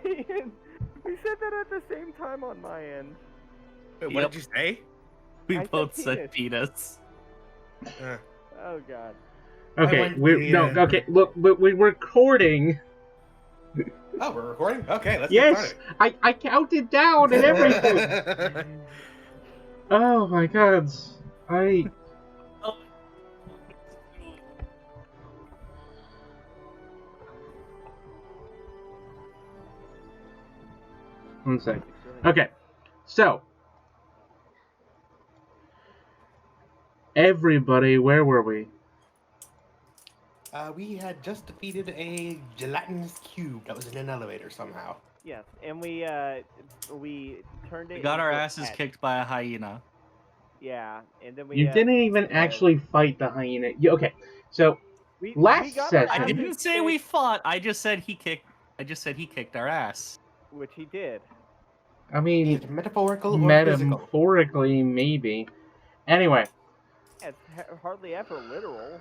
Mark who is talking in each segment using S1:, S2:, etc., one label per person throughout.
S1: We said that at the same time on my end.
S2: Wait, what did you say?
S3: We
S1: I
S3: both
S1: said
S3: said penis.
S1: Oh god.
S4: Okay, okay, look, but we're recording.
S2: Oh, we're recording? Okay, let's
S4: Yes,
S2: get started.
S4: I counted down and everything. Oh my god. One sec. Okay, so everybody, where were we?
S2: We had just defeated a gelatinous cube that was in an elevator somehow.
S1: Yes, and we turned it.
S3: We got our
S1: into a
S3: asses
S1: pet.
S3: kicked by a hyena.
S1: Yeah, and then we.
S4: You didn't even actually fight the hyena. Okay, so last
S1: got our
S4: session.
S3: I
S1: asses
S3: didn't say we
S1: kicked,
S3: fought. I just said he kicked our ass.
S1: which he did.
S4: I mean,
S2: Is it metaphorical or physical?
S4: metaphorically, maybe. Anyway.
S1: It's hardly ever literal.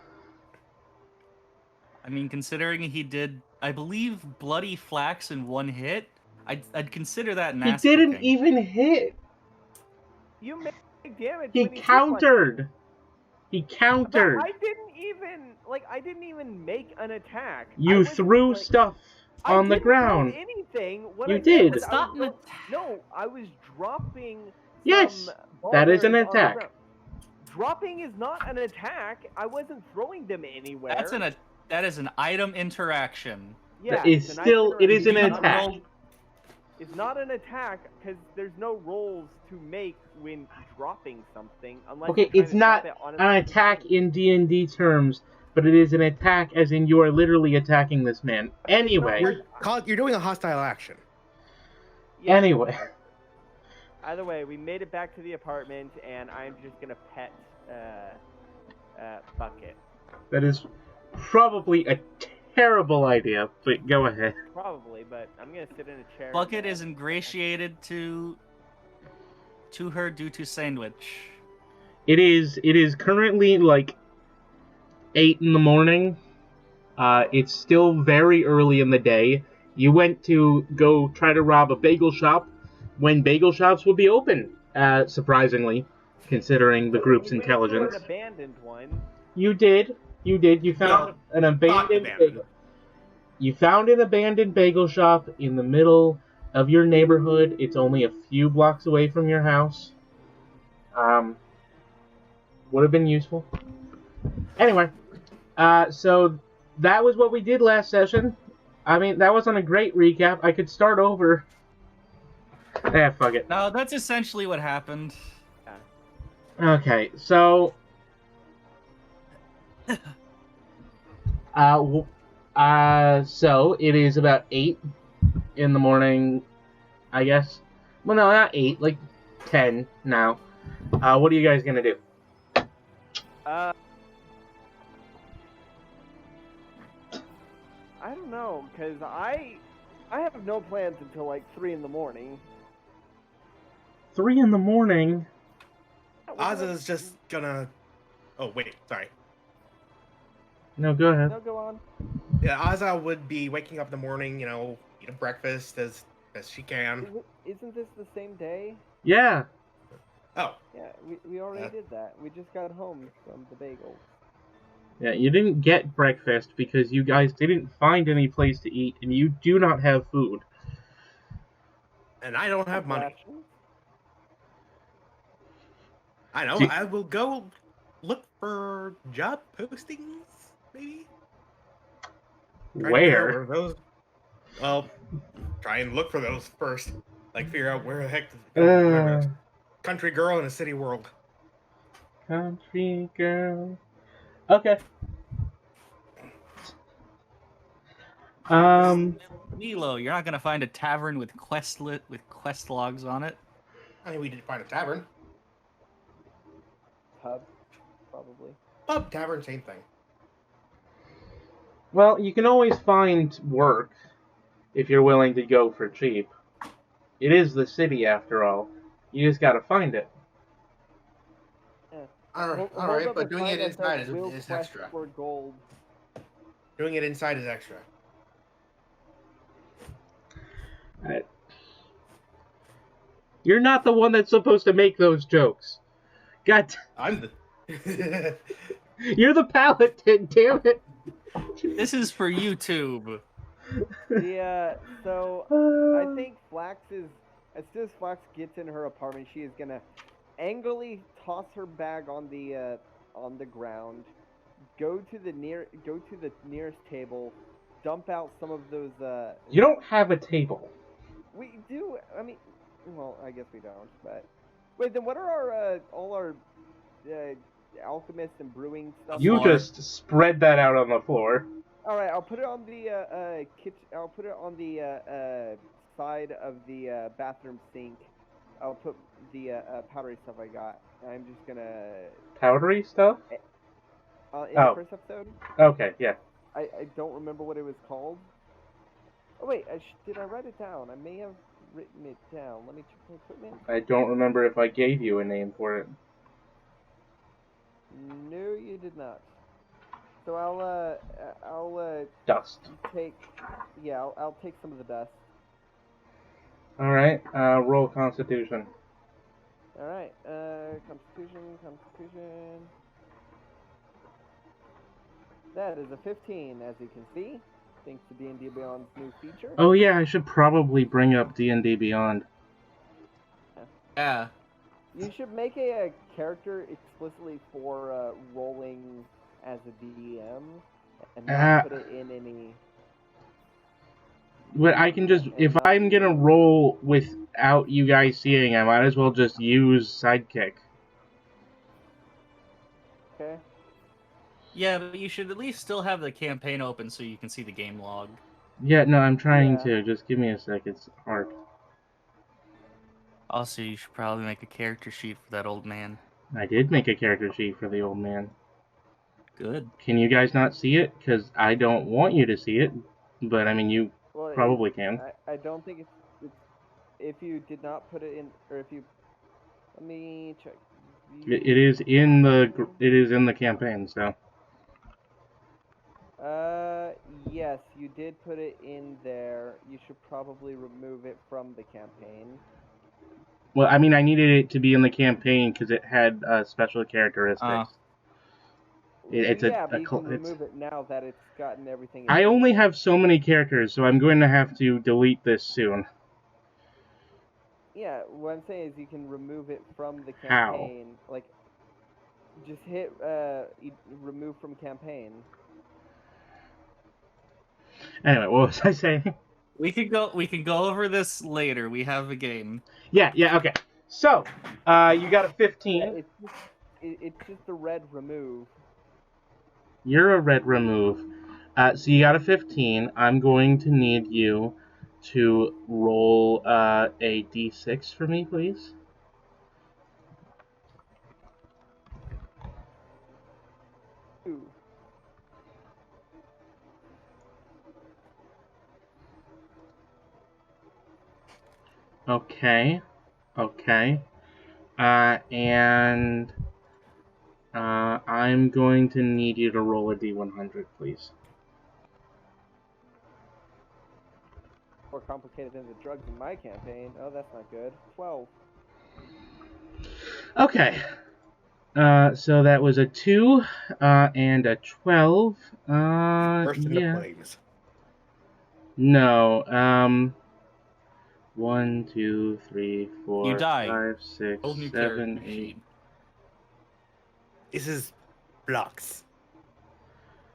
S3: I mean, considering he did, I believe, bloody Flax in one hit, I'd consider that an ass
S4: He didn't
S3: kicking.
S4: even hit.
S1: You made damage.
S4: He
S1: when
S4: countered. He countered.
S1: But I didn't even make an attack.
S4: You threw stuff on the ground.
S1: I didn't throw anything. What
S4: You
S1: I
S4: did.
S1: Did was
S3: It's not an
S1: no, I was dropping.
S4: Yes,
S1: some
S4: that is an
S1: boulders on the
S4: attack.
S1: ground. Dropping is not an attack. I wasn't throwing them anywhere.
S3: That is an item interaction.
S1: Yeah,
S4: It is an attack.
S1: It's not an attack because there's no rolls to make when dropping something unless.
S4: Okay, it's not an attack in D&D terms, but it is an attack as in you are literally attacking this man. Anyway.
S2: You're doing a hostile action.
S1: Yeah.
S4: Anyway.
S1: Either way, we made it back to the apartment, and I'm just gonna pet Bucket.
S4: That is probably a terrible idea, but go ahead.
S1: Probably, but I'm gonna sit in a chair.
S3: Bucket is ingratiated to her due to sandwich.
S4: It is currently like 8 in the morning. It's still very early in the day. You went to go try to rob a bagel shop when bagel shops would be open, surprisingly, considering the group's intelligence.
S1: An abandoned one.
S4: You did. You found an abandoned bagel. You found an abandoned bagel shop in the middle of your neighborhood. It's only a few blocks away from your house. Would have been useful. Anyway, so that was what we did last session. I mean, that wasn't a great recap. I could start over. Fuck it.
S3: No, that's essentially what happened.
S4: Okay, so so it is about 8 in the morning, I guess. Well, no, not 8, like 10 now. What are you guys gonna do?
S1: I don't know, cause I have no plans until like 3 in the morning.
S4: 3 in the morning?
S2: Ozza's just gonna... Oh, wait, sorry.
S4: No, go ahead.
S1: No, go on.
S2: Yeah, Ozza would be waking up in the morning, eat a breakfast as she can.
S1: Isn't this the same day?
S4: Yeah.
S2: Oh.
S1: Yeah, we already did that. We just got home from the bagel.
S4: Yeah, you didn't get breakfast because you guys didn't find any place to eat, and you do not have food.
S2: And I don't have money. I know, I will go look for job postings, maybe?
S4: Where?
S2: Well, try and look for those first. Like, figure out where the heck to country girl in a city world.
S4: Country girl. Okay.
S3: Milo, you're not gonna find a tavern with quest logs on it.
S2: I mean, we did find a tavern.
S1: Pub, probably.
S2: Pub, tavern, same thing.
S4: Well, you can always find work if you're willing to go for cheap. It is the city, after all. You just gotta find it.
S2: Alright, but doing it inside is extra.
S1: For gold.
S2: Doing it inside is extra.
S4: You're not the one that's supposed to make those jokes. God,
S2: I'm the.
S4: you're the paladin, damn it.
S3: This is for YouTube.
S1: So I think Flax is, as soon as Flax gets in her apartment, she is gonna angrily toss her bag on the ground, go to the nearest table, dump out some of those.
S4: You don't have a table.
S1: We do. I mean, well, I guess we don't. But wait, then what are our all our alchemist and brewing stuff?
S4: You
S3: Floor.
S4: just spread that out on the floor.
S1: All right, I'll put it on the kitchen. I'll put it on the side of the bathroom sink. I'll put the powdery stuff I got. I'm just gonna
S4: Powdery stuff?
S1: in
S4: Oh.
S1: the first episode.
S4: Okay, yeah.
S1: I don't remember what it was called. Oh wait, did I write it down? I may have written it down. Let me check my equipment.
S4: I don't remember if I gave you a name for it.
S1: No, you did not. So I'll
S4: Dust.
S1: take, yeah, I'll take some of the dust.
S4: Alright, roll Constitution.
S1: All right, Constitution. That is a 15, as you can see, thanks to D&D Beyond's new feature.
S4: Oh yeah, I should probably bring up D&D Beyond.
S3: Yeah.
S1: You should make a character explicitly for rolling as a DM, and not put it in any.
S4: But I can just, if I'm gonna roll without you guys seeing, I might as well just use Sidekick.
S1: Okay.
S3: Yeah, but you should at least still have the campaign open so you can see the game log.
S4: Yeah, no, I'm trying
S1: Yeah.
S4: to. Just give me a sec, it's hard.
S3: Also, you should probably make a character sheet for that old man.
S4: I did make a character sheet for the old man.
S3: Good.
S4: Can you guys not see it? Because I don't want you to see it, but I mean, you
S1: Well,
S4: probably can.
S1: I don't think it's if you did not put it in, or if you. Let me check.
S4: It is in the campaign, so.
S1: Yes, you did put it in there. You should probably remove it from the campaign.
S4: Well, I mean, I needed it to be in the campaign because it had special characteristics. It's
S1: yeah, but
S4: a
S1: you can remove it now that it's gotten everything.
S4: I only have so many characters, so I'm going to have to delete this soon.
S1: Yeah, what I'm saying is you can remove it from the
S4: How?
S1: campaign. Like, just hit remove from campaign.
S4: Anyway, what was I saying?
S3: We can go over this later. We have a game.
S4: Yeah, okay. So, you got a 15.
S1: Yeah, it's just a red remove.
S4: You're a red remove. So you got a 15. I'm going to need you to roll a d6 for me, please.
S1: Ooh.
S4: Okay. And I'm going to need you to roll a d100, please.
S1: More complicated than the drugs in my campaign. Oh, that's not good. 12.
S4: Okay. So that was a 2 and a 12.
S2: Burst into
S4: Yeah.
S2: flames.
S4: No. 1, 2, 3, 4,
S3: You die.
S4: 5, 6,
S3: Roll new
S4: 7,
S3: character
S4: 8.
S3: sheet.
S2: This is Flux.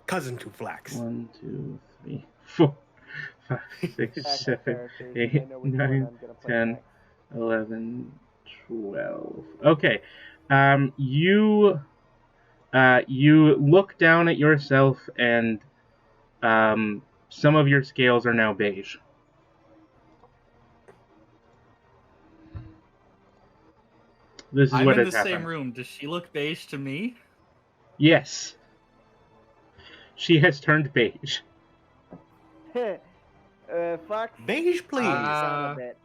S2: Cousin to Flax.
S4: 1, 2, 3, 4, 5, 6,
S1: Backup
S4: 7,
S1: characters, and I
S4: 8,
S1: know which one
S4: 9,
S1: I'm gonna play
S4: 10,
S1: next.
S4: 11, 12. Okay. You look down at yourself, and some of your scales are now beige. This is
S3: I'm
S4: what
S3: in
S4: has
S3: the
S4: happened.
S3: same room. Does she look beige to me?
S4: Yes. She has turned beige.
S1: Flax.
S2: Beige, please.
S1: Down a bit.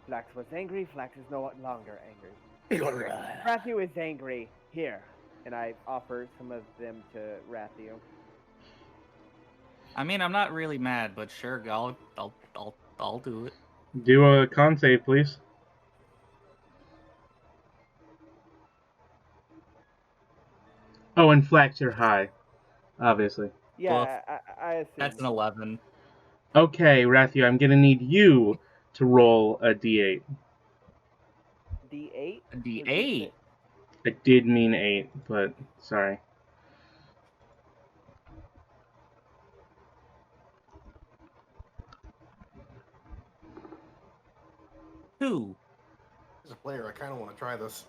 S1: Flax was angry. Flax is no longer angry. Ratthew is angry. Here. And I offer some of them to Ratthew.
S3: I mean, I'm not really mad, but sure, I'll do it.
S4: Do a con save, please. Oh, and Flax, you're high, obviously.
S1: Yeah, I assume.
S3: That's an 11.
S4: Okay, Ratthew, I'm gonna need you to roll a d8.
S1: D8?
S3: A
S1: or
S3: D8.
S4: I did mean 8, but sorry.
S3: Two.
S2: As a player, I kind of want to try this.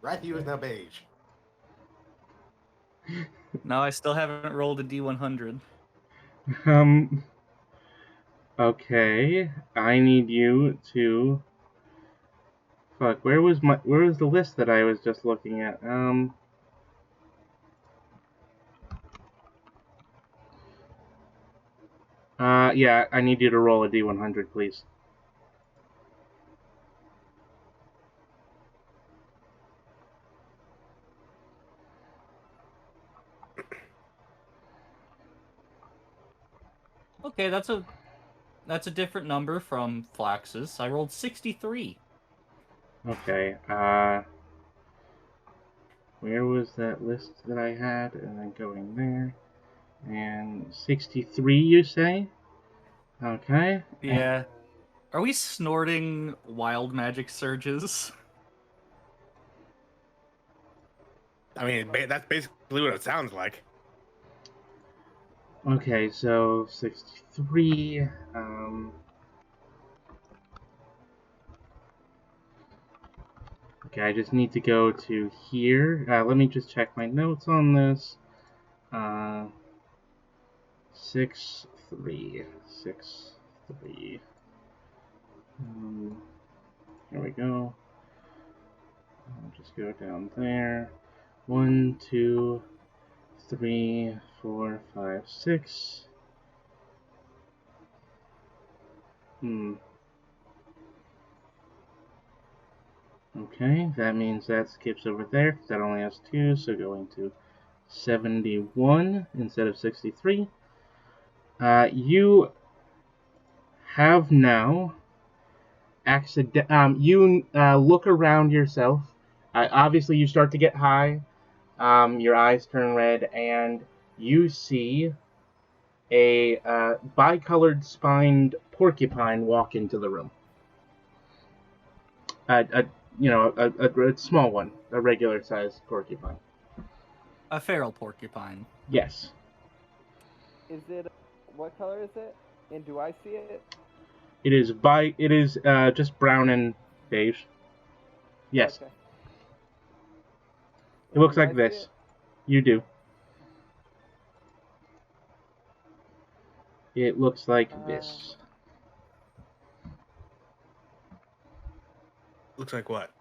S2: Ratthew is now beige.
S3: No, I still haven't rolled a D100.
S4: Okay, I need you to. Fuck, where was the list that I was just looking at? Yeah, I need you to roll a D100, please.
S3: Okay, that's a different number from Flax's. I rolled 63.
S4: Okay, where was that list that I had? And then going there. And 63, you say? Okay.
S3: Yeah. Are we snorting wild magic surges?
S2: I mean, that's basically what it sounds like.
S4: Okay, so 63. Okay, I just need to go to here. Let me just check my notes on this. 6, 3, 6, 3. Here we go. I'll just go down there. 1, 2, 3, 4, 5, 6. Okay, that means that skips over there, because that only has 2, so going to 71 instead of 63. You have now you look around yourself. Obviously, you start to get high. Your eyes turn red, and you see a bicolored spined porcupine walk into the room. A small one, a regular sized porcupine.
S3: A feral porcupine.
S4: Yes.
S1: Is it? What color is it? And do I see it?
S4: It is just brown and beige. Yes.
S1: Okay.
S4: It looks
S1: Do
S4: like
S1: I see
S4: this.
S1: it?
S4: You do. It looks like this.
S2: Looks like what?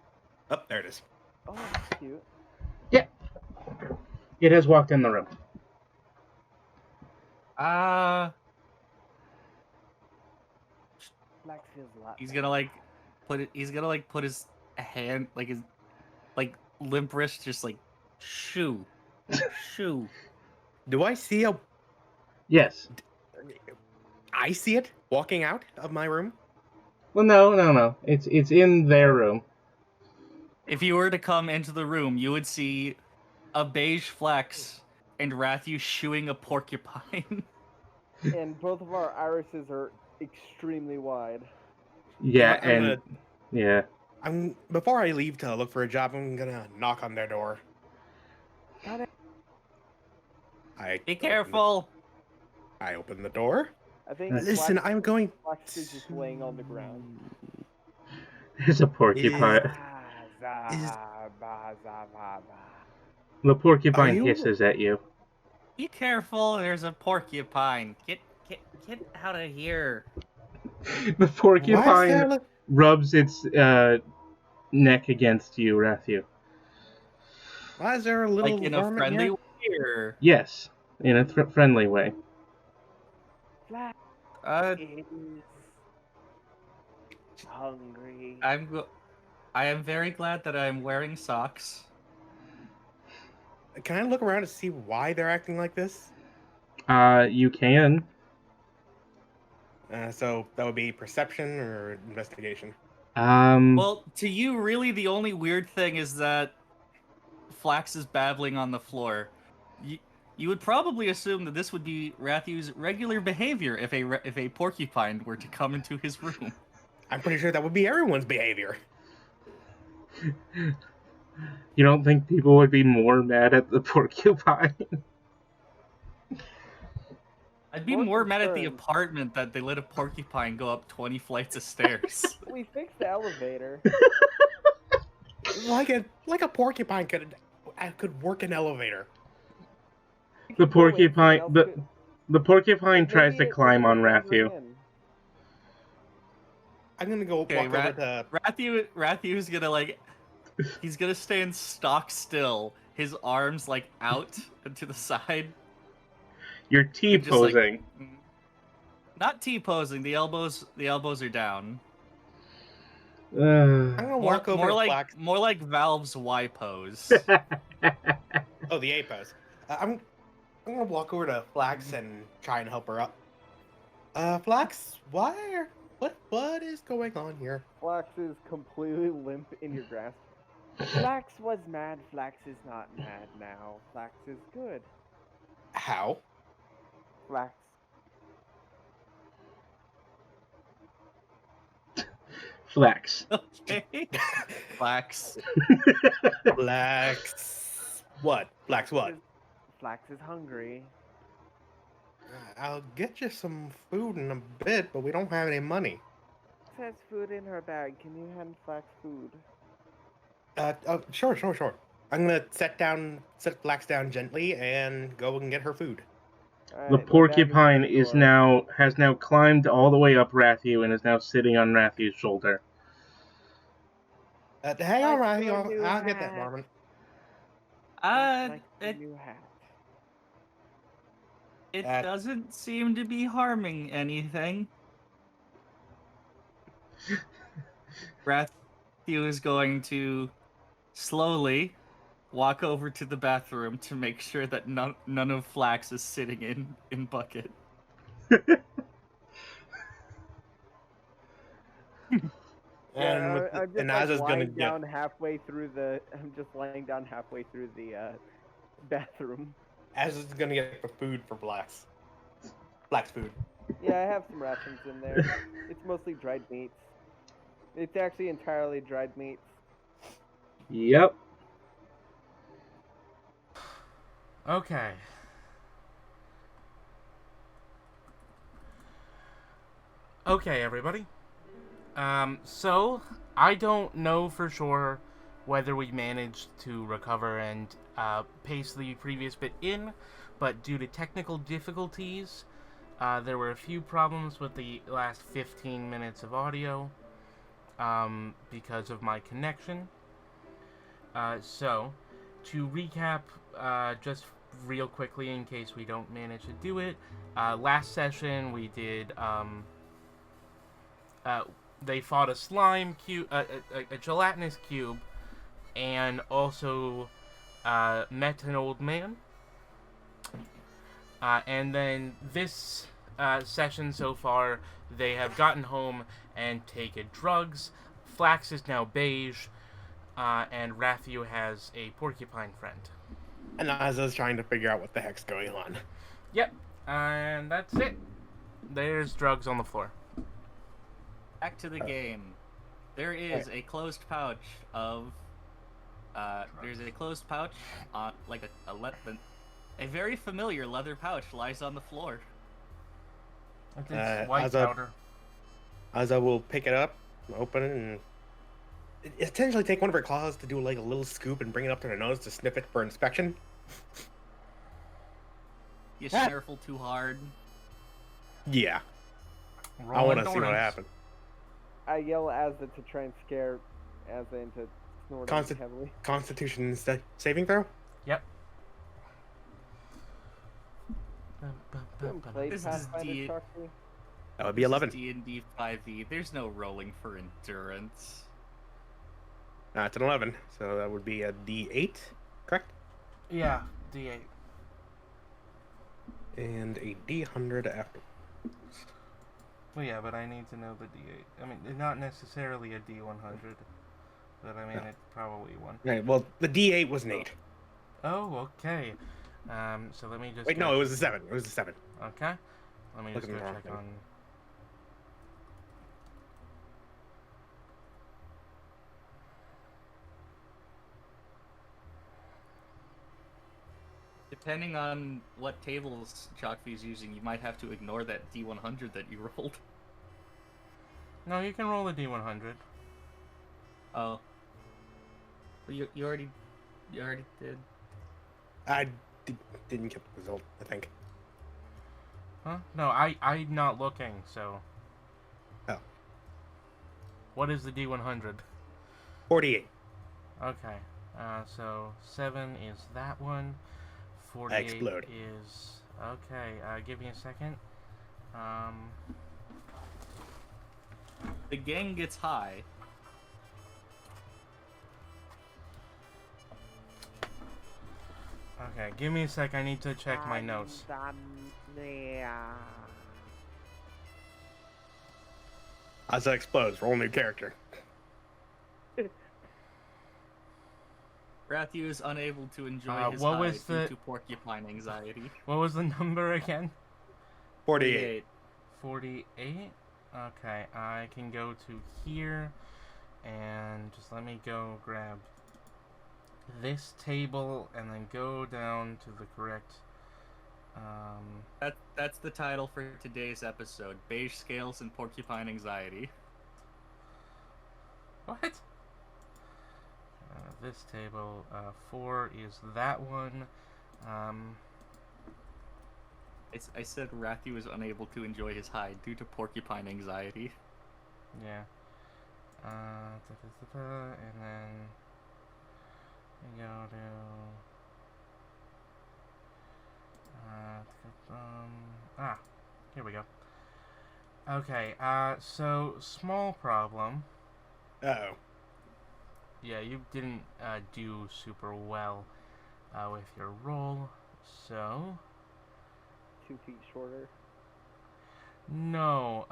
S2: Oh, there it is.
S1: Oh, that's cute.
S4: Yeah. It has walked in the room.
S1: Flax feels a lot.
S3: He's gonna put his hand, like his limp wrist, just like shoo.
S2: Do I see a?
S4: Yes.
S2: I see it walking out of my room.
S4: Well, no. It's in their room.
S3: If you were to come into the room, you would see a beige Flax and Ratthew shooing a porcupine.
S1: And both of our irises are extremely wide.
S4: Yeah,
S2: You know what,
S4: yeah.
S2: Before I leave to look for a job, I'm gonna knock on their door.
S1: Got it.
S3: Be careful.
S2: I open the door.
S1: I think.
S2: Listen, I'm going.
S1: Flax is just laying on the ground.
S4: There's a porcupine. The porcupine hisses at you.
S3: Be careful. There's a porcupine. Get out of here.
S4: The porcupine rubs its neck against you, Ratthew.
S2: Why is there a little
S3: Like in a
S2: varmint
S3: friendly
S2: here?
S3: way? Or...
S4: Yes, in a friendly way.
S1: Flax is hungry.
S3: I am very glad that I'm wearing socks.
S2: Can I look around to see why they're acting like this?
S4: You can.
S2: So that would be perception or investigation.
S3: Well, to you, really, the only weird thing is that Flax is babbling on the floor. You would probably assume that this would be Rathew's regular behavior if a porcupine were to come into his room.
S2: I'm pretty sure that would be everyone's behavior.
S4: You don't think people would be more mad at the porcupine?
S3: I'd be more mad at the apartment that they let a porcupine go up 20 flights of stairs.
S1: We fixed the elevator.
S2: Like a porcupine could work an elevator.
S4: The porcupine tries to climb on Ratthew.
S2: I'm gonna go walk over to
S3: Rathew's gonna he's gonna stand stock still, his arms out and to the side.
S4: You're T-posing.
S3: Not T-posing. The elbows are down.
S2: I'm gonna walk over to Flax.
S3: More like Valve's Y pose.
S2: Oh, the A pose. I'm gonna walk over to Flax and try and help her up. Flax, what is going on here?
S1: Flax is completely limp in your grasp. Flax was mad. Flax is not mad now. Flax is good.
S2: How?
S1: Flax.
S4: Flax.
S3: Okay. Flax.
S2: Flax. What? Flax what?
S1: Flax is hungry.
S2: I'll get you some food in a bit, but we don't have any money.
S1: Flax has food in her bag. Can you hand Flax food?
S2: Sure. I'm gonna set Flax down gently and go and get her food.
S1: Right,
S4: the porcupine has now climbed all the way up Ratthew and is now sitting on Rathew's shoulder.
S2: Hang on, Ratthew. I'll get that, Norman.
S1: New hat.
S3: It doesn't seem to be harming anything. Ratthew is going to slowly walk over to the bathroom to make sure that none of Flax is sitting in bucket.
S1: I'm just lying down halfway through the. I'm just lying down halfway through the bathroom.
S2: Az is gonna get the food for Flax. Flax food.
S1: Yeah, I have some rations in there. It's mostly dried meats. It's actually entirely dried meats.
S4: Yep.
S5: Okay. Okay, everybody. So, I don't know for sure whether we managed to recover and paste the previous bit in, but due to technical difficulties, there were a few problems with the last 15 minutes of audio because of my connection. So, to recap, just real quickly in case we don't manage to do it, last session we did, they fought a slime cube, a gelatinous cube, and also met an old man. And then this session so far, they have gotten home and taken drugs. Flax is now beige, and Ratthew has a porcupine friend.
S2: And Aza's trying to figure out what the heck's going on.
S5: Yep, and that's it. There's drugs on the floor.
S3: Back to the game. There is a closed pouch of. There's a closed pouch on a very familiar leather pouch lies on the floor.
S5: It's white powder.
S2: Aza will pick it up, open it, and essentially take one of her claws to do like a little scoop and bring it up to her nose to sniff it for inspection.
S3: You snarfle too hard.
S2: Yeah. I want to see what happens.
S1: I yell Azza to try and scare Azza into snorting heavily.
S2: Constitution saving throw?
S5: Yep.
S3: This is D.
S2: That would be 11.
S3: D&D 5e. There's no rolling for endurance.
S2: It's an 11, so that would be a D8, correct?
S5: Yeah, D8.
S2: And a D100 after.
S5: Well, yeah, but I need to know the D8. I mean, not necessarily a D100, but I mean,
S2: No.
S5: it's probably one.
S2: Right, well, the D8 was an 8.
S5: Oh, okay. So let me just.
S2: Wait, no, it was a 7. It was a 7.
S5: Okay. Let me just
S2: Looking
S5: go
S2: wrong
S5: check
S2: thing.
S5: on.
S3: Depending on what tables Chalkfee's using, you might have to ignore that D100 that you rolled.
S5: No, you can roll a D100.
S3: Oh. But you already did.
S2: I didn't get the result, I think.
S5: Huh? No, I'm not looking. So.
S2: Oh.
S5: What is the D100?
S2: 48.
S5: Okay. So 7 is that one. 48
S2: explode.
S5: is okay. Give me a second.
S3: The gang gets high.
S5: Okay, give me a sec. I need to check my notes.
S2: Asa explodes. Roll new character.
S3: Ratthew is unable to enjoy his
S5: what
S3: high
S5: was
S3: due
S5: the-
S3: to porcupine anxiety.
S5: What was the number again?
S2: 48.
S5: 48. Okay, I can go to here and just let me go grab this table and then go down to the correct.
S3: That's the title for today's episode: Beige Scales and Porcupine Anxiety.
S5: What? This table, 4 is that one.
S3: I said Ratthew is unable to enjoy his high due to porcupine anxiety.
S5: Yeah. And then we go to here we go. Okay, so small problem.
S2: Uh-oh.
S5: Yeah, you didn't do super well with your roll, so
S1: 2 feet shorter.
S5: no,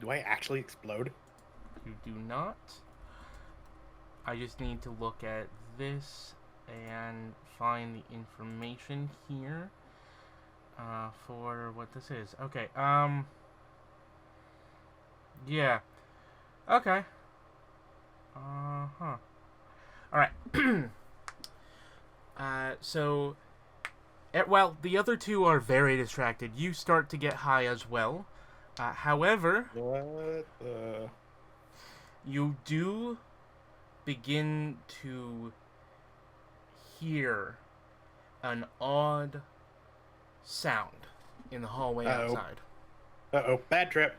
S2: Do I actually explode?
S5: you do not. I just need to look at this and find the information here for what this is. Okay, yeah. Okay. All right. So, well, the other two are very distracted. You start to get high as well. However,
S2: What the...
S5: you do begin to hear an odd sound in the hallway
S2: Uh-oh.
S5: outside.
S2: Uh-oh, bad trip.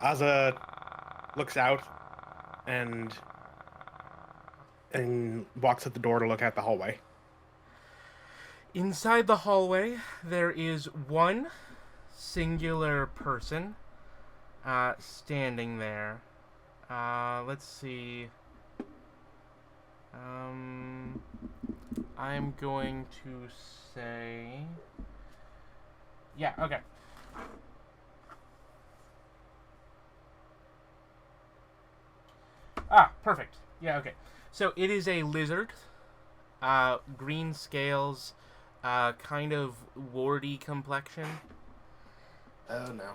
S2: Asa looks out and walks at the door to look at the hallway.
S5: Inside the hallway, there is one singular person standing there. Let's see. I'm going to say... Yeah, okay. Perfect. Yeah, okay. So it is a lizard. Green scales, kind of warty complexion.
S2: Oh no.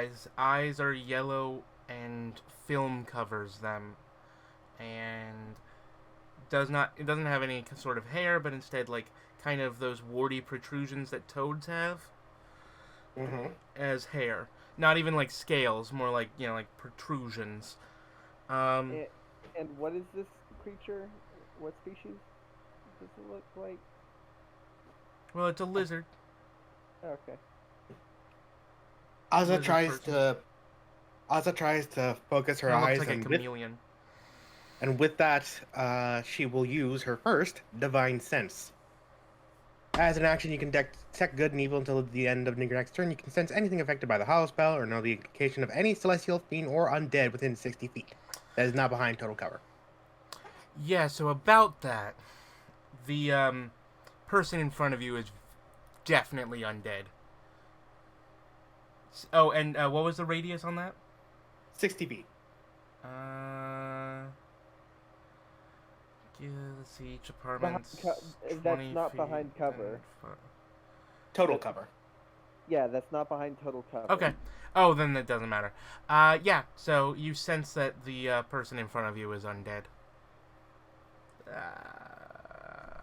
S5: His eyes are yellow and film covers them. And it doesn't have any sort of hair, but instead like kind of those warty protrusions that toads have as hair. Not even like scales, more like, like protrusions.
S1: And what is this creature? What species does it look like?
S5: Well, it's a lizard.
S1: Okay.
S2: Asa
S5: Lizard
S2: tries to focus her
S5: It looks
S2: eyes,
S5: like a
S2: and
S5: chameleon.
S2: with that, she will use her first divine sense. As an action, you can detect good and evil until the end of your next turn. You can sense anything affected by the hollow spell or know the indication of any celestial fiend or undead within 60 feet. That is not behind total cover.
S5: Yeah, so about that, the person in front of you is definitely undead. Oh, and what was the radius on that?
S2: 60 feet.
S5: Yeah, let's see, each
S1: Behind
S5: apartment's
S1: that's
S5: 20
S1: not
S5: feet
S1: behind cover.
S5: and
S2: Total cover.
S1: Yeah, that's not behind total cover.
S5: Okay. Oh, then it doesn't matter. Yeah, so you sense that the person in front of you is undead.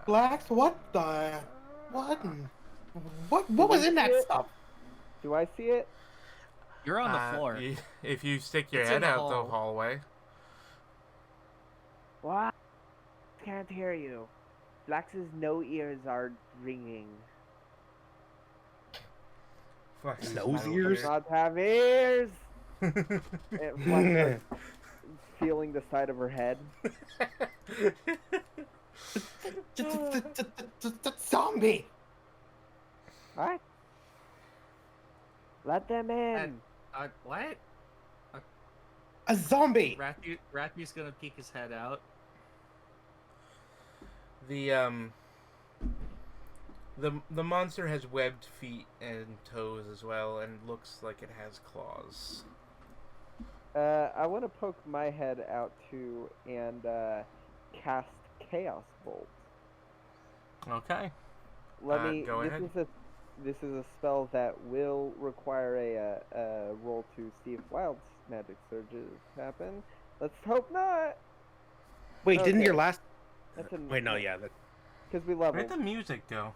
S2: Flax, what the... What was in that stuff?
S1: Do I see it?
S3: You're on the floor.
S5: If you stick your
S3: It's in
S5: head
S3: the
S5: out
S3: hall.
S5: the hallway.
S1: What? Can't hear you. Flax's no ears are ringing.
S5: Flax's
S2: Nose
S5: no
S2: ears?
S1: Not have ears. And Flax starts feeling the side of her head.
S2: Zombie!
S1: What? Let them in.
S3: What?
S2: A zombie!
S3: Rathew's gonna peek his head out.
S5: The monster has webbed feet and toes as well, and looks like it has claws.
S1: I want to poke my head out too and cast Chaos Bolt.
S5: Okay.
S1: Let me.
S5: Go ahead.
S1: This is a spell that will require a roll to see if wild magic surges happen. Let's hope not.
S2: Wait, didn't
S1: Okay.
S2: your last...
S1: That's a
S2: Wait, no, yeah. That...
S1: because we
S5: Where'd
S1: leveled.
S5: the music go?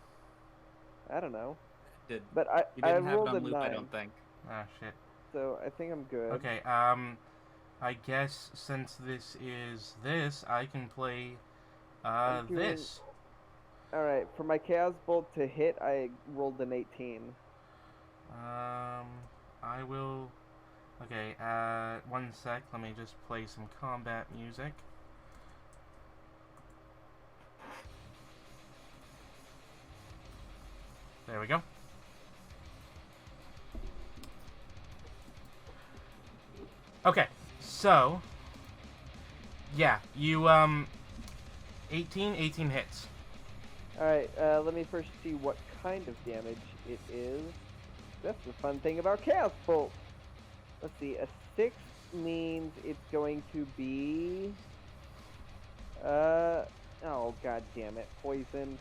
S1: I don't know,
S3: Did
S1: but
S3: you
S1: I
S3: didn't have it
S1: rolled a
S3: on loop?
S1: 9,
S3: I don't think.
S5: Ah, shit.
S1: so I think I'm good.
S5: Okay, I guess since this is this, I can play,
S1: I'm doing-
S5: this.
S1: All right, for my Chaos Bolt to hit, I rolled an 18.
S5: I will... Okay, 1 sec, let me just play some combat music. There we go. Okay, so... Yeah, you, 18 hits.
S1: Alright, let me first see what kind of damage it is. That's the fun thing about Chaos Bolt. Let's see, a 6 means it's going to be... oh, god damn it, poison.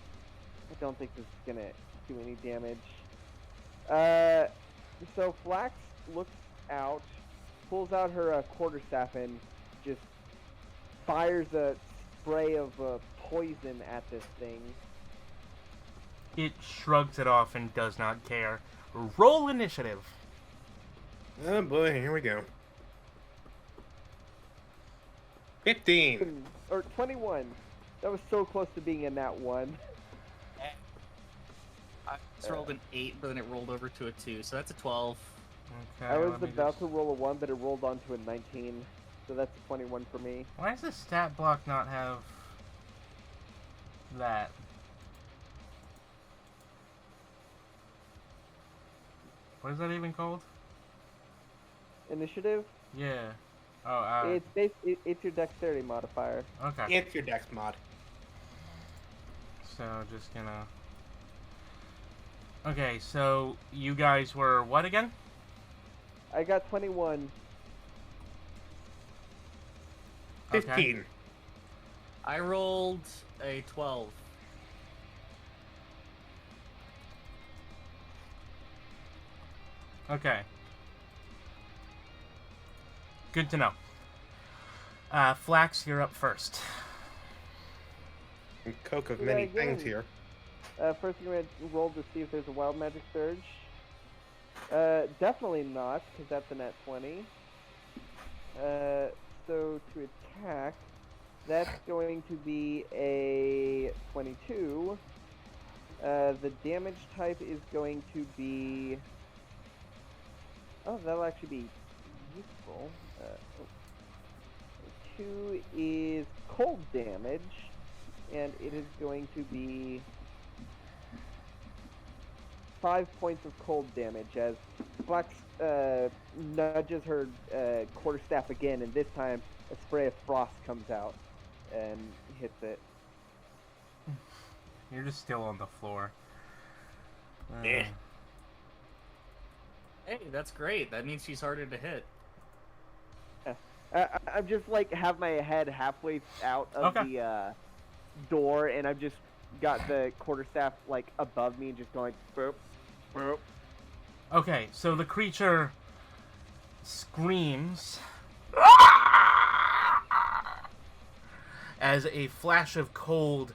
S1: I don't think this is gonna do any damage. So Flax looks out, pulls out her quarterstaff and just fires a spray of poison at this thing.
S5: It shrugs it off and does not care. Roll initiative.
S2: Oh boy, here we go. 15.
S1: Or 21. That was so close to being a nat 1.
S3: I just rolled an 8, but then it rolled over to a 2, so that's a 12.
S5: Okay,
S1: I was
S5: let me
S1: about
S5: just-
S1: to roll a 1, but it rolled onto a 19. So that's a 21 for me.
S5: Why does the stat block not have that? What is that even called?
S1: Initiative?
S5: Yeah. Oh,
S1: It's your dexterity modifier.
S5: okay.
S2: It's your dex mod.
S5: So, just gonna... Okay, so you guys were what again?
S1: I got 21.
S2: 15.
S3: I rolled a 12.
S5: Okay. Good to know. Flax, you're up first.
S2: Coke of
S1: Yeah,
S2: many
S1: again.
S2: things here.
S1: First I'm going to roll to see if there's a wild magic surge. Definitely not, because that's a nat 20. So to attack, that's going to be a 22. The damage type is going to be... Oh, that'll actually be useful. 2 is cold damage, and it is going to be 5 points of cold damage as Flax nudges her quarterstaff again, and this time a spray of frost comes out and hits it.
S5: You're just still on the floor.
S2: Eh.
S3: Hey, that's great. That means she's harder to hit.
S1: I'm just like have my head halfway out of
S5: Okay.
S1: the door, and I've just got the quarterstaff like above me, and just going boop, boop.
S5: Okay, so the creature screams as a flash of cold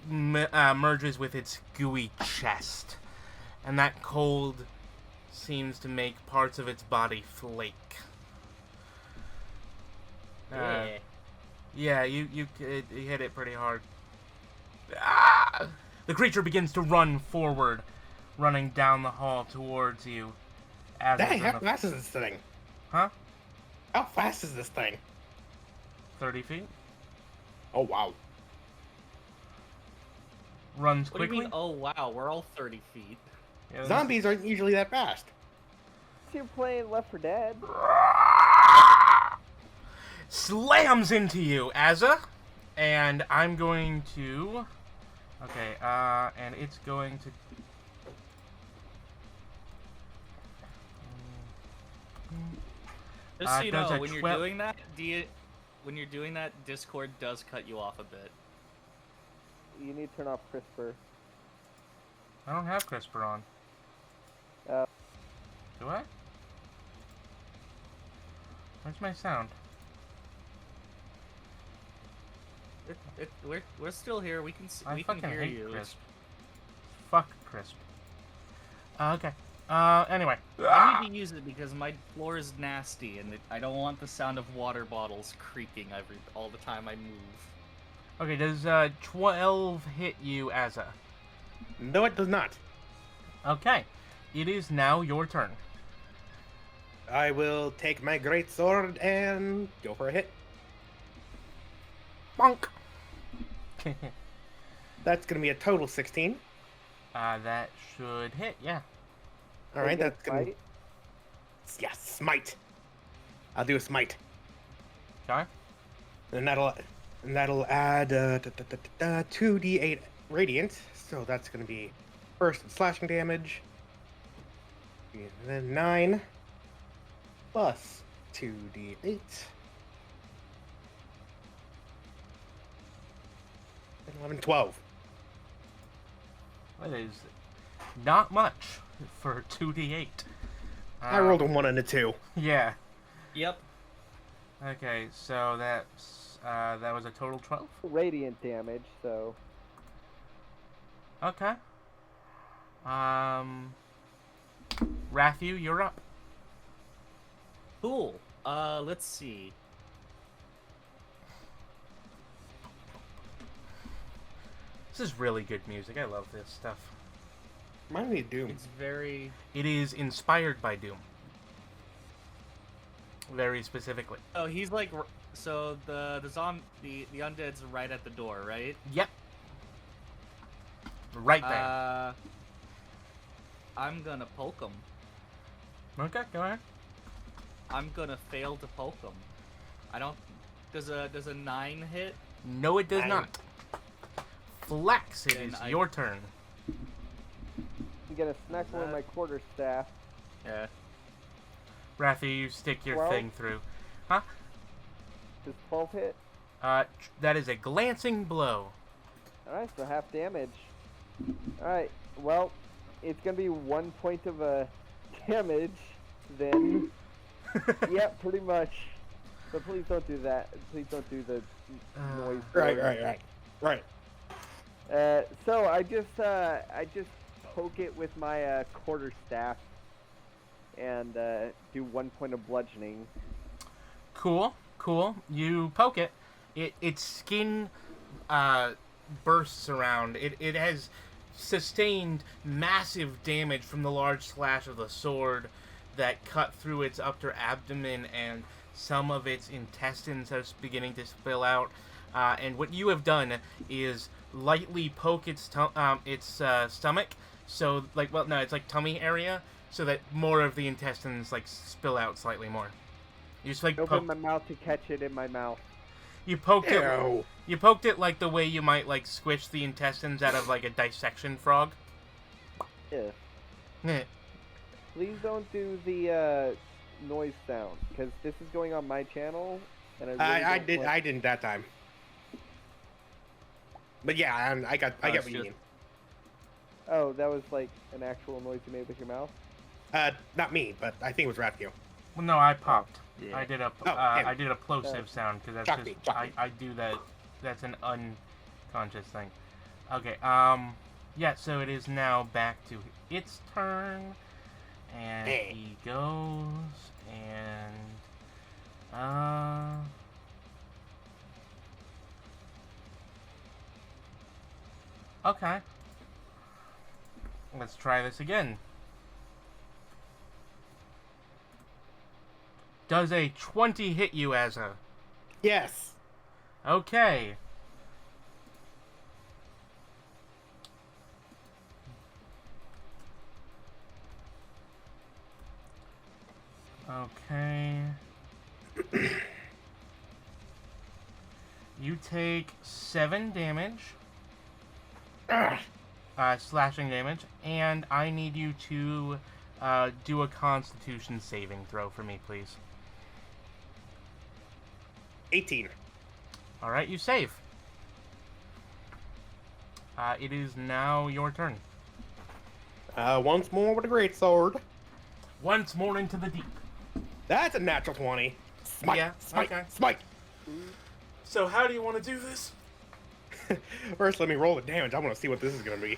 S5: merges with its gooey chest, and that cold seems to make parts of its body flake. Yeah, you hit it pretty hard. The creature begins to run forward, running down the hall towards you.
S2: Dang, how fast is this thing?
S5: Huh?
S2: How fast is this thing?
S5: 30 feet.
S2: Oh, wow.
S5: Runs
S3: What do you
S5: quickly.
S3: mean, oh wow, we're all 30 feet.
S5: Yeah,
S2: Zombies aren't usually that fast.
S1: You're playing Left 4 Dead.
S5: Slams into you, Azza, and I'm going to. Okay, and it's going to.
S3: Just so you
S5: does
S3: know,
S5: a
S3: when you're
S5: 12
S3: doing that, when you're doing that, Discord does cut you off a bit.
S1: You need to turn off CRISPR.
S5: I don't have CRISPR on. Do I? Where's my sound?
S3: We're still here. We can
S5: I
S3: we can
S5: fucking
S3: hear
S5: hate
S3: you.
S5: crisp. Fuck crisp. Okay. Anyway.
S3: I need to use it because my floor is nasty, and I don't want the sound of water bottles creaking all the time I move.
S5: Okay, does 12 hit you, Azza?
S2: No, it does not.
S5: Okay. It is now your turn.
S2: I will take my great sword and go for a hit.
S5: Bonk!
S2: That's going to be a total 16.
S5: That should hit, yeah.
S2: All right,
S1: Are you gonna
S2: that's going to...
S1: fight?
S2: Yeah, smite. I'll do a smite.
S5: Okay.
S2: And that'll add 2d8 radiant. So that's going to be first slashing damage. And then 9 plus 2d8. 11, 12.
S5: That is not much for 2d8.
S2: I rolled a 1 and a 2.
S5: Yeah.
S3: Yep.
S5: Okay, so that's that was a total 12.
S1: Radiant damage, so
S5: Okay. Ratthew, you're up.
S3: Cool. Let's see.
S5: This is really good music. I love this stuff.
S2: Remind me of Doom.
S3: It's very.
S5: It is inspired by Doom. Very specifically.
S3: Oh, he's like. So the undead's right at the door, right?
S5: Yep. Right there.
S3: I'm gonna poke him.
S5: Okay, go ahead.
S3: I'm gonna fail to poke him. I don't. Does a 9 hit?
S5: No, it does
S2: Nine.
S5: not. Flax, it
S3: Then
S5: is
S3: I-
S5: your turn.
S1: I'm gonna smack one with my quarterstaff.
S3: Yeah.
S5: Ratthew, you stick your
S1: 12?
S5: thing through. Huh?
S1: Does 12 hit?
S5: That is a glancing blow.
S1: Alright, so half damage. Alright, well, it's gonna be 1 point of damage, then. Yeah, pretty much. But please don't do that. Please don't do the noise.
S2: Right.
S1: So I just poke it with my quarterstaff and do 1 point of bludgeoning.
S5: Cool. You poke it. Its skin bursts around. It has sustained massive damage from the large slash of the sword that cut through its upper abdomen, and some of its intestines are beginning to spill out. And what you have done is lightly poke its stomach, so it's like tummy area, so that more of the intestines like spill out slightly more. You just like
S1: Open my mouth to catch it in my mouth.
S5: you poked it.
S2: Ew.
S5: You poked it like the way you might like squish the intestines out of like a dissection frog.
S1: Yeah.
S5: Eh.
S1: Please don't do the noise sound, because this is going on my channel, and I really
S2: I didn't that time. But yeah, I get
S3: it's
S2: what you
S3: just-
S2: mean.
S1: Oh, that was like an actual noise you made with your mouth?
S2: Not me, but I think it was Ratthew.
S5: Well, no, I popped.
S3: Yeah.
S5: I did a
S2: Oh,
S5: I did a plosive sound because that's
S2: Chucky,
S5: just
S2: Chucky.
S5: I do that. That's an unconscious thing. Okay. Yeah. So it is now back to its turn, and
S2: Hey.
S5: he goes and Okay. Let's try this again. Does a 20 hit you, Azza?
S2: Yes.
S5: Okay. Okay. You take 7 damage.
S2: Ugh.
S5: Slashing damage, and I need you to do a Constitution saving throw for me, please.
S2: 18.
S5: All right, you save. It is now your turn.
S2: Once more with a great sword.
S5: Once more into the deep.
S2: That's a natural 20. Smite,
S5: Yeah,
S2: smite,
S5: okay.
S2: smite.
S5: So how do you want to do this?
S2: First, let me roll the damage. I want to see what this is going to be.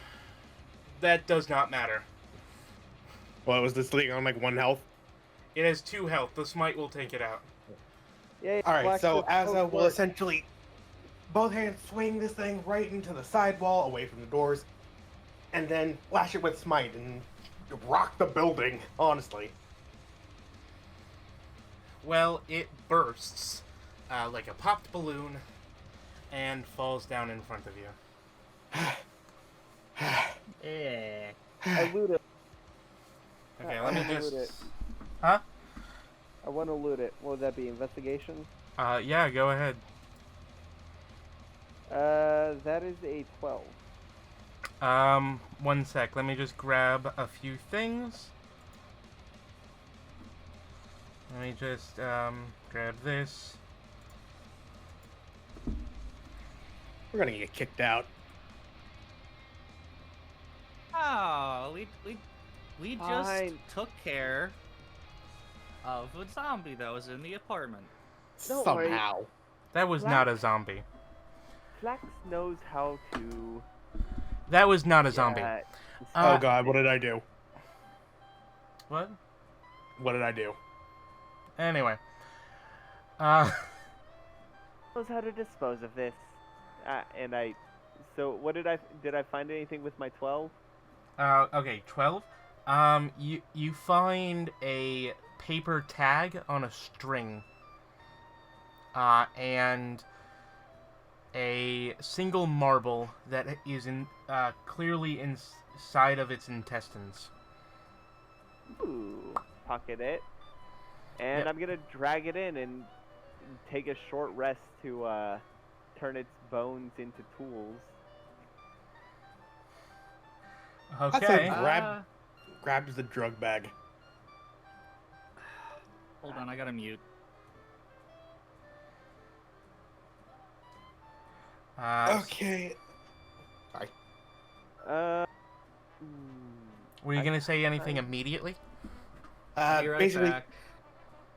S5: That does not matter.
S2: Well, was this thing on like 1 health?
S5: It has 2 health. The smite will take it out.
S1: Yeah.
S2: All right,
S1: Flax
S2: so
S1: says,
S2: Azza
S1: "Go
S2: will
S1: for it."
S2: essentially both hands swing this thing right into the sidewall, away from the doors, and then flash it with smite and rock the building. Honestly,
S5: Well, it bursts like a popped balloon and falls down in front of you.
S3: Eh.
S1: I loot it.
S5: Okay, let me
S1: I loot it.
S5: just... Huh?
S1: I want to loot it. What would that be? Investigation?
S5: Yeah, go ahead.
S1: That is a 12.
S5: 1 sec. Let me just grab a few things. Let me just, grab this.
S2: we're gonna get kicked out.
S3: Oh, we just
S1: Fine.
S3: took care of a zombie that was in the apartment.
S1: Don't worry.
S2: Somehow.
S5: That was not a zombie.
S1: Flax knows how to.
S5: That was not a zombie.
S2: Oh god, what did I do?
S5: What?
S2: What did I do?
S5: Anyway.
S1: knows how to dispose of this. And I. So what did I find anything with my 12?
S5: Okay, 12. You find a paper tag on a string. And a single marble that is clearly inside of its intestines.
S1: Ooh, pocket it. And
S5: Yep.
S1: I'm gonna drag it in and take a short rest to turn its bones into tools.
S5: Okay.
S2: Grabs the drug bag.
S3: Hold on, I gotta mute.
S2: Okay.
S1: Uh.
S5: Were you gonna say anything immediately?
S3: Be right back.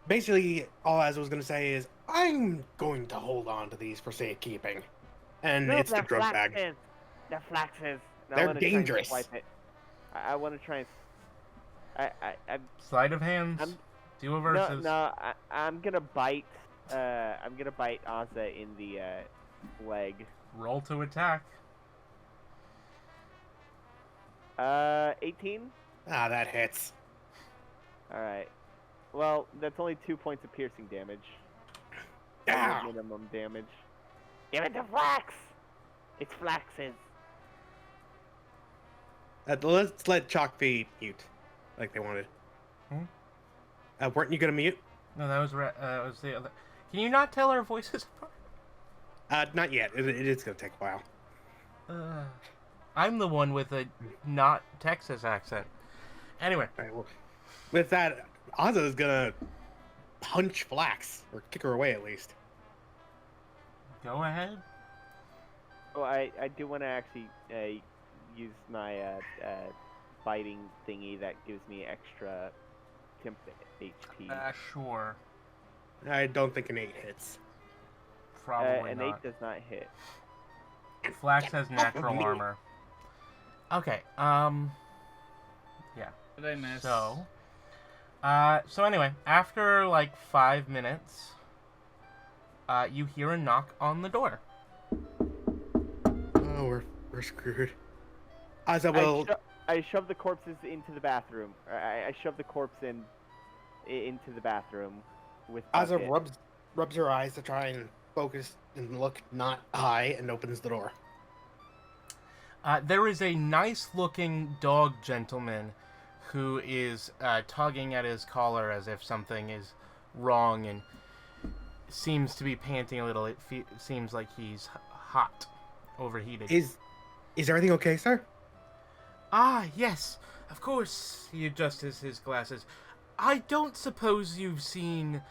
S2: Basically, all Azza was gonna say is, I'm going to hold on to these for safekeeping. And
S1: No,
S2: it's the
S1: they're
S2: drug bag.
S1: flaxes. They're flaxes. I
S2: They're
S1: wanna try and
S2: dangerous.
S1: swipe it. I want to try and.
S5: Sleight of hands.
S1: I'm-
S5: Do a
S1: No,
S5: versus.
S1: no, I'm gonna bite. I'm gonna bite Azza in the leg.
S5: Roll to attack.
S1: 18.
S2: Ah, that hits.
S1: All right. Well, that's only 2 points of piercing damage.
S2: Ah!
S1: Minimum damage. Give it to Flax. It's Flax's.
S2: Let's let Chalk be mute, like they wanted.
S5: Hmm?
S2: Weren't you gonna mute?
S5: No, that was the other. Can you not tell our voices apart?
S2: Not yet. It is gonna take a while.
S5: I'm the one with a not Texas accent. Anyway.
S2: All right, well, with that, Ozza is gonna punch Flax or kick her away at least.
S5: Go ahead.
S1: Oh, I do want to actually use my fighting thingy that gives me extra temp HP.
S5: Sure.
S2: I don't think an 8 hits.
S5: Probably
S1: an
S5: not.
S1: 8 does not hit.
S5: Flax has natural
S2: me.
S5: armor. Okay, yeah.
S3: Did I miss?
S5: So anyway, after like 5 minutes, you hear a knock on the door.
S2: Oh, we're screwed. Ozza will.
S1: I shove the corpses into the bathroom. I shove the corpse into the bathroom with
S2: Ozza
S1: bucket.
S2: rubs her eyes to try and focus and look not high and opens the door.
S5: There is a nice-looking dog gentleman who is tugging at his collar as if something is wrong and seems to be panting a little. It seems like he's hot, overheated.
S2: Is everything okay, sir?
S5: Ah, yes, of course. He adjusts his glasses. I don't suppose you've seen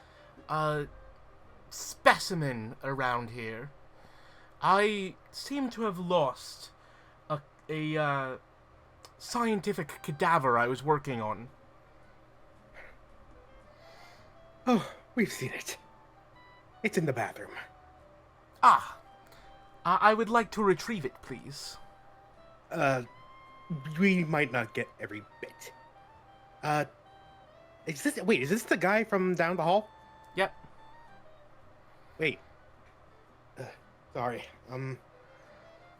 S5: a specimen around here. I seem to have lost a scientific cadaver I was working on.
S2: Oh, we've seen it. It's in the bathroom.
S5: Ah, I would like to retrieve it, please.
S2: We might not get every bit. Is this the guy from down the hall?
S5: Yep.
S2: Wait. Sorry.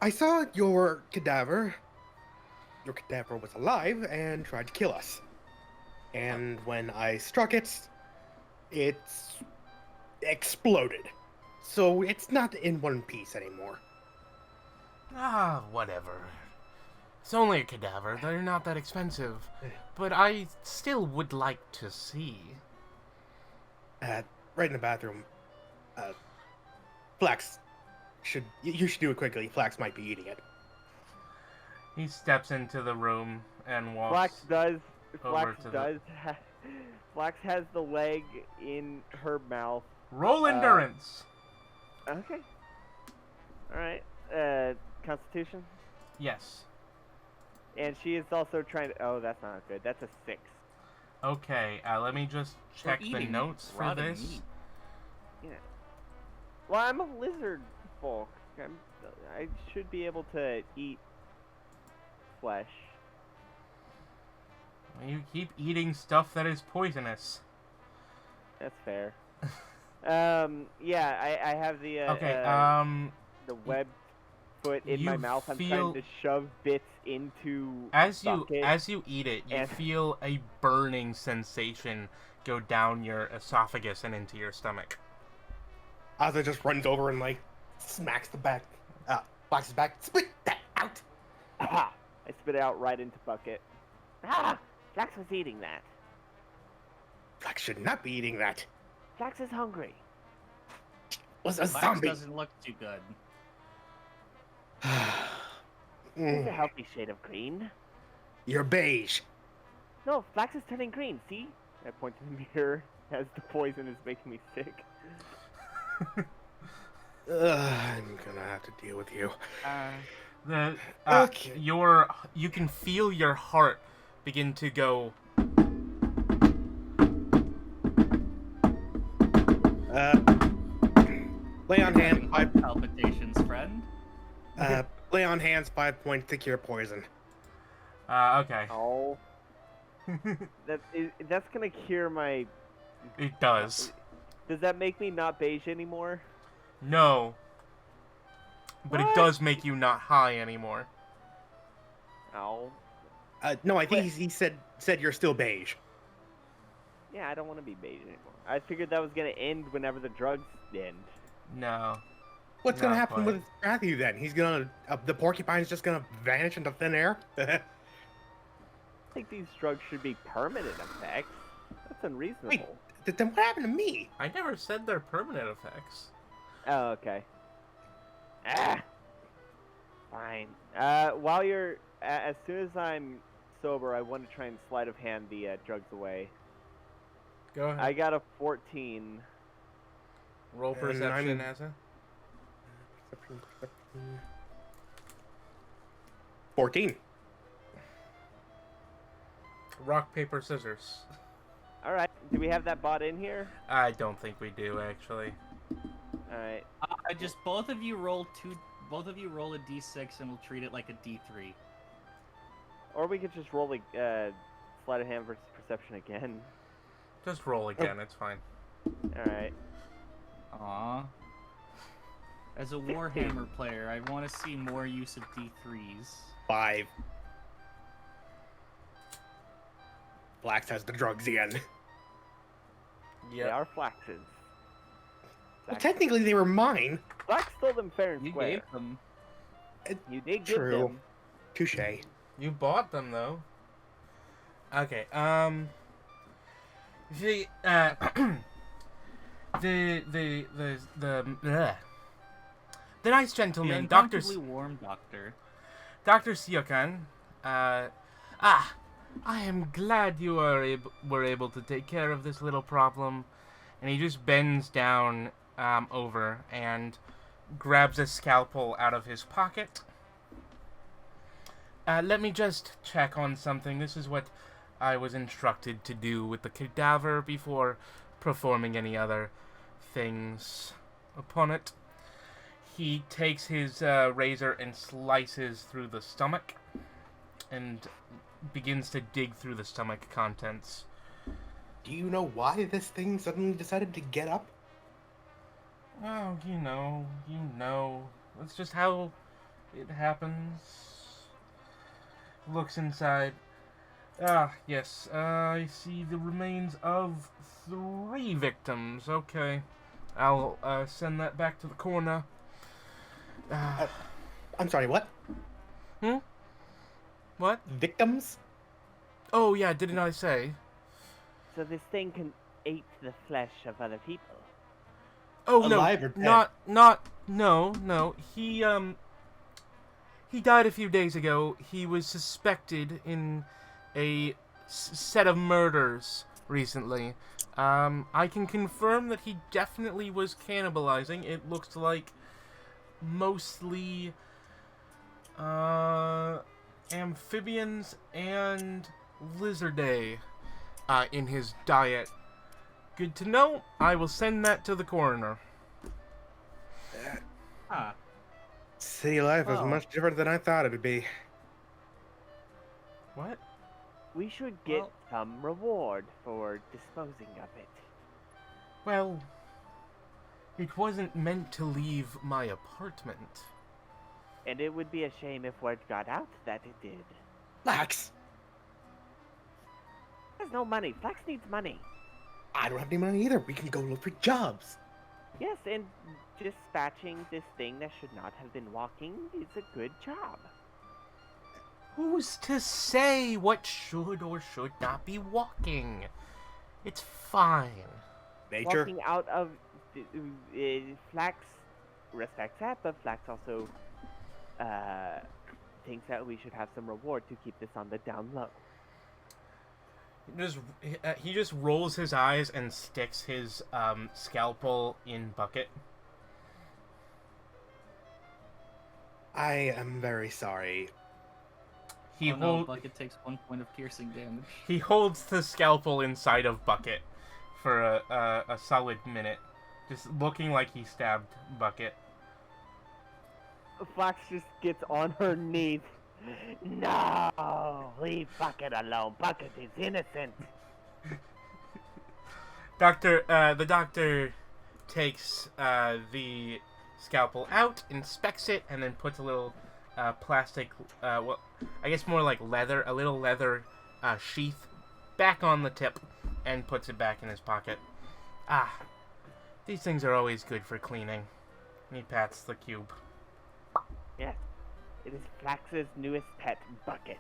S2: I saw your cadaver. Your cadaver was alive and tried to kill us. And when I struck it, it exploded. So it's not in one piece anymore.
S5: Ah, whatever. It's only a cadaver. They're not that expensive. But I still would like to see.
S2: Right in the bathroom. Flax. You should do it quickly. Flax might be eating it.
S5: He steps into the room and walks.
S1: Flax has the leg in her mouth.
S5: Roll endurance.
S1: Okay. All right. Constitution.
S5: Yes.
S1: And she is also trying to. Oh, that's not good. That's a 6.
S5: Okay. Let me just check the notes for
S3: rotten
S5: this.
S3: meat.
S1: Yeah. Well, I'm a lizard folk. I should be able to eat flesh.
S5: You keep eating stuff that is poisonous.
S1: That's fair. Yeah, I have the the web foot in my mouth. I'm trying to shove bits into
S5: as you eat it, you feel a burning sensation go down your esophagus and into your stomach.
S2: Ozza just runs over and smacks the back, Flax's back. Spit that out.
S1: Aha! I spit it out right into bucket. Ah! Flax was eating that.
S2: Flax should not be eating that.
S1: Flax is hungry.
S2: Was a
S3: Flax
S2: zombie.
S3: doesn't look too good.
S1: It's a healthy shade of green.
S2: You're beige.
S1: No, Flax is turning green. See? I point to the mirror as the poison is making me sick.
S2: I'm gonna have to deal with you.
S5: Okay. You can feel your heart begin to go.
S2: Lay on hand.
S3: Heart palpitations, friend.
S2: Lay on hands. 5 points to cure poison.
S5: Okay.
S1: Oh. That's gonna cure my.
S5: It does.
S1: Does that make me not beige anymore?
S5: No. But
S1: What?
S5: it does make you not high anymore.
S1: Oh.
S2: No, I think he said you're still beige.
S1: Yeah, I don't want to be beige anymore. I figured that was gonna end whenever the drugs end.
S5: No.
S2: What's gonna
S5: Not
S2: happen
S5: quite.
S2: with Ratthew then? He's gonna the porcupine's just gonna vanish into thin air.
S1: I think these drugs should be permanent effects. That's unreasonable.
S2: Wait, Then what happened to me?
S5: I never said they're permanent effects.
S1: Oh, okay. Fine. While you're, as soon as I'm sober, I want to try and sleight of hand the drugs away.
S5: Go ahead.
S1: I got a 14.
S5: Roll perception, Asa.
S2: 14.
S5: Rock, paper, scissors.
S1: All right. Do we have that bot in here?
S5: I don't think we do, actually.
S1: All right.
S3: Just both of you roll a d6 and we'll treat it like a d3.
S1: Or we could just roll a sleight of hand versus perception again.
S5: Just roll again, it's fine.
S1: All right.
S3: Aww. As a Warhammer player, I want to see more use of d3s.
S2: 5. Flax has the drugs again.
S1: They
S5: Yeah.
S1: are Flax's.
S2: Well, technically, they were mine.
S1: Flax stole them fair and
S3: You
S1: square.
S3: gave them.
S1: You did give
S2: True.
S1: them.
S2: Touche.
S5: You bought them, though. Okay, the, the nice
S3: The
S5: gentleman, Dr.
S3: uncomfortably warm doctor.
S5: Dr. Siokan, I am glad you were able to take care of this little problem. And he just bends down over and grabs a scalpel out of his pocket. Let me just check on something. This is what I was instructed to do with the cadaver before performing any other things upon it. He takes his razor and slices through the stomach and begins to dig through the stomach contents.
S2: Do you know why this thing suddenly decided to get up?
S5: Oh, you know. That's just how it happens. Looks inside. Ah, yes. I see the remains of 3 victims. Okay. I'll send that back to the coroner.
S2: I'm sorry, what?
S5: What?
S2: Victims?
S5: Oh, yeah, didn't I say?
S1: So this thing can eat the flesh of other people.
S5: Oh,
S2: Alive
S5: no.
S2: or dead?
S5: No. He died a few days ago. He was suspected in a set of murders recently. I can confirm that he definitely was cannibalizing. It looks like mostly amphibians and lizardae in his diet. Good to know. I will send that to the coroner.
S3: Ah.
S2: City life is
S3: Oh.
S2: much different than I thought it would be.
S5: What?
S1: We should get
S3: Well-
S1: some reward for disposing of it.
S5: Well, it wasn't meant to leave my apartment.
S1: And it would be a shame if word got out that it did.
S2: Flax!
S1: There's no money. Flax needs money.
S2: I don't have any money either. We can go look for jobs.
S1: Yes, and dispatching this thing that should not have been walking is a good job.
S5: Who's to say what should or should not be walking? It's fine.
S2: Nature.
S1: Walking out of Flax respects that, but Flax also thinks that we should have some reward to keep this on the down low.
S5: He just rolls his eyes and sticks his scalpel in bucket.
S2: I am very sorry.
S3: Bucket takes 1 point of piercing damage.
S5: He holds the scalpel inside of bucket for a solid minute, just looking like he stabbed bucket.
S1: Flax just gets on her knees. No, leave Bucket alone. Bucket is innocent.
S5: The doctor takes the scalpel out, inspects it, and then puts a little plastic, well, I guess more like leather, a little leather sheath back on the tip, and puts it back in his pocket. Ah, these things are always good for cleaning. And he pats the cube.
S1: Yes, it is Flax's newest pet, Bucket.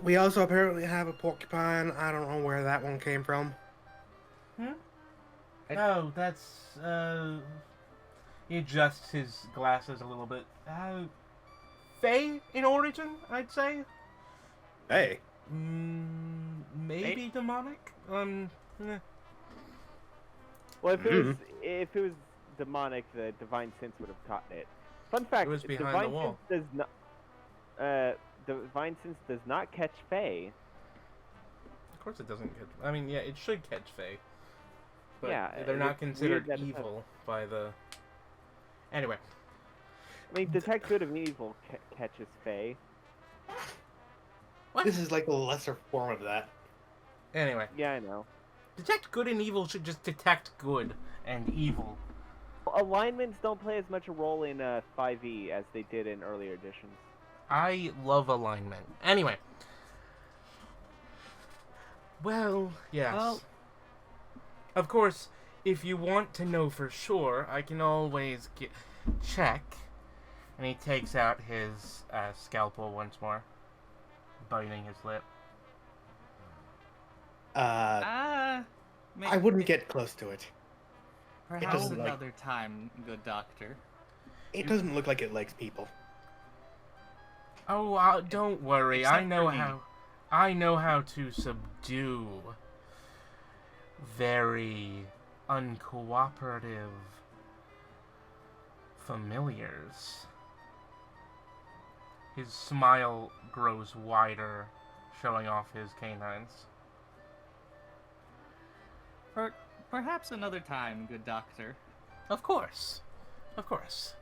S2: We also apparently have a porcupine. I don't know where that one came from.
S5: Oh, that's, he adjusts his glasses a little bit. Fey in origin, I'd say.
S2: Hey.
S5: Maybe demonic?
S1: Well, if it was demonic, the divine sense would have caught it. Fun fact:
S5: was behind
S1: divine
S5: the wall.
S1: sense does not. Divine sense does not catch Fey.
S5: Of course it doesn't catch... I mean, yeah, it should catch Fey. But
S1: Yeah,
S5: they're not
S1: it's
S5: considered
S1: weird that it
S5: evil by the... Anyway.
S1: I mean, detect good and evil catches Fey.
S5: What?
S2: This is like a lesser form of that.
S5: Anyway.
S1: Yeah, I know.
S5: Detect good and evil should just detect good and evil.
S1: Alignments don't play as much a role in 5e as they did in earlier editions.
S5: I love alignment. Anyway. Well, yes.
S3: Well-
S5: Of course, if you want to know for sure, I can always check. And he takes out his scalpel once more, biting his lip.
S2: I
S3: Maybe,
S2: wouldn't get close to it.
S3: perhaps
S2: doesn't like-
S3: another time, good doctor.
S2: It doesn't look like it likes people.
S5: Oh, don't worry.
S3: Except
S5: I know
S3: for me.
S5: how. I know how to subdue very uncooperative familiars. His smile grows wider, showing off his canines.
S3: Perhaps another time, good doctor.
S5: Of course. Of course.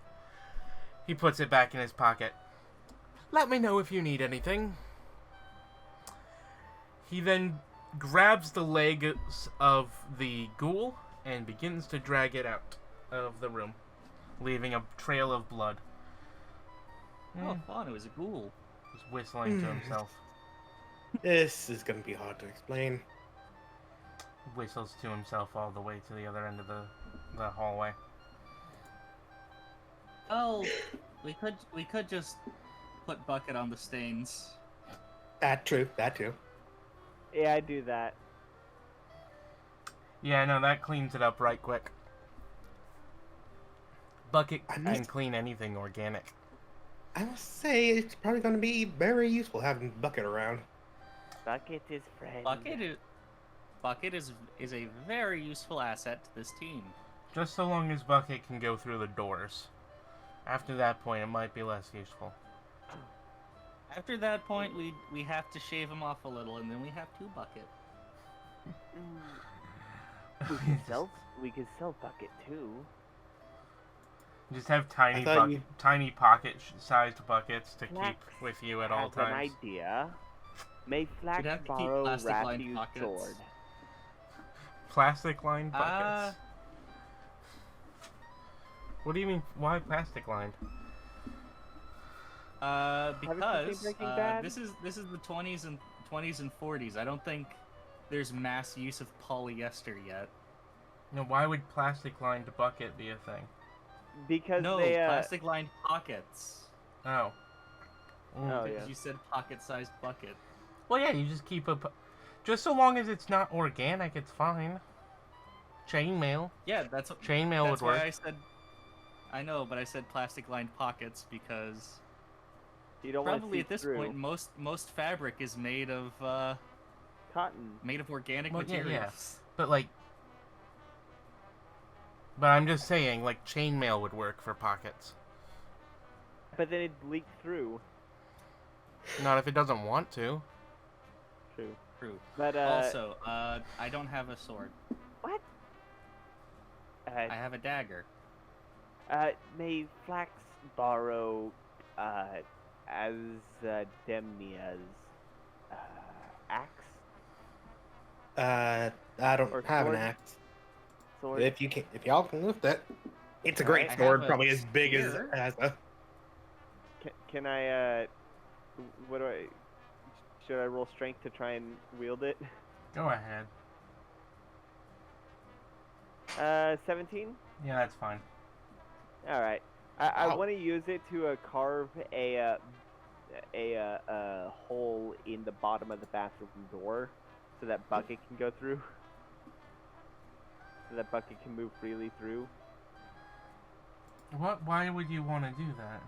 S5: He puts it back in his pocket. Let me know if you need anything. He then grabs the legs of the ghoul and begins to drag it out of the room, leaving a trail of blood.
S3: Oh, fun, it was a ghoul.
S5: He's whistling to himself.
S2: This is gonna be hard to explain.
S5: Whistles to himself all the way to the other end of the hallway.
S3: Oh, we could just put bucket on the stains.
S2: That too.
S1: Yeah, I do that.
S5: Yeah, no, that cleans it up right quick. Bucket
S2: I
S5: can
S2: must-
S5: clean anything organic.
S2: I must say, it's probably gonna be very useful having Bucket around.
S1: Bucket is friend.
S3: Bucket is a very useful asset to this team.
S5: Just so long as Bucket can go through the doors. After that point, it might be less useful.
S3: After that point, we have to shave him off a little, and then we have 2 bucket.
S1: We could sell Bucket too.
S5: Just have tiny
S2: I thought you-
S5: tiny pocket-sized buckets to
S1: Flax
S5: keep with you at all
S1: has an
S5: times.
S1: idea. May Flax
S3: have to keep
S1: borrow
S3: plastic-lined
S1: Ratthew's
S3: pockets.
S1: sword?
S5: Plastic-lined buckets. What do you mean? Why plastic-lined?
S3: Because
S1: Breaking Bad?
S3: this is the 20s and 40s. I don't think there's mass use of polyester yet.
S5: No, why would plastic-lined bucket be a thing?
S1: Because
S3: No,
S1: they
S3: plastic-lined pockets.
S5: Oh.
S1: Oh,
S3: Because
S1: yeah.
S3: you said pocket-sized bucket.
S5: Well, yeah, you just keep just so long as it's not organic, it's fine. Chainmail.
S3: Yeah, that's
S5: Chainmail would
S3: why
S5: work.
S3: I said. I know, but I said plastic-lined pockets because
S1: you don't want to
S3: probably
S1: see
S3: at this
S1: through.
S3: point most fabric is made of
S1: Cotton.
S3: organic
S5: Well, yeah,
S3: materials.
S5: But I'm just saying, like, chainmail would work for pockets.
S1: But then it leaks through.
S5: Not if it doesn't want to.
S1: True.
S3: True.
S1: But
S3: Also, I don't have a sword.
S1: what?
S3: I have a dagger.
S1: May Flax borrow Demnia's axe?
S2: I don't
S1: Or
S2: have an
S1: sword?
S2: axe.
S1: Sword?
S2: If y'all can lift it, it's a
S1: Alright,
S2: great
S3: I
S2: sword,
S3: have a
S2: probably as big
S3: spear.
S2: as a.
S1: Can I what do I? Should I roll strength to try and wield it?
S5: Go ahead.
S1: 17.
S5: Yeah, that's fine.
S1: All right. I
S2: Wow.
S1: want to use it to carve a hole in the bottom of the bathroom door, so that Bucket can go through. so that Bucket can move freely through.
S5: What? Why would you want to do that?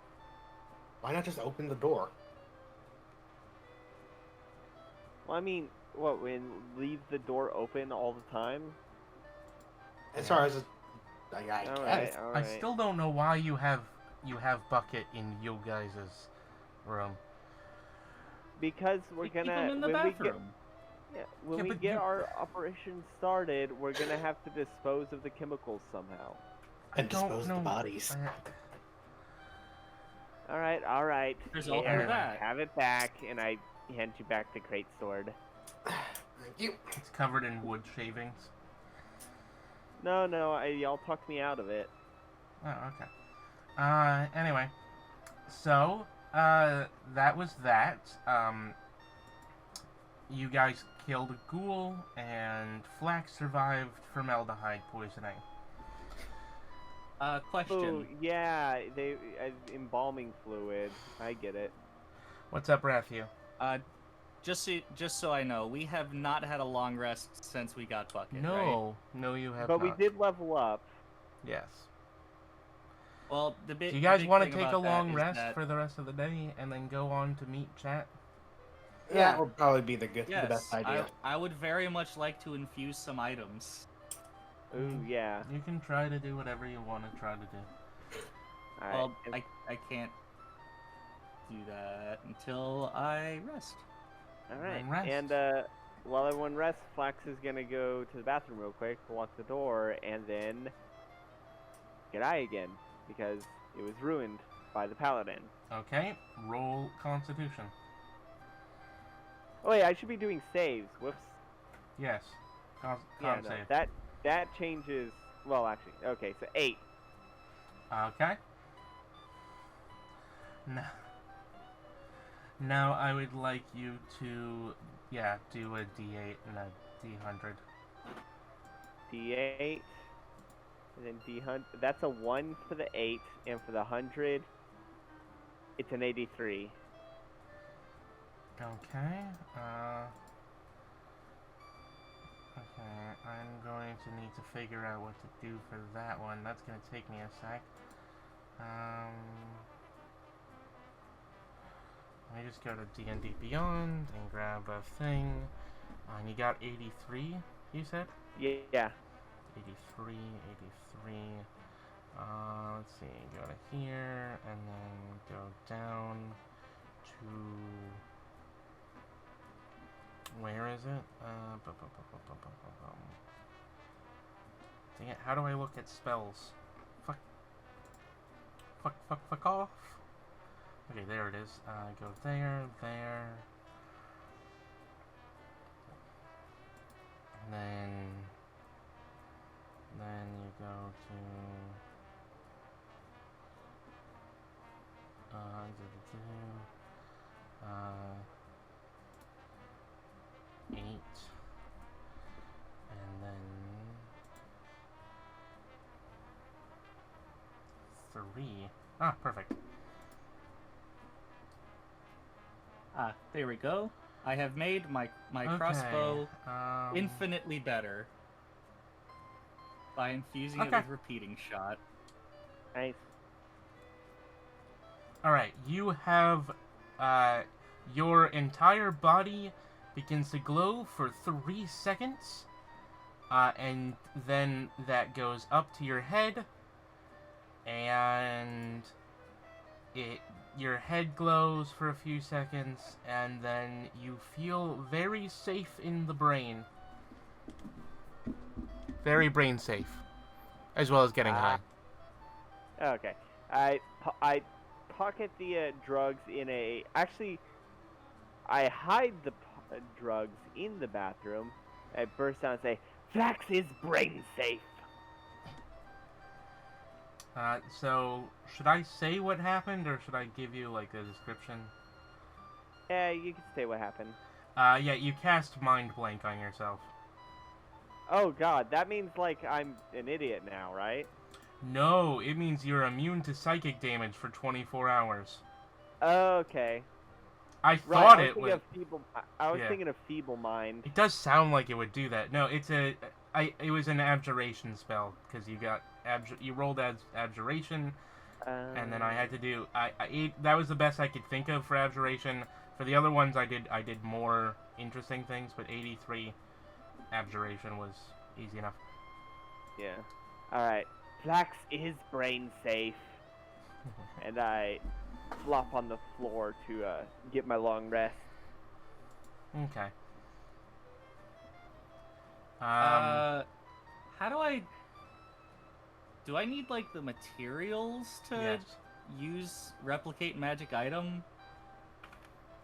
S2: Why not just open the door?
S1: Well, I mean, what, when leave the door open all the time?
S2: As far as I guess.
S1: Alright,
S5: I
S1: alright.
S5: still don't know why you have Bucket in you guys' room.
S1: Because we're
S3: We keep
S1: gonna
S3: him in the
S1: when we
S3: bathroom.
S1: when
S5: Yeah,
S1: we
S5: but
S1: get
S5: you-
S1: our operation started, we're gonna have to dispose of the chemicals somehow.
S2: And
S5: I don't
S2: dispose
S5: know.
S2: the bodies.
S1: Alright, alright.
S3: There's all
S5: for
S3: that.
S1: Have it back, and I hand you back the crate sword.
S2: Thank you.
S5: It's covered in wood shavings.
S1: No, y'all talked me out of it.
S5: Oh, okay. Anyway. So, that was that. You guys killed a ghoul, and Flax survived formaldehyde poisoning.
S3: Question.
S1: Oh, yeah, embalming fluid. I get it.
S5: What's up, Ratthew?
S3: Just so I know, we have not had a long rest since we got Bucket, right?
S5: No, you have
S1: But
S5: not.
S1: we did level up.
S5: Yes.
S3: Well, the big.
S5: Do you guys
S3: want to
S5: take a long rest for the rest of the day and then go on to meet chat?
S2: That would probably be the
S3: Yes,
S2: best idea.
S3: I would very much like to infuse some items.
S1: Ooh, yeah.
S5: You can try to do whatever you want to try to do.
S1: Alright.
S3: Well, I can't do that until I rest.
S1: Alright.
S5: Then rest.
S1: And while everyone rests, Flax is gonna go to the bathroom real quick, lock the door, and then get eye again because it was ruined by the paladin.
S5: Okay, roll Constitution.
S1: Oh wait, I should be doing saves. Whoops.
S5: Yes. Con
S1: Yeah, no,
S5: save.
S1: that changes. Well, actually, okay, so 8.
S5: Okay. Now I would like you to, do a D8 and a D100.
S1: D8, and then D100. That's a 1 for the 8, and for the 100, it's an 83.
S5: Okay. Okay, I'm going to need to figure out what to do for that one. That's going to take me a sec. Let me just go to D&D Beyond and grab a thing. And you got 83, you said?
S1: Yeah.
S5: 83. Let's see, go to here, and then go down to... Where is it? Dang it, how do I look at spells? Fuck off. Okay, there it is. Go there. And then you go to... 8. And then... 3. Ah, perfect.
S3: There we go. I have made my
S5: Okay,
S3: crossbow infinitely better by infusing it
S5: Okay.
S3: with repeating shot.
S1: Nice.
S5: Alright, you have, your entire body begins to glow for 3 seconds, and then that goes up to your head, and your head glows for a few seconds, and then you feel very safe in the brain. Very brain safe, as well as getting high.
S1: Okay. I pocket the drugs in a... Actually, I hide the drugs in the bathroom. I burst out and say, Flax is brain safe.
S5: So, should I say what happened, or should I give you, like, a description?
S1: Yeah, you can say what happened.
S5: Yeah, you cast Mind Blank on yourself.
S1: Oh god, that means, like, I'm an idiot now, right?
S5: No, it means you're immune to psychic damage for 24 hours.
S1: Okay.
S5: I
S1: Right,
S5: thought
S1: I was
S5: it
S1: thinking
S5: would...
S1: of feeble... I was
S5: yeah.
S1: thinking of feeble mind.
S5: It does sound like it would do that. No, it's a... It was an abjuration spell because you rolled abjuration, and then I had to do that was the best I could think of for abjuration. For the other ones, I did more interesting things, but 83 abjuration was easy enough.
S1: Yeah. All right. Flax is brain safe, and I flop on the floor to get my long rest.
S5: Okay.
S3: How do I need like the materials to
S5: Yes.
S3: use replicate magic item?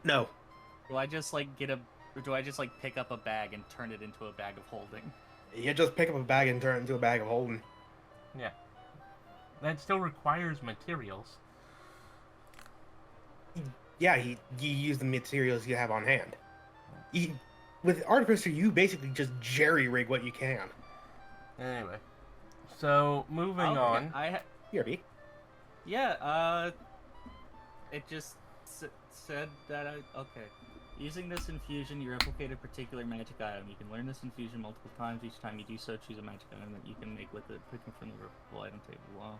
S2: No.
S3: Do I just like pick up a bag and turn it into a bag of holding?
S2: You just pick up a bag and turn it into a bag of holding.
S5: Yeah. That still requires materials.
S2: Yeah, you use the materials you have on hand. With Artificer, you basically just jerry-rig what you can.
S5: Anyway. So, moving on.
S2: Here, B.
S3: Yeah, it just said that okay. Using this infusion, you replicate a particular magic item. You can learn this infusion multiple times. Each time you do so, choose a magic item that you can make with it, picking from the replicable item table. Wow.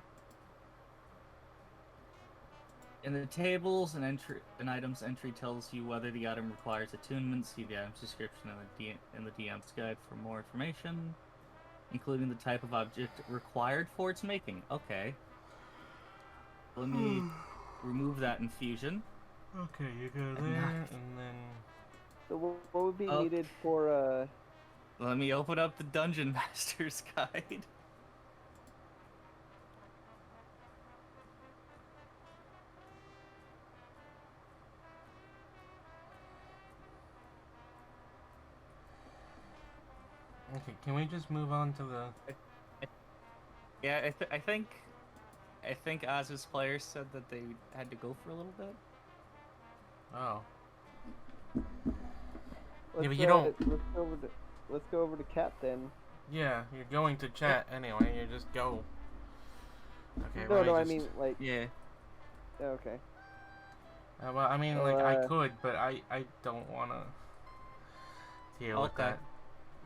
S3: In the tables, an item's entry tells you whether the item requires attunement. See the item's description in the DM's guide for more information, including the type of object required for its making. Okay. Let me remove that infusion.
S5: Okay, you go there, and then...
S1: So what would be needed for
S3: Let me open up the Dungeon Master's Guide.
S5: Okay, can we just move on to the...
S3: Yeah, I think Oz's players said that they had to go for a little bit.
S5: Oh.
S1: let's,
S5: but you don't...
S1: Let's go over to Cat then.
S5: Yeah, you're going to chat anyway, you just go. Okay,
S1: No, I
S5: just...
S1: mean, like...
S3: Yeah.
S1: Okay.
S5: well, I mean, like, I could, but I don't want to deal with that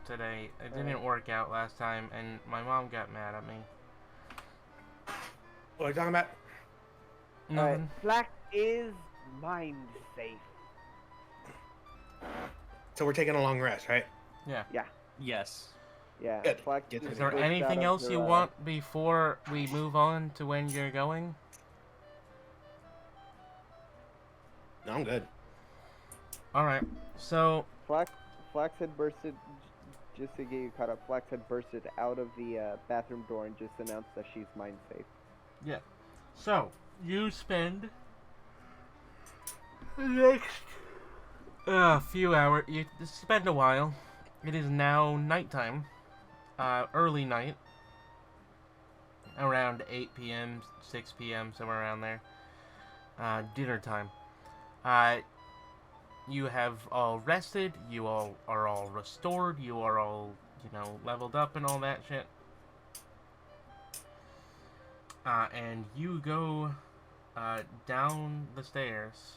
S5: today. It didn't work out last time, and my mom got mad at me.
S2: What are you talking about?
S5: Nothing.
S1: Flax is mind safe.
S2: So we're taking a long rest, right?
S5: Yeah.
S1: Yeah.
S3: Yes.
S1: Yeah.
S2: Good.
S1: Flax
S2: Is
S5: Is there anything else you want before we move on to when you're going?
S2: No, I'm good.
S5: Alright, so...
S1: Flax had bursted, just to get you caught up, Flax had bursted out of the bathroom door and just announced that she's mind safe.
S5: Yeah. So, you spend the next few hours. You spend a while. It is now nighttime. Early night. Around 8 p.m., 6 p.m., somewhere around there. Dinner time. You have all rested. You all are all restored. You are all, leveled up and all that shit. And you go down the stairs,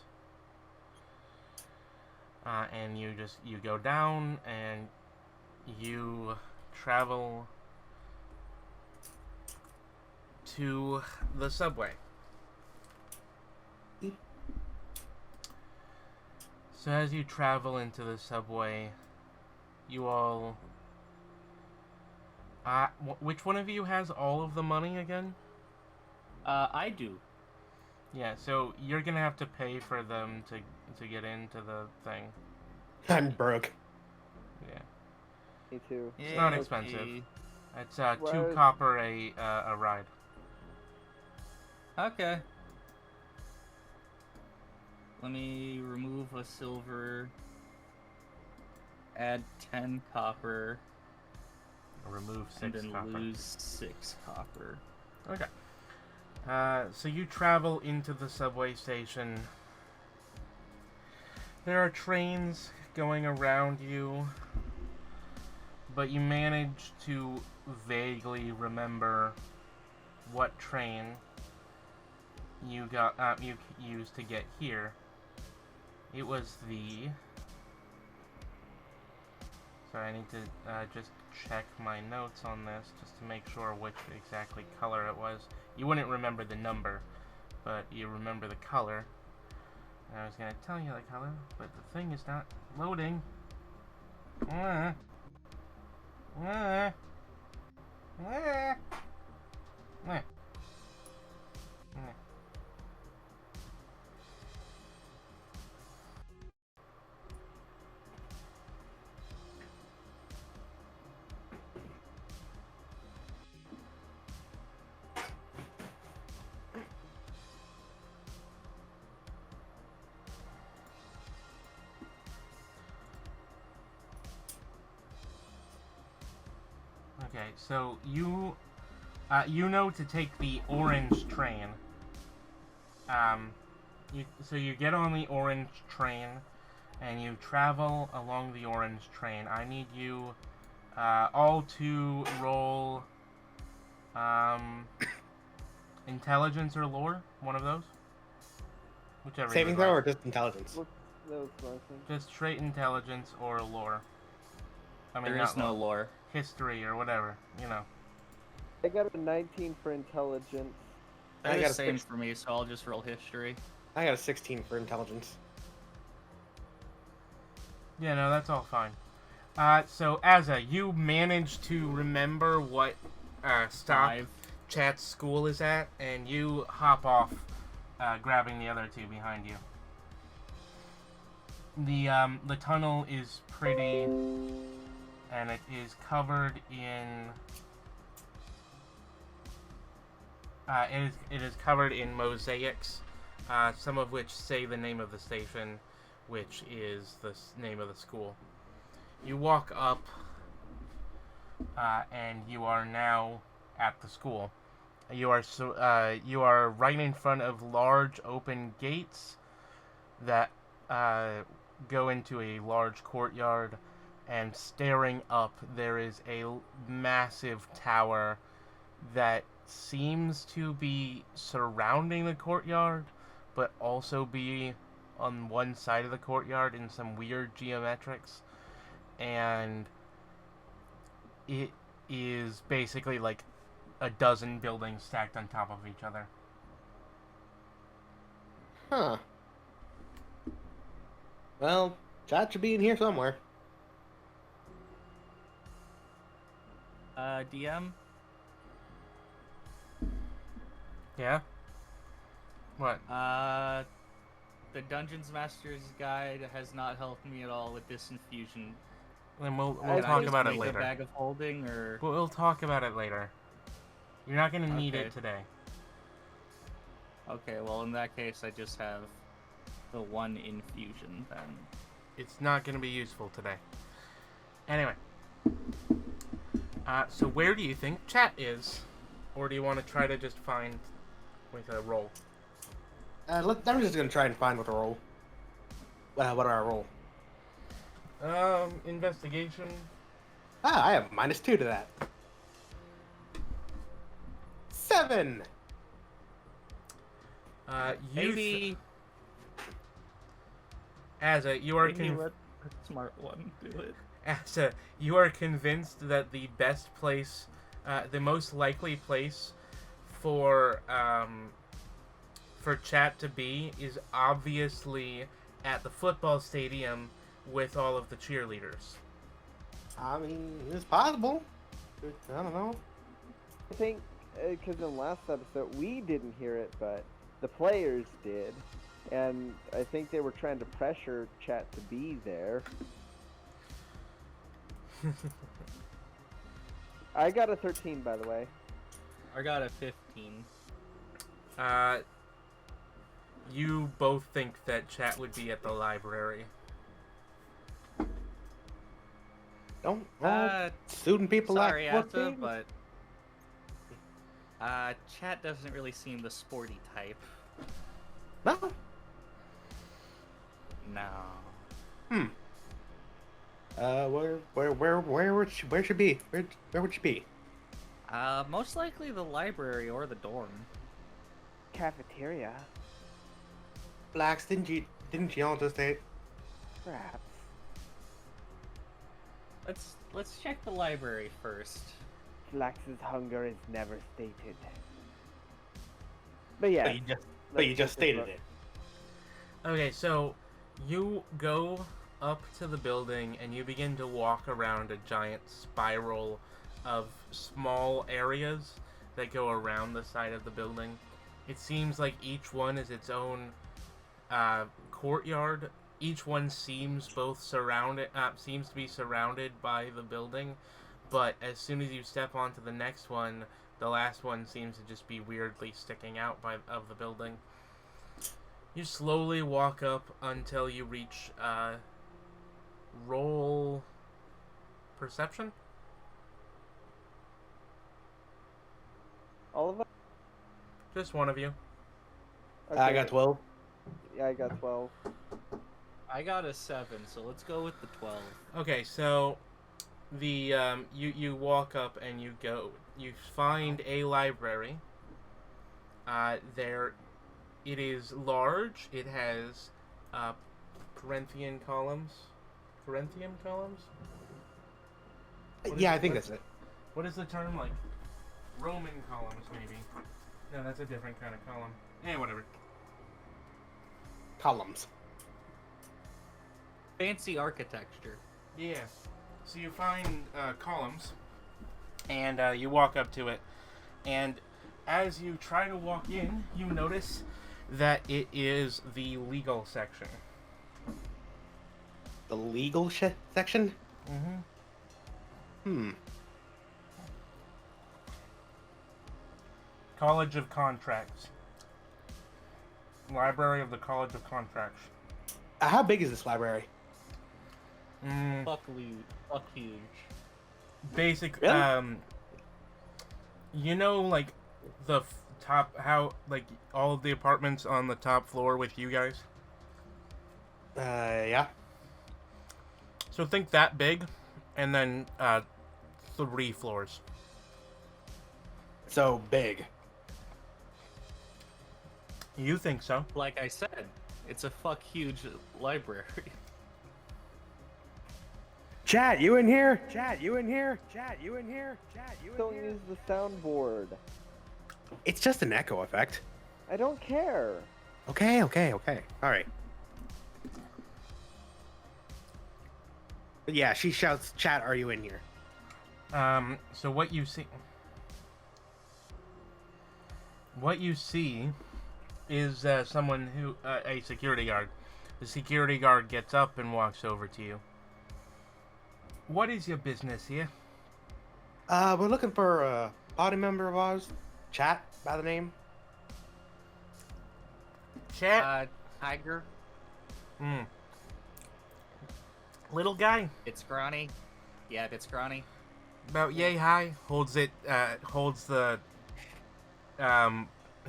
S5: and you go down, and you travel to the subway. So as you travel into the subway, you all... which one of you has all of the money again?
S3: I do.
S5: Yeah, so you're gonna have to pay for them to get into the thing.
S2: I'm broke.
S5: Yeah.
S1: Me too.
S5: It's not expensive. It's 2 copper a ride.
S3: Okay. Let me remove a silver. Add 10 copper.
S5: Remove 6
S3: and then
S5: copper.
S3: lose 6 copper.
S5: Okay. So you travel into the subway station. There are trains going around you, but you manage to vaguely remember what train you used to get here. It was the... Sorry, I need to just check my notes on this just to make sure which exactly color it was. You wouldn't remember the number, but you remember the color. And I was going to tell you the color, but the thing is not loading. Okay, so you know to take the orange train. So you get on the orange train, and you travel along the orange train. I need you all to roll intelligence or lore, one of those. Whichever.
S2: Saving throw or just intelligence?
S1: What's those license?
S5: Just straight intelligence or lore. I mean,
S3: There
S5: not
S3: is no lore.
S5: history or whatever, you know.
S1: I got a 19 for intelligence.
S2: I
S3: That
S2: got
S3: is
S2: a
S3: same
S2: 6.
S3: for me, so I'll just roll history.
S2: I got a 16 for intelligence.
S5: Yeah, no, that's all fine. So Azza, you managed to remember what stop
S3: 5.
S5: Chat's school is at, and you hop off, grabbing the other two behind you. The tunnel is pretty, and it is covered in it is covered in mosaics, some of which say the name of the station, which is the name of the school. You walk up, and you are now at the school. You are right in front of large open gates that go into a large courtyard, and staring up there is a massive tower that seems to be surrounding the courtyard, but also be on one side of the courtyard in some weird geometrics, and it is basically like a dozen buildings stacked on top of each other.
S2: Huh. Well, Chat should be in here somewhere.
S3: DM?
S5: Yeah? What?
S3: The Dungeons Master's Guide has not helped me at all with this infusion.
S5: Then we'll
S1: I
S5: talk
S1: just
S5: about it
S3: Make a
S5: later.
S3: bag of holding, or...
S5: We'll talk about it later. You're not gonna need
S3: Okay.
S5: it today.
S3: Okay, well in that case I just have the one infusion then.
S5: It's not gonna be useful today. Anyway. So where do you think Chat is? Or do you want to try to just find with a roll?
S2: I'm just gonna try and find what to roll. What do I roll?
S5: Investigation.
S2: Ah, I have -2 to that. 7!
S3: Maybe...
S5: You are
S3: Maybe let the smart one do it.
S5: you are convinced that the best place, the most likely place for Chat to be is obviously at the football stadium with all of the cheerleaders.
S2: I mean, it's possible. I don't know.
S1: I think, because in the last episode we didn't hear it, but the players did. And I think they were trying to pressure Chat to be there. I got a 13, by the way.
S3: I got a 15.
S5: You both think that Chat would be at the library.
S2: Don't all student people
S3: Sorry,
S2: like
S3: Asa,
S2: 14?
S3: but... Chat doesn't really seem the sporty type.
S2: No.
S3: No.
S2: Where should be? Where would she be?
S3: Most likely the library or the dorm.
S1: Cafeteria,
S2: Flax, didn't you all just say?
S1: perhaps.
S3: let's check the library first.
S1: Flax's hunger is never stated. But yeah,
S2: But you just stated it.
S5: Okay, so you go up to the building and you begin to walk around a giant spiral of small areas that go around the side of the building. It seems like each one is its own courtyard. Each one seems seems to be surrounded by the building, but as soon as you step onto the next one, the last one seems to just be weirdly sticking out of the building. You slowly walk up until you reach roll perception.
S1: all of us.
S5: Just one of you.
S1: Okay.
S2: I got 12.
S1: Yeah, I got 12.
S3: I got a 7, so let's go with the 12.
S5: Okay, so the you walk up and you find a library. There, it is large. It has Corinthian columns. Corinthian columns?
S2: Yeah, I think that's it.
S5: What is the term, like? Roman columns, maybe. No, that's a different kind of column. Whatever.
S2: Columns.
S3: Fancy architecture.
S5: Yeah. So you find columns, and you walk up to it, and as you try to walk in, you notice that it is the legal section.
S2: The legal section?
S5: Mm-hmm. College of Contracts. Library of the College of Contracts.
S2: How big is this library?
S3: Fuck huge.
S5: Basic,
S2: Really?
S5: you know, like, the top, how, like, all of the apartments on the top floor with you guys?
S2: Yeah.
S5: So think that big, and then, 3 floors.
S2: So big.
S5: You think so?
S3: Like I said, it's a fuck huge library.
S2: Chat, you in here? Chat, you in here? Chat, you in here? Chat, you in
S1: Don't
S2: here?
S1: use the soundboard.
S2: It's just an echo effect.
S1: I don't care.
S2: Okay. All right. But yeah, she shouts, "Chat, are you in here?"
S5: So what you see is someone who, a security guard. The security guard gets up and walks over to you. What is your business here?
S2: We're looking for a body member of ours. Chat, by the name.
S5: Chat?
S3: Tiger.
S5: Little guy.
S3: It's scrawny. Yeah, it's scrawny.
S5: About yay high. Holds the,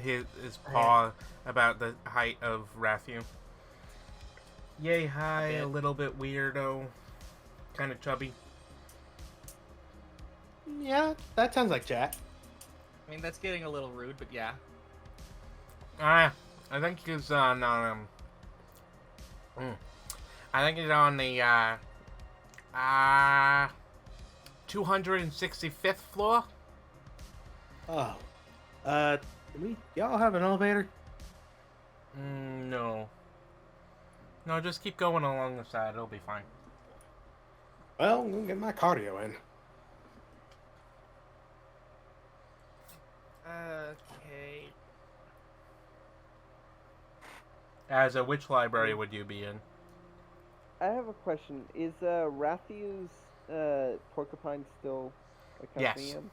S5: his paw about the height of Ratthew. Yay high, a little bit weirdo. Kind of chubby.
S2: Yeah, that sounds like Chat.
S3: I mean, that's getting a little rude, but yeah.
S5: I think he's on, I think he's on the, 265th floor?
S2: Oh. Y'all have an elevator?
S5: No. No, just keep going along the side, it'll be fine.
S2: Well, I'm gonna get my cardio in.
S3: Okay.
S5: As which library would you be in?
S1: I have a question. Is Rathew's porcupine still accompanying
S5: Yes.
S1: him?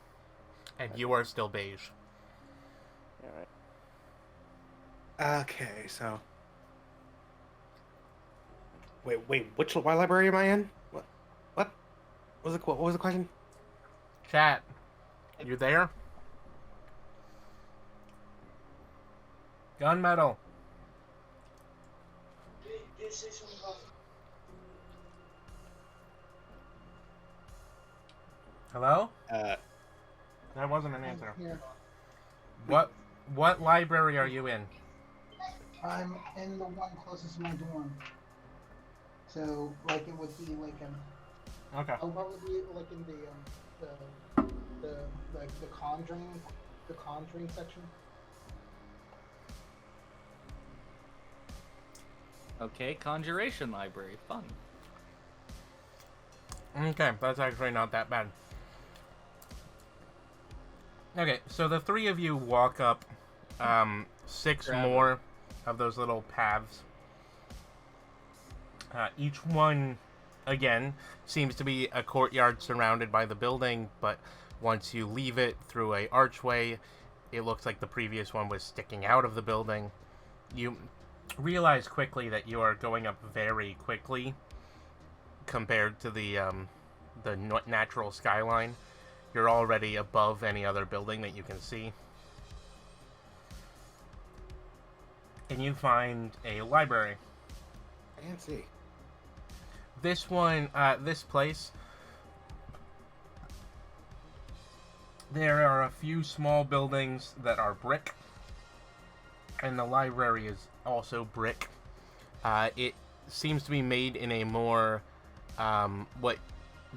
S5: And you are still beige.
S1: Alright.
S2: Okay, so... Wait, which library am I in? What was the question?
S5: Chat, you there? Gunmetal. Hello? That wasn't an answer.
S6: Here.
S5: What library are you in?
S6: I'm in the one closest to my dorm. So, like, it would be like
S5: Okay.
S6: I'll probably be like in the conjuring section.
S3: Okay, Conjuration Library. Fun.
S5: Okay, that's actually not that bad. Okay, so the three of you walk up 6
S3: Forever.
S5: more of those little paths. Each one, again, seems to be a courtyard surrounded by the building, but once you leave it through a archway, it looks like the previous one was sticking out of the building. You realize quickly that you are going up very quickly compared to the natural skyline. You're already above any other building that you can see. And you find a library.
S2: Fancy.
S5: This one, this place, there are a few small buildings that are brick, and the library is also brick. It seems to be made in a more, what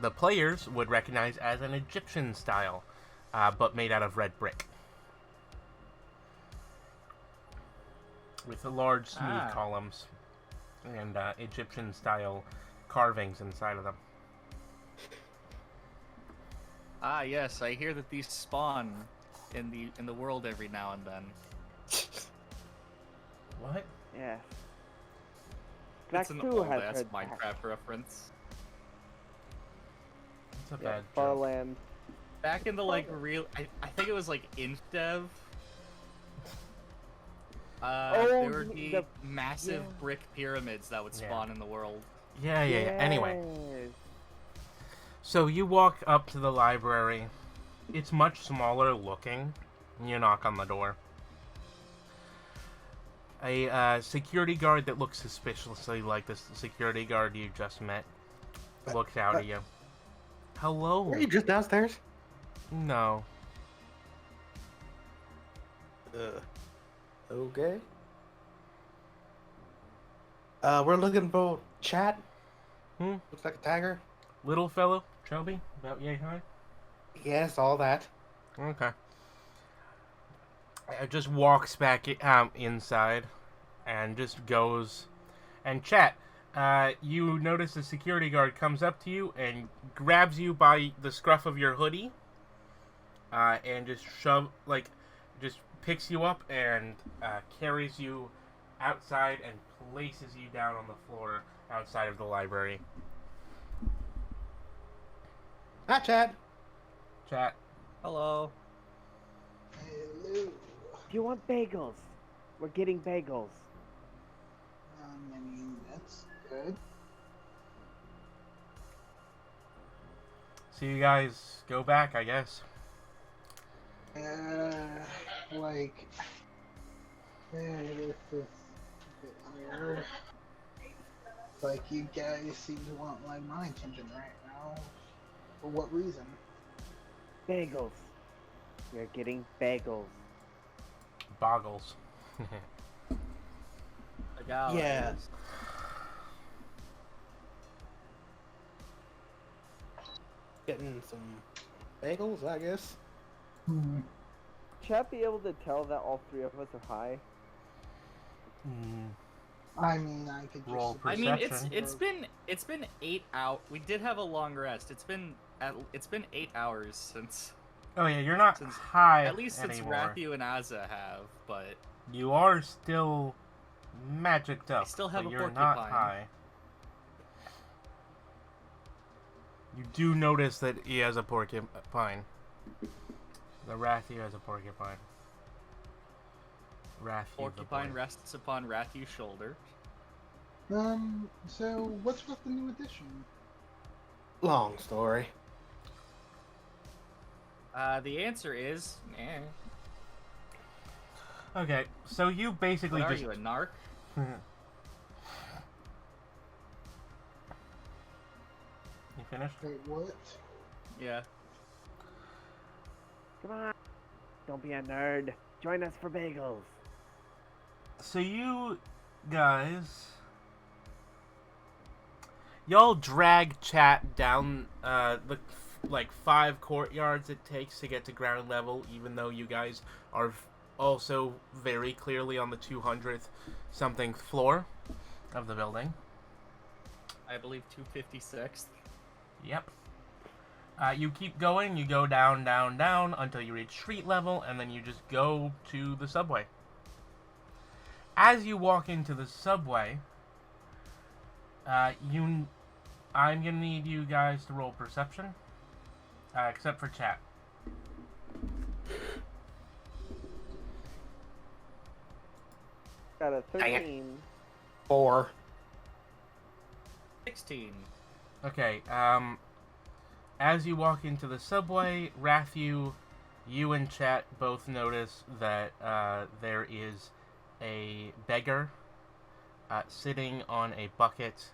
S5: the players would recognize as an Egyptian style, but made out of red brick. With the large, smooth columns and Egyptian style carvings inside of them.
S3: Ah, yes, I hear that these spawn in the world every now and then.
S5: What?
S1: Yeah.
S3: That's an
S1: 2
S3: old
S1: has
S3: ass
S1: red
S3: Minecraft reference.
S5: That's a
S1: Yeah,
S5: bad joke.
S1: Farland.
S3: Back in the like real, I think it was like Dev. There would be
S1: the-
S3: massive
S1: yeah.
S3: brick pyramids that would spawn in the world.
S5: Yeah. Anyway,
S1: Yes.
S5: so you walk up to the library. It's much smaller looking. You knock on the door. A security guard that looks suspiciously like the security guard you just met looks out at you. Hello?
S2: Are you just downstairs?
S5: No.
S2: Okay. We're looking for chat. Looks like a tiger.
S5: Little fellow, chubby, about yay high.
S2: Yes, all that.
S5: Okay. Just walks back inside and just goes and chat. You notice the security guard comes up to you and grabs you by the scruff of your hoodie and just just picks you up and carries you outside and places you down on the floor outside of the library.
S2: Hi, chat.
S5: Chat.
S3: Hello.
S6: Hello.
S1: Do you want bagels? We're getting bagels.
S6: I mean, that's good.
S5: So you guys go back, I guess.
S6: Like, this is a bit weird. Like, you guys seem to want like my attention right now. For what reason?
S1: Bagels. We're getting bagels.
S5: Boggles.
S2: Yeah. Getting some bagels, I guess.
S1: Chat be able to tell that all 3 of us are high?
S6: I mean, I could just.
S5: Roll
S3: I mean,
S5: Perception.
S3: it's been 8 hours. We did have a long rest. It's been 8 hours since.
S5: Oh yeah, you're not
S3: Since-
S5: high
S3: At least since
S5: anymore.
S3: Ratthew and Azza have, but
S5: You are still magicked up.
S3: still have
S5: but
S3: a
S5: you're not
S3: porcupine.
S5: high. You do notice that he has a porcupine. The Ratthew has a porcupine. Ratthew the
S3: Porcupine
S5: boy.
S3: rests upon Ratthew's shoulder.
S6: So what's with the new edition?
S2: Long story.
S3: The answer is,
S5: Okay, so you basically
S3: What are
S5: just
S3: you, a narc?
S5: You finished?
S6: Wait, what?
S3: Yeah.
S1: Come on. Don't be a nerd. Join us for bagels.
S5: So you guys, Y'all drag Chat down the like 5 courtyards it takes to get to ground level, even though you guys are also very clearly on the 200th something floor of the building.
S3: I believe 256th.
S5: Yep. You keep going, you go down, down, down until you reach street level, and then you just go to the subway. As you walk into the subway, I'm gonna need you guys to roll perception, except for Chat.
S1: Got a 13.
S2: 4.
S3: 16.
S5: Okay, as you walk into the subway, Ratthew, you and Chat both notice that there is a beggar sitting on a bucket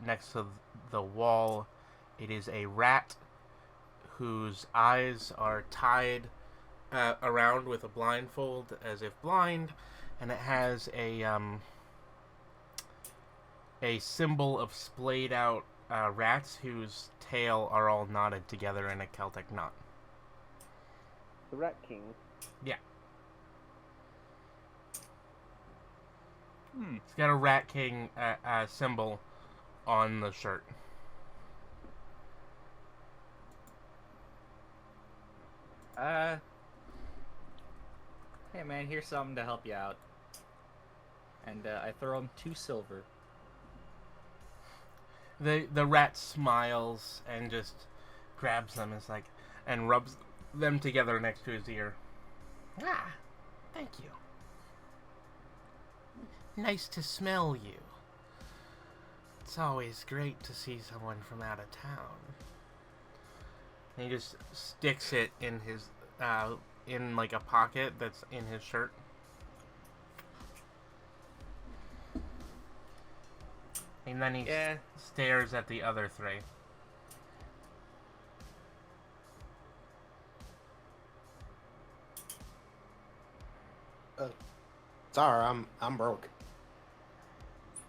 S5: next to the wall. It is a rat whose eyes are tied around with a blindfold as if blind, and it has a symbol of splayed out rats whose tail are all knotted together in a Celtic knot.
S1: The Rat King.
S5: Yeah.
S3: Hmm.
S5: It's got a Rat King symbol on the shirt.
S3: Hey man, here's something to help you out. And I throw him 2 silver.
S5: The rat smiles and just grabs them and rubs them together next to his ear. Ah, thank you. Nice to smell you. It's always great to see someone from out of town. And he just sticks it in his in like a pocket that's in his shirt. And then he stares at the other 3.
S2: Sorry, I'm broke.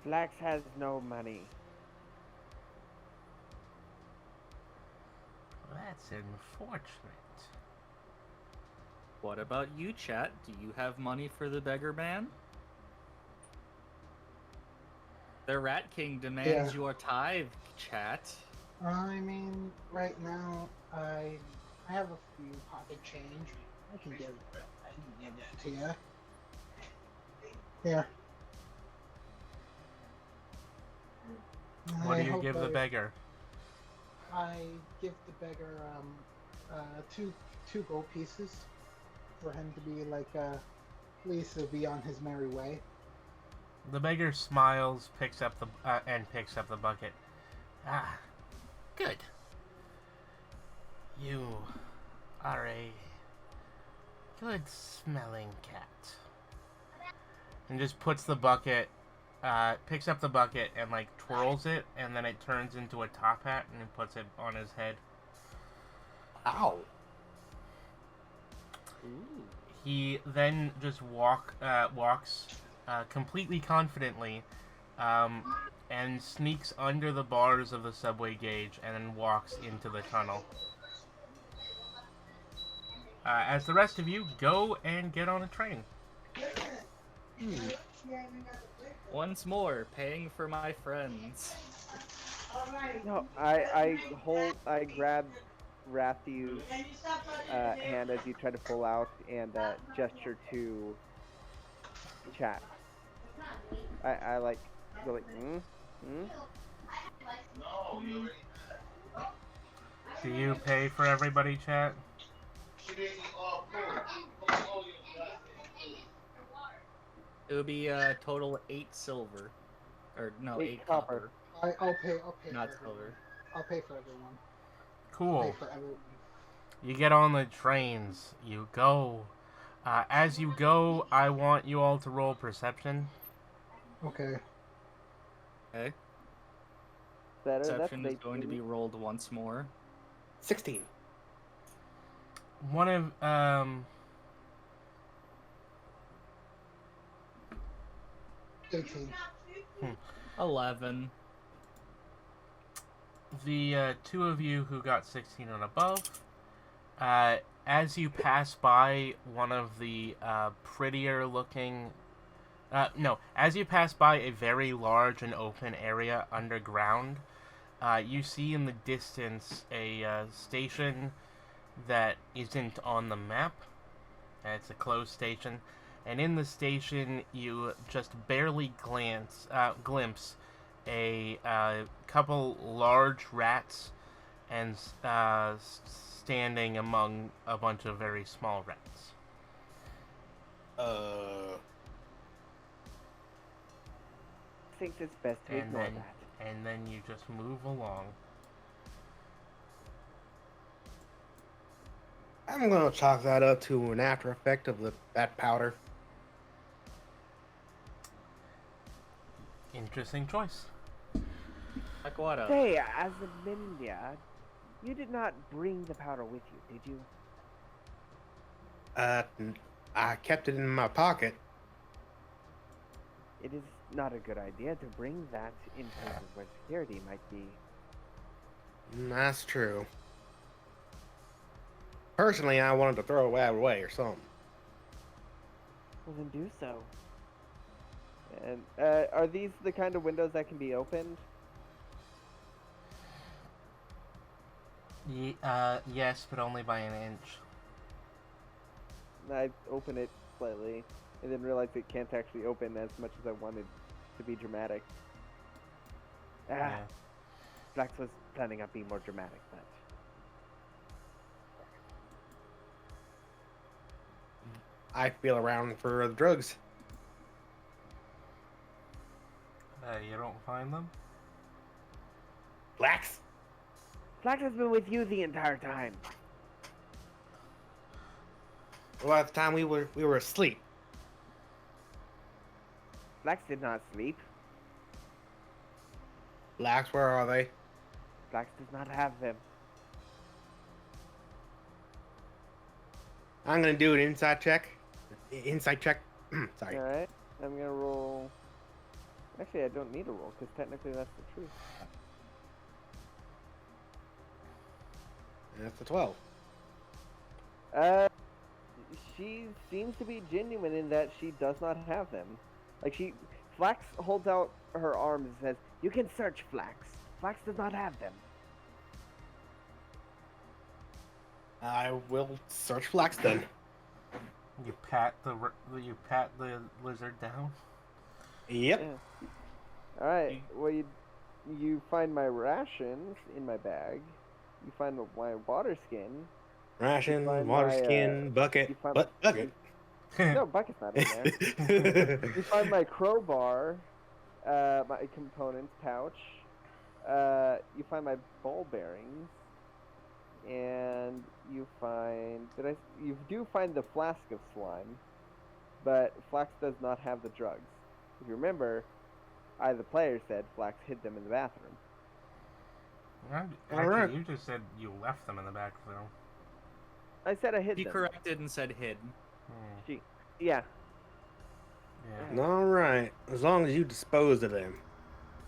S1: Flax has no money.
S5: That's unfortunate.
S3: What about you, Chat? Do you have money for the beggar man? The Rat King demands your tithe, Chat.
S6: I mean, right now, I have a few pocket change. I can give that to you. Here.
S5: What do you give the beggar?
S6: I give the beggar two gold pieces for him to be like at least to be on his merry way.
S5: The beggar smiles, picks up the bucket. Ah, good. You are a good-smelling cat. And just puts the bucket, picks up the bucket and like twirls it, and then it turns into a top hat, and he puts it on his head.
S2: Ow.
S3: Ooh.
S5: He then just walks completely confidently and sneaks under the bars of the subway gauge and then walks into the tunnel. As the rest of you go and get on a train.
S3: Once more, paying for my friends.
S1: No, I grab Rathew's hand as you try to pull out and gesture to Chat. I like go like
S5: Do you pay for everybody, Chat?
S3: It would be a total 8 silver. Or no, 8 copper.
S6: I'll pay
S3: Not
S6: for
S3: silver.
S6: everyone. I'll pay for everyone.
S5: Cool.
S6: Pay for everyone.
S5: You get on the trains. You go. As you go, I want you all to roll perception.
S6: Okay.
S3: Okay.
S1: better.
S3: Perception
S1: That's
S3: is going to be rolled once more.
S2: 16.
S5: One of
S6: 18.
S3: 11.
S5: the two of you who got 16 and above, as you pass by one of the prettier looking... as you pass by a very large and open area underground, you see in the distance a station that isn't on the map. It's a closed station. And in the station, you just barely glimpse a couple large rats and standing among a bunch of very small rats.
S1: I think it's best to ignore that.
S5: And then you just move along.
S2: I'm gonna chalk that up to an after effect of that powder.
S5: Interesting choice.
S3: Like what?
S1: Say, as a ninja, you did not bring the powder with you, did you?
S2: I kept it in my pocket.
S1: It is not a good idea to bring that in places where security might be.
S2: That's true. Personally, I wanted to throw it away or something.
S1: Well, then do so. And are these the kind of windows that can be opened?
S5: Yes, but only by an inch.
S1: I open it slightly, and then realize it can't actually open as much as I wanted to be dramatic.
S5: Yeah.
S1: Flax was planning on being more dramatic, but...
S2: I feel around for the drugs.
S5: You don't find them?
S2: Flax?
S1: Flax has been with you the entire time.
S2: Well, at the time we were asleep.
S1: Flax did not sleep.
S2: Flax, where are they?
S1: Flax does not have them.
S2: I'm gonna do an inside check. Inside check. Sorry.
S1: Alright, I'm gonna roll... Actually, I don't need a roll, because technically that's the truth.
S2: That's a 12.
S1: She seems to be genuine in that she does not have them. Like, Flax holds out her arms and says, "You can search, Flax. Flax does not have them."
S2: I will search Flax then.
S5: You pat the lizard down.
S2: Yep.
S1: Yeah. Alright, well, you find my rations in my bag. You find my water skin.
S2: Ration,
S1: You find
S2: water
S1: my,
S2: skin, bucket.
S1: you find-
S2: Bucket?
S1: No, bucket's not in there. You find my crowbar, my components pouch. You find my ball bearings, and you find you do find the flask of slime, but Flax does not have the drugs. If you remember, the player said Flax hid them in the bathroom.
S5: Actually,
S2: Alright.
S5: you just said you left them in the back room.
S1: I said I hid
S3: He
S1: them.
S3: corrected and said hid.
S1: Yeah.
S5: Yeah.
S2: Alright. As long as you dispose of them,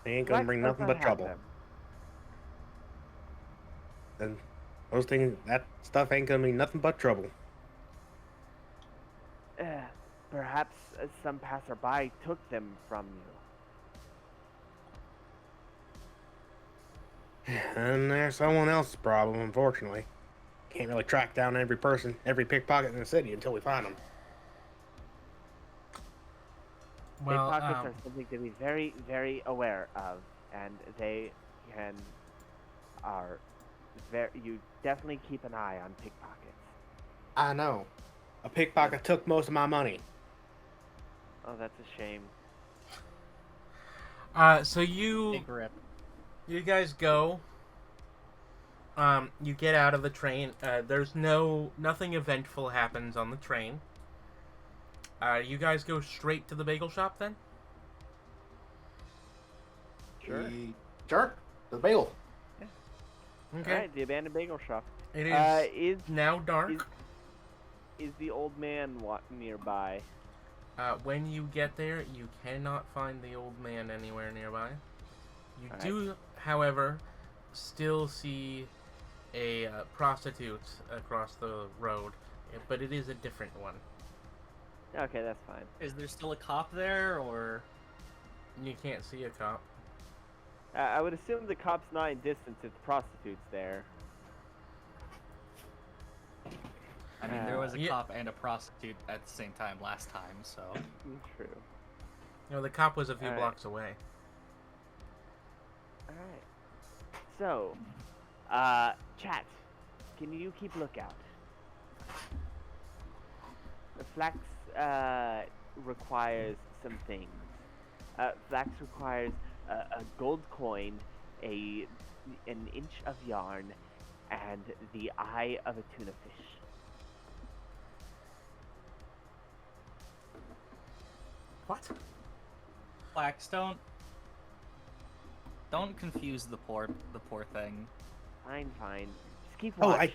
S2: they ain't gonna
S1: Flax
S2: bring
S1: does
S2: nothing
S1: not
S2: but
S1: have
S2: trouble.
S1: them.
S2: And those things, that stuff ain't gonna be nothing but trouble.
S1: Perhaps some passerby took them from you.
S2: And there's someone else's problem, unfortunately. Can't really track down every person, every pickpocket in the city until we find them.
S5: Well,
S1: Pickpockets are something to be very, very aware of, and you definitely keep an eye on pickpockets.
S2: I know. A pickpocket took most of my money.
S1: Oh, that's a shame.
S5: so you
S3: Big rip.
S5: guys go. You get out of the train. There's nothing eventful happens on the train. You guys go straight to the bagel shop then?
S1: Sure.
S2: Sure. The bagel.
S5: Okay.
S1: Alright, the abandoned bagel shop.
S5: It
S1: Is
S5: now dark.
S1: is the old man nearby?
S5: When you get there, you cannot find the old man anywhere nearby. You
S1: Alright.
S5: do, however, still see a prostitute across the road, but it is a different one.
S1: Okay, that's fine.
S3: Is there still a cop there, or?
S5: You can't see a cop.
S1: I would assume the cop's not in distance if the prostitute's there.
S3: I mean, there was a
S5: Yeah.
S3: cop and a prostitute at the same time last time, so.
S1: True.
S5: No, the cop was a few
S1: Alright.
S5: blocks away.
S1: Alright. So, chat, can you keep lookout? The Flax, requires some things. Flax requires a gold coin, an inch of yarn, and the eye of a tuna fish.
S5: What?
S3: Flax, don't confuse the poor thing.
S1: Fine, fine. Just keep
S2: Oh,
S1: watch.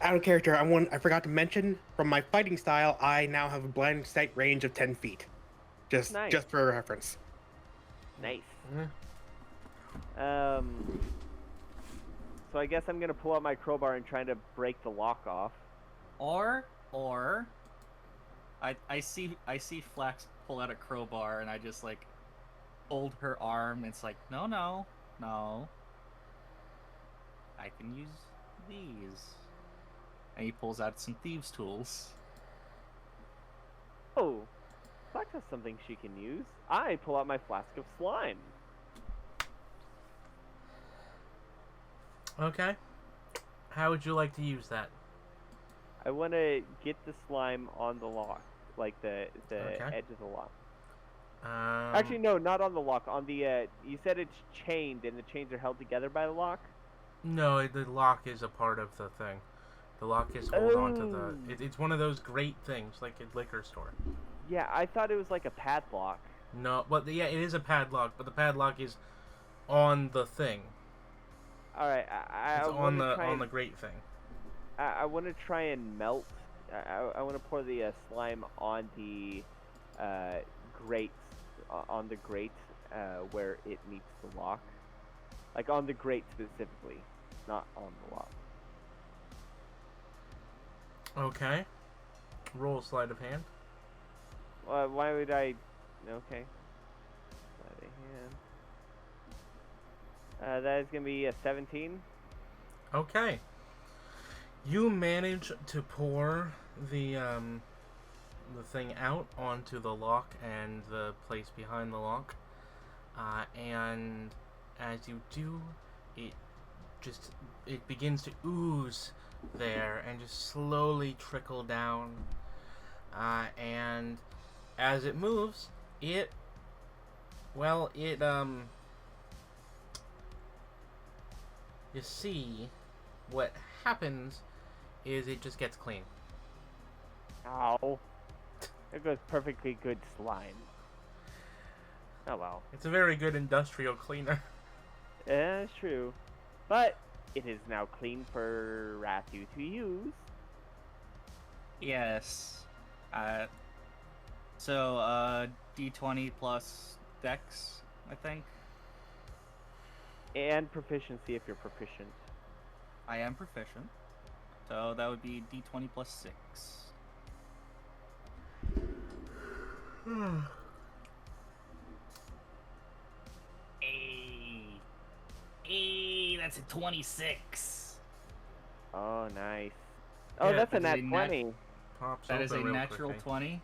S2: Out of character, I forgot to mention, from my fighting style, I now have a blind sight range of 10 feet. Just
S1: Nice.
S2: for reference.
S1: Nice.
S5: Eh.
S1: So I guess I'm gonna pull out my crowbar and try to break the lock off.
S3: Or I see Flax pull out a crowbar and I just like hold her arm. It's like no. I can use these. And he pulls out some thieves' tools.
S1: Oh, Flax has something she can use. I pull out my flask of slime.
S5: Okay. How would you like to use that?
S1: I want to get the slime on the lock, like the
S5: Okay.
S1: edge of the lock.
S5: Um,
S1: Actually, no, not on the lock. On the you said it's chained, and the chains are held together by the lock.
S5: No, the lock is a part of the thing. The lock is hold on to
S1: Oh.
S5: it's one of those great things, like a liquor store.
S1: Yeah, I thought it was like a padlock.
S5: No, but yeah, it is a padlock, but the padlock is on the thing.
S1: All right,
S5: It's on the great thing.
S1: I want to try and melt. I want to pour the slime on the grate, on the grate where it meets the lock. Like on the grate specifically, not on the lock.
S5: Okay. Roll sleight of hand.
S1: Why would I? Okay. Sleight of hand. That is gonna be a 17.
S5: Okay. You manage to pour the thing out onto the lock and the place behind the lock, and as you do, it begins to ooze there and just slowly trickle down, and as it moves, you see what happens is it just gets clean.
S1: Ow. It goes perfectly good slime. Oh well.
S5: It's a very good industrial cleaner.
S1: Yeah, it's true. But it is now clean for Ratthew to use.
S3: Yes. So D20 plus Dex, I think.
S1: And proficiency if you're proficient.
S3: I am proficient. So that would be D20 plus 6. Hey, that's a 26.
S1: Oh, nice. Oh,
S5: Yeah,
S1: that's a
S3: that
S1: nat
S3: is a
S1: 20.
S5: Pops
S3: That is a
S5: open real
S3: natural
S5: quickly.
S3: 20.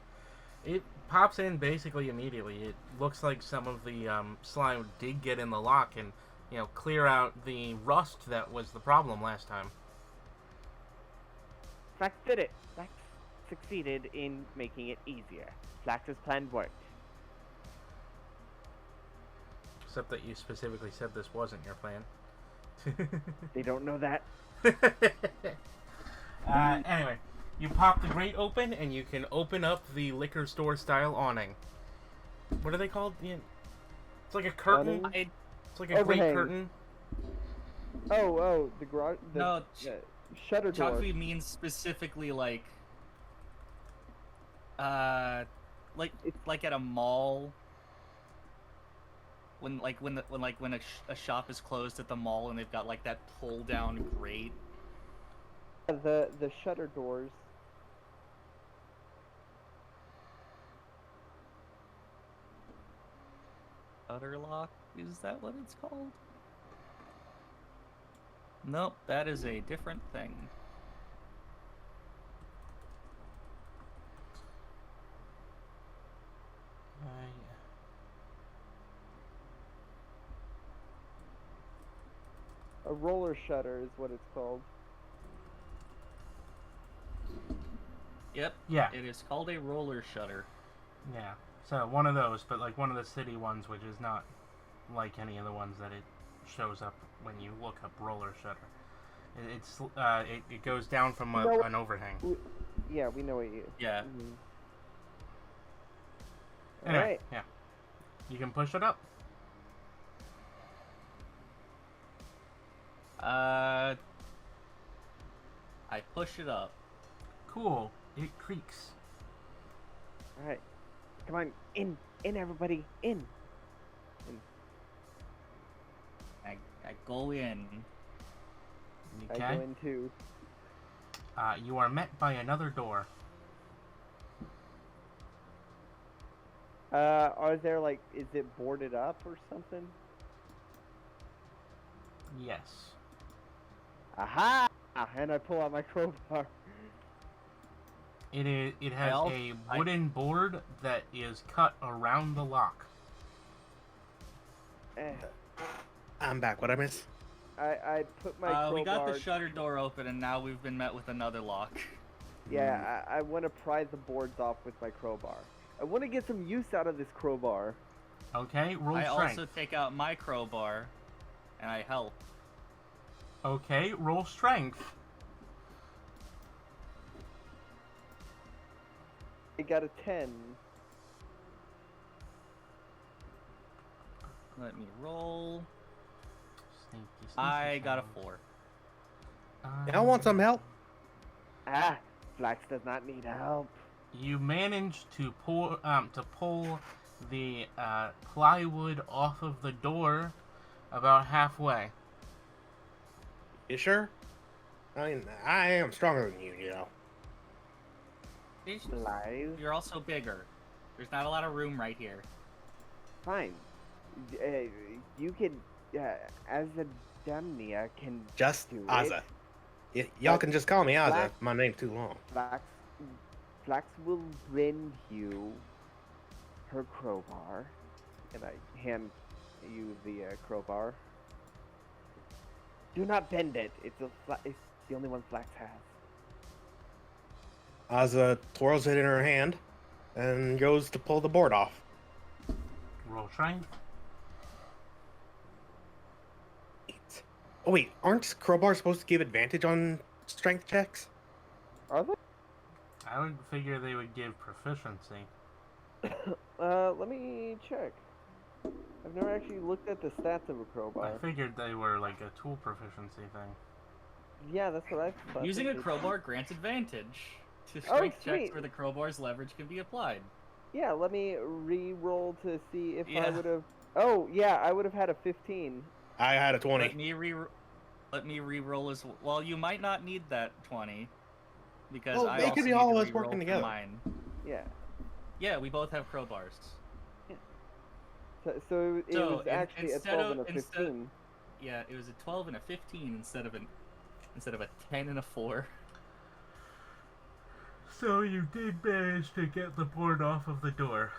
S5: It pops in basically immediately. It looks like some of the slime did get in the lock and, clear out the rust that was the problem last time.
S1: Flax did it. Flax succeeded in making it easier. Flax's plan worked.
S5: Except that you specifically said this wasn't your plan.
S1: They don't know that.
S5: Anyway, you pop the grate open and you can open up the liquor store style awning. What are they called? Yeah, it's like a curtain.
S1: Awning?
S5: It's like a grate
S1: Overhang.
S5: curtain.
S1: Oh, the garage.
S3: No,
S1: Shutter door.
S3: Chakvi means specifically like at a mall. when a shop is closed at the mall and they've got like that pull down grate.
S1: The shutter doors.
S3: Shutter lock? Is that what it's called? Nope, that is a different thing.
S1: A roller shutter is what it's called.
S3: Yep.
S5: Yeah.
S3: It is called a roller shutter.
S5: Yeah. So one of those, but like one of the city ones, which is not like any of the ones that it shows up when you look up roller shutter. It goes down from an overhang.
S1: Yeah, we know what you.
S3: Yeah.
S1: Mm-hmm.
S5: Anyway,
S1: Alright.
S5: yeah. You can push it up.
S3: I push it up.
S5: Cool. It creaks.
S1: Alright. Come on, in everybody, in.
S3: I go in.
S5: Okay.
S1: I go in too.
S5: You are met by another door.
S1: Are there like, is it boarded up or something?
S5: Yes.
S1: Aha! And I pull out my crowbar.
S5: It has
S3: Well,
S5: a wooden board that is cut around the lock.
S1: Eh.
S2: I'm back. What I miss?
S1: I put my crowbar.
S3: We got the shutter door open, and now we've been met with another lock.
S1: Yeah, I want to pry the boards off with my crowbar. I want to get some use out of this crowbar.
S5: Okay, roll
S3: I
S5: strength.
S3: also take out my crowbar, and I help.
S5: Okay, roll strength.
S1: I got a 10.
S3: Let me roll.
S5: Sneaky, sneaky
S3: I got a
S5: sneaky.
S3: 4.
S2: Y'all want some help?
S1: Ah, Flax does not need help.
S5: You manage to pull the plywood off of the door about halfway.
S2: You sure? I mean, I am stronger than you, you know.
S1: Lies.
S3: You're also bigger. There's not a lot of room right here.
S1: Fine. You can, as a Damnia, can
S2: Just
S1: do
S2: Aza.
S1: it.
S2: Y'all can just call me Aza.
S1: Black-
S2: My name's too long.
S1: Flax will lend you her crowbar, and I hand you the crowbar. Do not bend it. It's the only one Flax has.
S2: Aza twirls it in her hand and goes to pull the board off.
S5: Roll strength.
S2: Oh wait, aren't crowbars supposed to give advantage on strength checks?
S1: Are they?
S5: I would figure they would give proficiency.
S1: Let me check. I've never actually looked at the stats of a crowbar.
S5: I figured they were like a tool proficiency thing.
S1: Yeah, that's what I thought.
S3: Using a
S1: It-
S3: crowbar grants advantage to
S1: Oh,
S3: strength checks
S1: sweet.
S3: where the crowbar's leverage can be applied.
S1: Yeah, let me re-roll to see if I
S3: Yeah.
S1: would have. Oh, yeah, I would have had a 15.
S2: I had a 20.
S3: Let me re-roll as well. You might not need that 20 because
S2: Well,
S3: I
S2: it
S3: also
S2: could be
S3: need
S2: all
S3: to
S2: of us
S3: re-roll
S2: working
S3: for
S2: together.
S3: Mine.
S1: Yeah.
S3: Yeah, we both have crowbars.
S1: So it
S3: So,
S1: was actually a
S3: instead
S1: 12
S3: of-
S1: and a 15.
S3: Yeah, it was a 12 and a 15 instead of a 10 and a 4.
S5: So you did manage to get the board off of the door.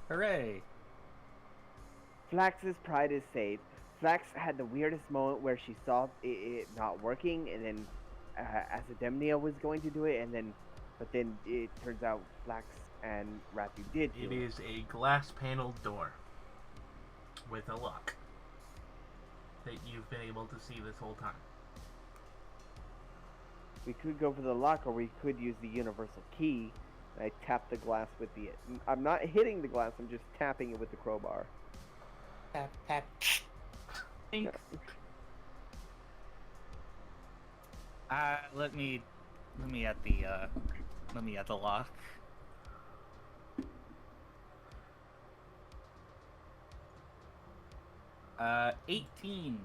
S3: Hooray!
S1: Flax's pride is saved. Flax had the weirdest moment where she saw it not working, and then Asademnia was going to do it, but then it turns out Flax and Ratthew did do
S5: It
S1: it.
S5: is a glass paneled door with a lock that you've been able to see this whole time.
S1: We could go for the lock, or we could use the universal key. And I tap the glass with the. I'm not hitting the glass. I'm just tapping it with the crowbar.
S2: Tap, tap.
S3: Think. Let me at the lock. 18.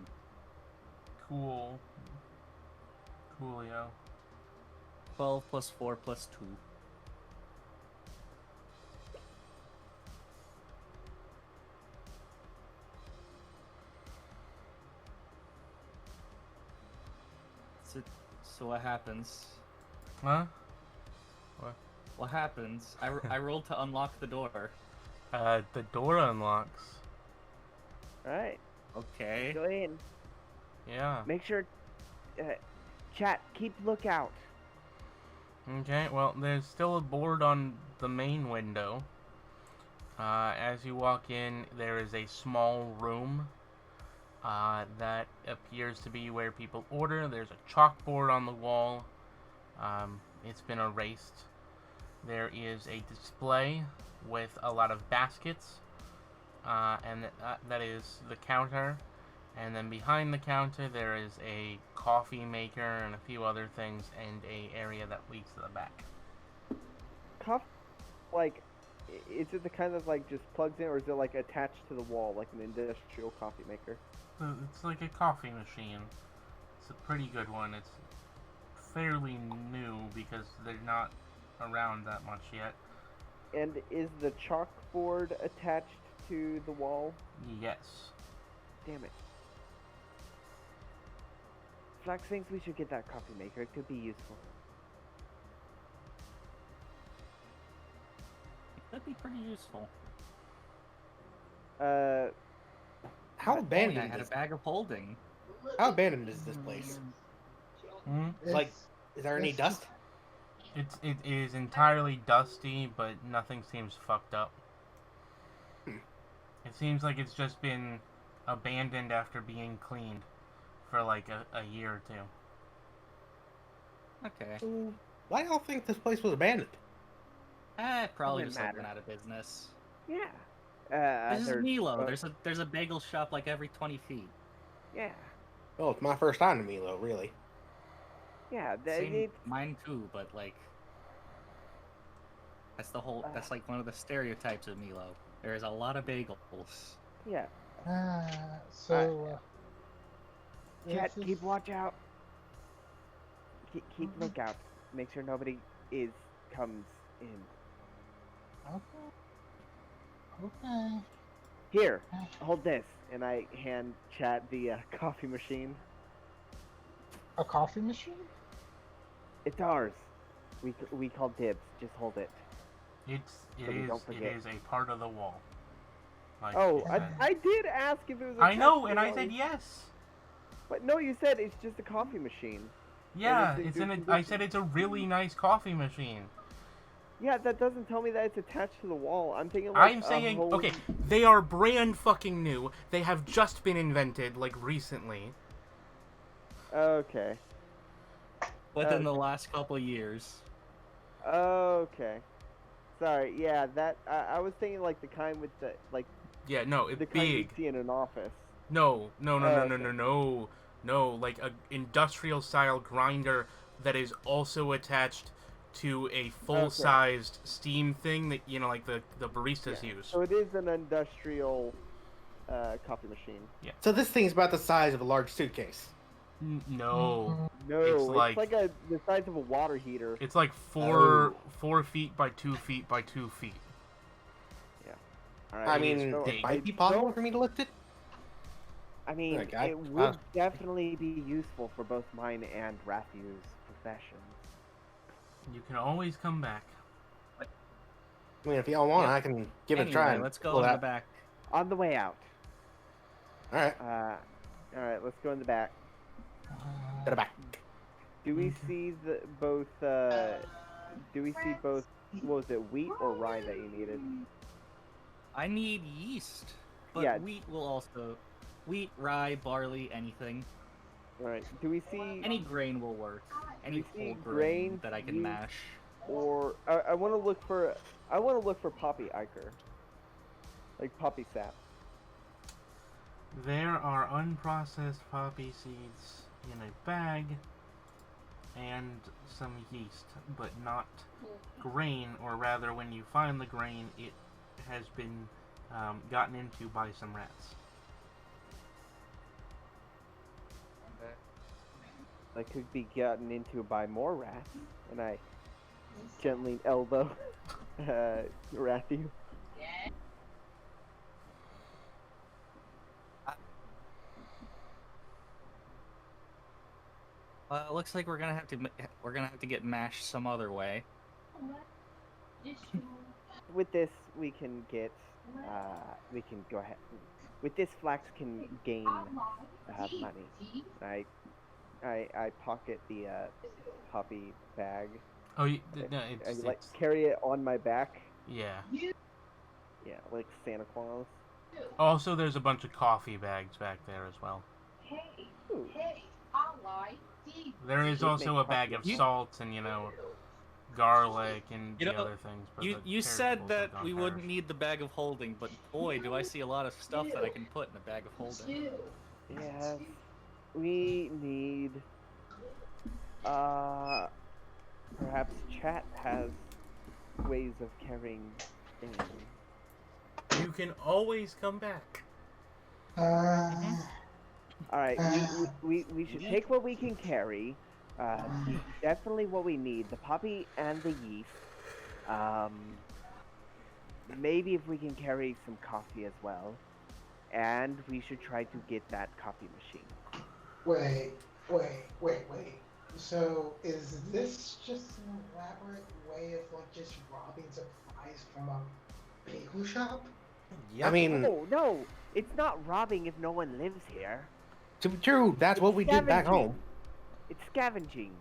S5: Cool. Coolio.
S3: 12 plus 4 plus 2. So what happens?
S5: Huh?
S3: What happens? I rolled to unlock the door.
S5: The door unlocks.
S1: Alright,
S3: Okay.
S1: go in.
S5: Yeah.
S1: Make sure, chat, keep lookout.
S5: Okay, well, there's still a board on the main window. As you walk in, there is a small room that appears to be where people order. There's a chalkboard on the wall. It's been erased. There is a display with a lot of baskets, and that is the counter. And then behind the counter, there is a coffee maker and a few other things, and a area that leads to the back.
S1: Like, is it the kind of like just plugs in, or is it like attached to the wall, like an industrial coffee maker?
S5: It's like a coffee machine. It's a pretty good one. It's fairly new because they're not around that much yet.
S1: And is the chalkboard attached to the wall?
S5: Yes.
S1: Damn it. Flax thinks we should get that coffee maker. It could be useful.
S3: That'd be pretty useful.
S2: How abandoned
S3: I had a
S2: is
S3: bag of holding.
S2: How abandoned is this place?
S5: Hmm?
S2: Like, is there any dust?
S5: It is entirely dusty, but nothing seems fucked up. It seems like it's just been abandoned after being cleaned for like a year or two.
S3: Okay.
S2: So, why do y'all think this place was abandoned?
S3: Probably
S1: Doesn't
S3: just like
S1: matter.
S3: went out of business.
S1: Yeah.
S3: This is
S1: there's-
S3: Milo. There's a bagel shop like every 20 feet.
S1: Yeah.
S2: Well, it's my first time to Milo, really.
S1: Yeah.
S3: Same, mine too, but like that's the whole. That's like one of the stereotypes of Milo. There is a lot of bagels.
S1: Yeah.
S6: So.
S1: Chat,
S6: this
S1: keep
S6: is-
S1: watch out. Keep lookout. Make sure nobody comes in.
S6: Okay. Okay.
S1: Here, hold this, and I hand Chat the coffee machine.
S6: A coffee machine?
S1: It's ours. We call dibs. Just hold it.
S5: It
S1: don't forget.
S5: is a part of the wall. Like
S1: Oh,
S5: you said.
S1: I did ask if it was.
S5: I know,
S1: attached
S5: and
S1: to
S5: I
S1: the
S5: said
S1: wall.
S5: yes.
S1: But no, you said it's just a coffee machine.
S5: Yeah,
S1: it's
S5: it's
S1: in
S5: in
S1: good
S5: a. I said it's a really nice coffee machine.
S1: Yeah, that doesn't tell me that it's attached to the wall. I'm thinking like
S5: I'm
S1: a
S5: saying,
S1: whole...
S5: okay, they are brand fucking new. They have just been invented, like, recently.
S1: Okay.
S3: Within the last couple years.
S1: Okay. Sorry. Yeah, that I was thinking like the kind with the like
S5: Yeah, no, it's
S1: the kind you
S5: big.
S1: see in an office.
S5: No,
S1: okay.
S5: no, like a industrial style grinder that is also attached to a full-sized steam thing that, you know, like the baristas use.
S1: So it is an industrial coffee machine.
S2: So this thing's about the size of a large suitcase.
S5: No,
S1: No,
S5: It's
S1: it's
S5: like-
S1: like the size of a water heater.
S5: it's like 4 feet by 2 feet by 2 feet.
S1: All right.
S2: I mean,
S1: so
S2: it
S1: I
S2: might be possible
S1: don't-
S2: for me to lift it.
S1: I mean,
S2: Like, I-
S1: it would definitely be useful for both mine and Rathew's professions.
S5: You can always come back.
S2: I mean, if y'all want,
S3: Yeah.
S2: I can give it a
S3: Anyway,
S2: try. And
S3: let's go
S2: pull
S3: in
S2: it
S3: the
S2: out.
S3: back.
S1: On the way out.
S2: All right,
S1: All right. Let's go in the back.
S2: get it back.
S1: Do we see both? Do we see both? What was it, wheat or rye that you needed?
S3: I need yeast, but
S1: Yeah.
S3: wheat will also. Wheat, rye, barley, anything.
S1: All right. Do we see
S3: Any grain will work. Any
S1: You see
S3: whole grain
S1: grain,
S3: that I can
S1: yeast,
S3: mash.
S1: or I want to look for? I want to look for poppy ichor, like poppy sap.
S5: There are unprocessed poppy seeds in a bag and some yeast, but not grain, or rather, when you find the grain, it has been gotten into by some rats.
S1: that could be gotten into by more rats. And I gently elbow Ratthew.
S3: It looks like we're gonna have to get mashed some other way.
S1: With this, we can get. We can go ahead. With this, Flax can gain money. I pocket the poppy bag.
S5: Oh, no,
S1: I
S5: it's,
S1: like
S5: it's
S1: carry it on my back.
S5: yeah.
S1: Yeah, like Santa Claus.
S5: Also, there's a bunch of coffee bags back there as well.
S1: Ooh.
S5: There is
S1: Would
S5: also
S1: make
S5: a bag
S1: coffee.
S5: of salt and garlic and
S3: You
S5: the
S3: know,
S5: other things. But
S3: You
S5: the
S3: you said
S5: perishables
S3: that
S5: have gone
S3: we wouldn't
S5: perish.
S3: need the bag of holding, but boy, do I see a lot of stuff that I can put in a bag of holding.
S1: Yes, we need. Perhaps Chat has ways of carrying things.
S5: You can always come back.
S1: All right, we should take what we can carry. Definitely what we need: the poppy and the yeast. Maybe if we can carry some coffee as well, and we should try to get that coffee machine.
S6: Wait. So, is this just an elaborate way of like just robbing supplies from a bagel shop?
S2: I mean,
S1: No, it's not robbing if no one lives here.
S2: to be true, that's what we did back
S1: Scavenging.
S2: home.
S1: It's scavenging.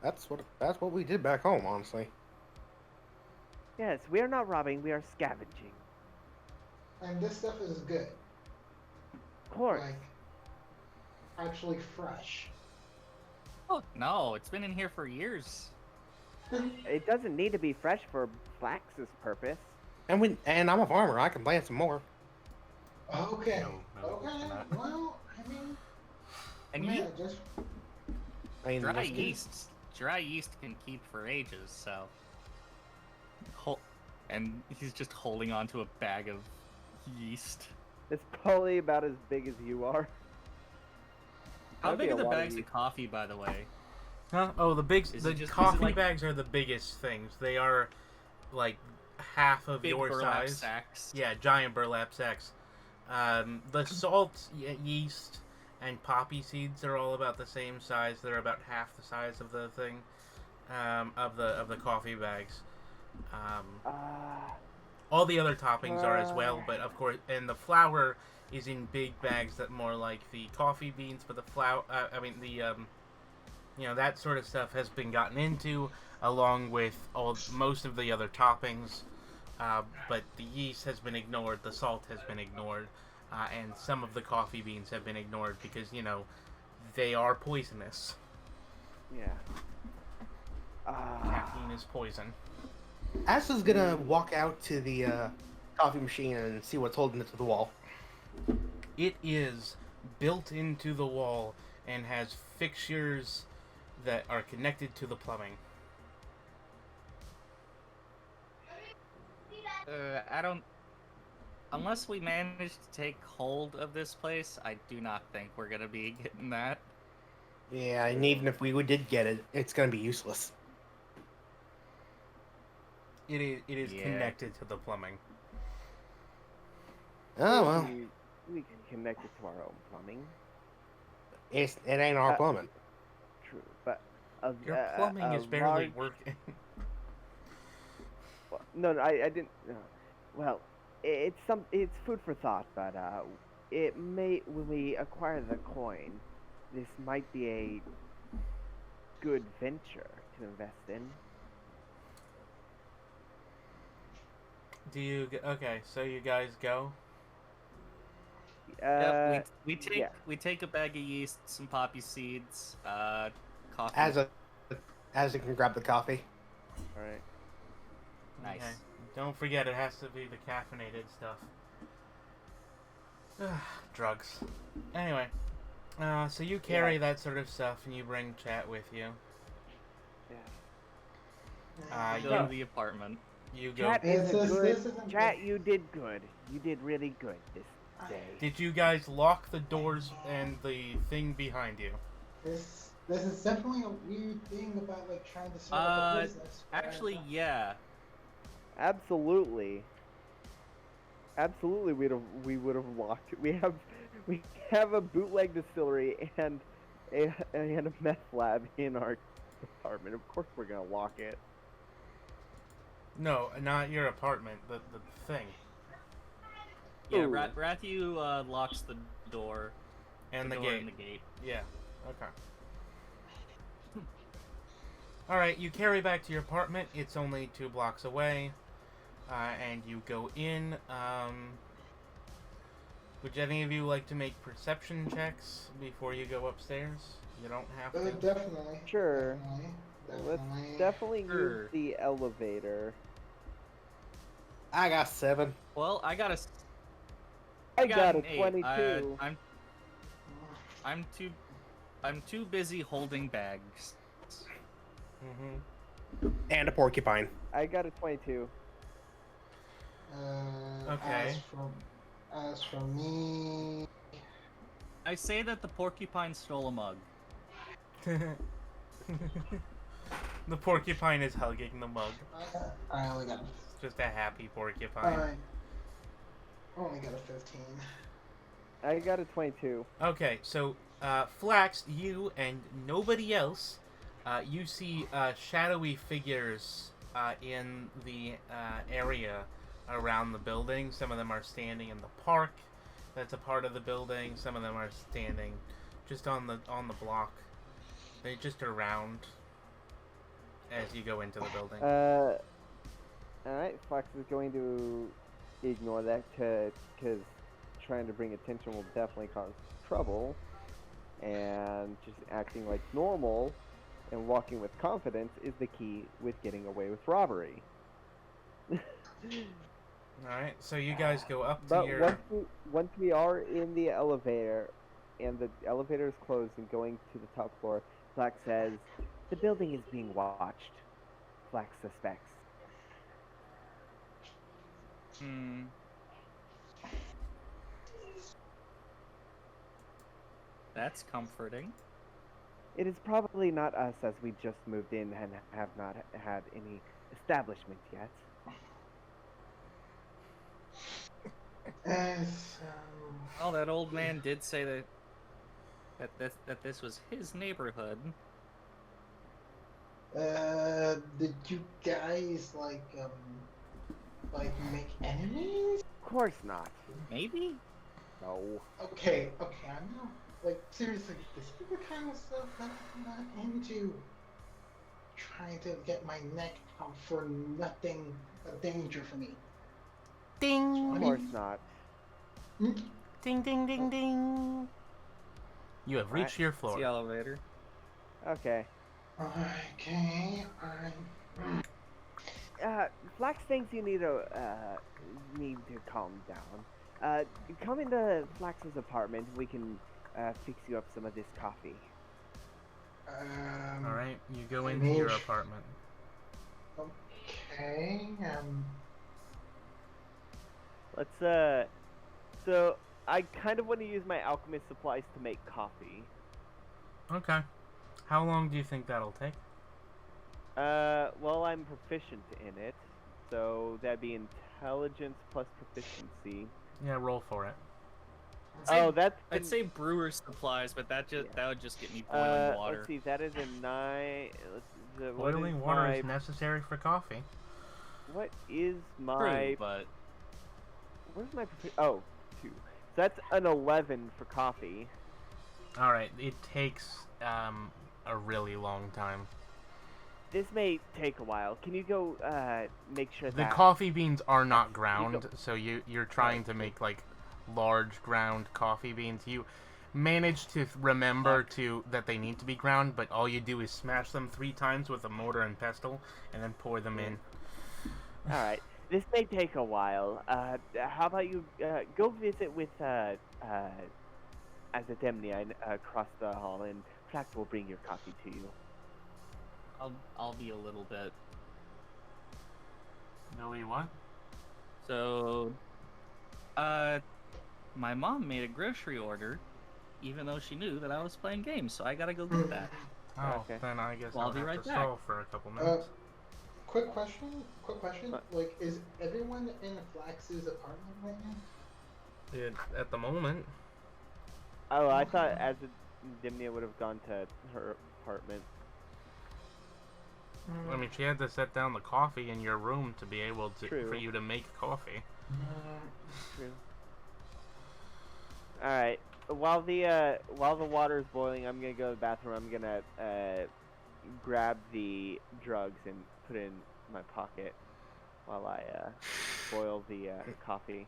S2: That's what we did back home, honestly.
S1: Yes, we are not robbing, we are scavenging.
S6: And this stuff is good.
S1: Of course.
S6: Like, actually fresh.
S3: Oh no, it's been in here for years.
S1: It doesn't need to be fresh for Flax's purpose.
S2: And I'm a farmer. I can plant some more.
S6: Okay.
S5: No,
S6: Okay.
S5: it's not.
S6: Well, I mean,
S3: And
S6: yeah, just
S2: I mean,
S3: dry yeast can keep for ages. So, and he's just holding onto a bag of yeast.
S1: It's probably about as big as you are.
S3: How
S1: That'd be
S3: big are
S1: a
S3: the
S1: lot of
S3: bags of
S1: yeast.
S3: coffee, by the way?
S5: Huh? Oh, the coffee
S3: like
S5: bags are the biggest things. They are like half of
S3: Big
S5: your
S3: burlap
S5: size.
S3: sacks.
S5: Yeah, giant burlap sacks. The salt, yeast, and poppy seeds are all about the same size. They're about half the size of the thing, of the coffee bags. All the other toppings are as well, but of course, and the flour is in big bags that more like the coffee beans. But the flour, that sort of stuff has been gotten into, along with most of the other toppings. But the yeast has been ignored, the salt has been ignored, and some of the coffee beans have been ignored because, they are poisonous.
S1: Yeah.
S5: Caffeine is poison.
S2: Ash is gonna walk out to the coffee machine and see what's holding it to the wall.
S5: It is built into the wall and has fixtures that are connected to the plumbing.
S3: I don't. Unless we manage to take hold of this place, I do not think we're gonna be getting that.
S2: Yeah, and even if we did get it, it's gonna be useless.
S5: It is
S3: Yeah.
S5: connected to the plumbing.
S2: Oh well,
S1: We can connect it to our own plumbing.
S2: it ain't our plumbing.
S1: True, but
S5: Your plumbing is barely working.
S1: No, I didn't. Well, it's food for thought, but it may when we acquire the coin, this might be a good venture to invest in.
S5: Okay, so you guys go?
S3: Yep, we take
S1: yeah.
S3: we take a bag of yeast, some poppy seeds, coffee.
S2: As it can grab the coffee.
S1: All right.
S3: Nice.
S5: Okay. Don't forget, it has to be the caffeinated stuff. Drugs. Anyway, so you carry that sort of stuff and you bring Chat with you.
S1: Yeah.
S3: Go to the apartment.
S5: You go.
S1: Chat is
S6: This
S1: good.
S6: isn't
S1: Chat,
S6: good.
S1: you did good. You did really good this day.
S5: Did you guys lock the doors and the thing behind you?
S6: This is definitely a weird thing about like trying to start up a business. where-
S3: Actually, yeah.
S1: Absolutely. Absolutely, we would have locked it. We have a bootleg distillery and a meth lab in our apartment. Of course, we're gonna lock it.
S5: No, not your apartment. The thing.
S3: Yeah,
S1: Ooh.
S3: Ratthew locks the door.
S5: And the
S3: door
S5: gate.
S3: and the gate.
S5: Yeah. Okay. All right. You carry back to your apartment. It's only 2 blocks away, and you go in. Would any of you like to make perception checks before you go upstairs? You don't have to.
S6: Definitely.
S1: Sure. Let's
S6: Definitely.
S1: definitely
S3: Sure.
S1: use the elevator.
S2: I got 7.
S3: Well, I got
S1: I got a
S3: an 8.
S1: 22.
S3: I'm too busy holding bags.
S5: Mm-hmm.
S2: And a porcupine.
S1: I got a 22.
S5: Okay.
S6: As for me,
S3: I say that the porcupine stole a mug.
S5: The porcupine is hugging the mug.
S6: I only got
S5: It's just a happy porcupine.
S6: I only got a 15.
S1: I got a 22.
S5: Okay, so Flax, you and nobody else, you see shadowy figures in the area around the building. Some of them are standing in the park. That's a part of the building. Some of them are standing just on the block. They're just around as you go into the building.
S1: Alright, Fox is going to ignore that because trying to bring attention will definitely cause trouble. And just acting like normal and walking with confidence is the key with getting away with robbery.
S5: Alright, so you guys go up to
S1: But
S5: your...
S1: once we are in the elevator, and the elevator is closed and going to the top floor, Flax says, "The building is being watched." Flax suspects.
S3: That's comforting.
S1: It is probably not us, as we just moved in and have not had any establishment yet.
S3: Well, that old man did say that this was his neighborhood.
S6: Did you guys like make enemies?
S1: Of course not.
S3: Maybe?
S1: No.
S6: Okay, I'm not like seriously. This is the kind of stuff that I'm not into. Trying to get my neck out for nothing but danger for me.
S5: Ding!
S1: Of course not.
S5: Ding, ding, ding, ding! You have reached your
S3: It's
S5: floor.
S3: the elevator.
S1: Okay.
S6: Okay,
S1: Flax thinks you need to calm down. Come into Flax's apartment. We can fix you up some of this coffee.
S5: Alright, you go into your apartment.
S6: Okay,
S1: Let's so I kind of want to use my alchemist supplies to make coffee.
S5: Okay. How long do you think that'll take?
S1: Well, I'm proficient in it, so that'd be intelligence plus proficiency.
S5: Yeah, roll for it.
S3: I'd say brewer's supplies, but that would just get me boiling water.
S1: Let's see, that is a 9.
S5: Boiling water is necessary for coffee.
S1: What is my...
S3: True, but...
S1: Where's my... Oh, 2. So that's an 11 for coffee.
S5: Alright, it takes a really long time.
S1: This may take a while. Can you go make sure
S5: The
S1: that...
S5: coffee beans are not ground, so you're trying to make like large ground coffee beans. You manage to remember that they need to be ground, but all you do is smash them 3 times with a mortar and pestle and then pour them in.
S1: Alright. This may take a while. How about you go visit with Azademnia across the hall, and Flax will bring your coffee to you.
S3: I'll be a little bit.
S5: Billy, what?
S3: So, my mom made a grocery order, even though she knew that I was playing games, so I gotta go get that.
S5: Oh,
S1: Okay.
S5: then I guess
S3: Well, I'll
S5: I'll
S3: be
S5: have
S3: right
S5: to
S3: back.
S5: stall for a couple minutes.
S6: Quick question. Like, is everyone in Flax's apartment right now?
S5: At the moment,
S1: Oh, I thought as Dimnia would have gone to her apartment.
S5: I mean, she had to set down the coffee in your room to be able to
S1: True.
S5: for you to make coffee.
S1: True. All right. While the water is boiling, I'm gonna go to the bathroom. I'm gonna grab the drugs and put it in my pocket while I boil the coffee.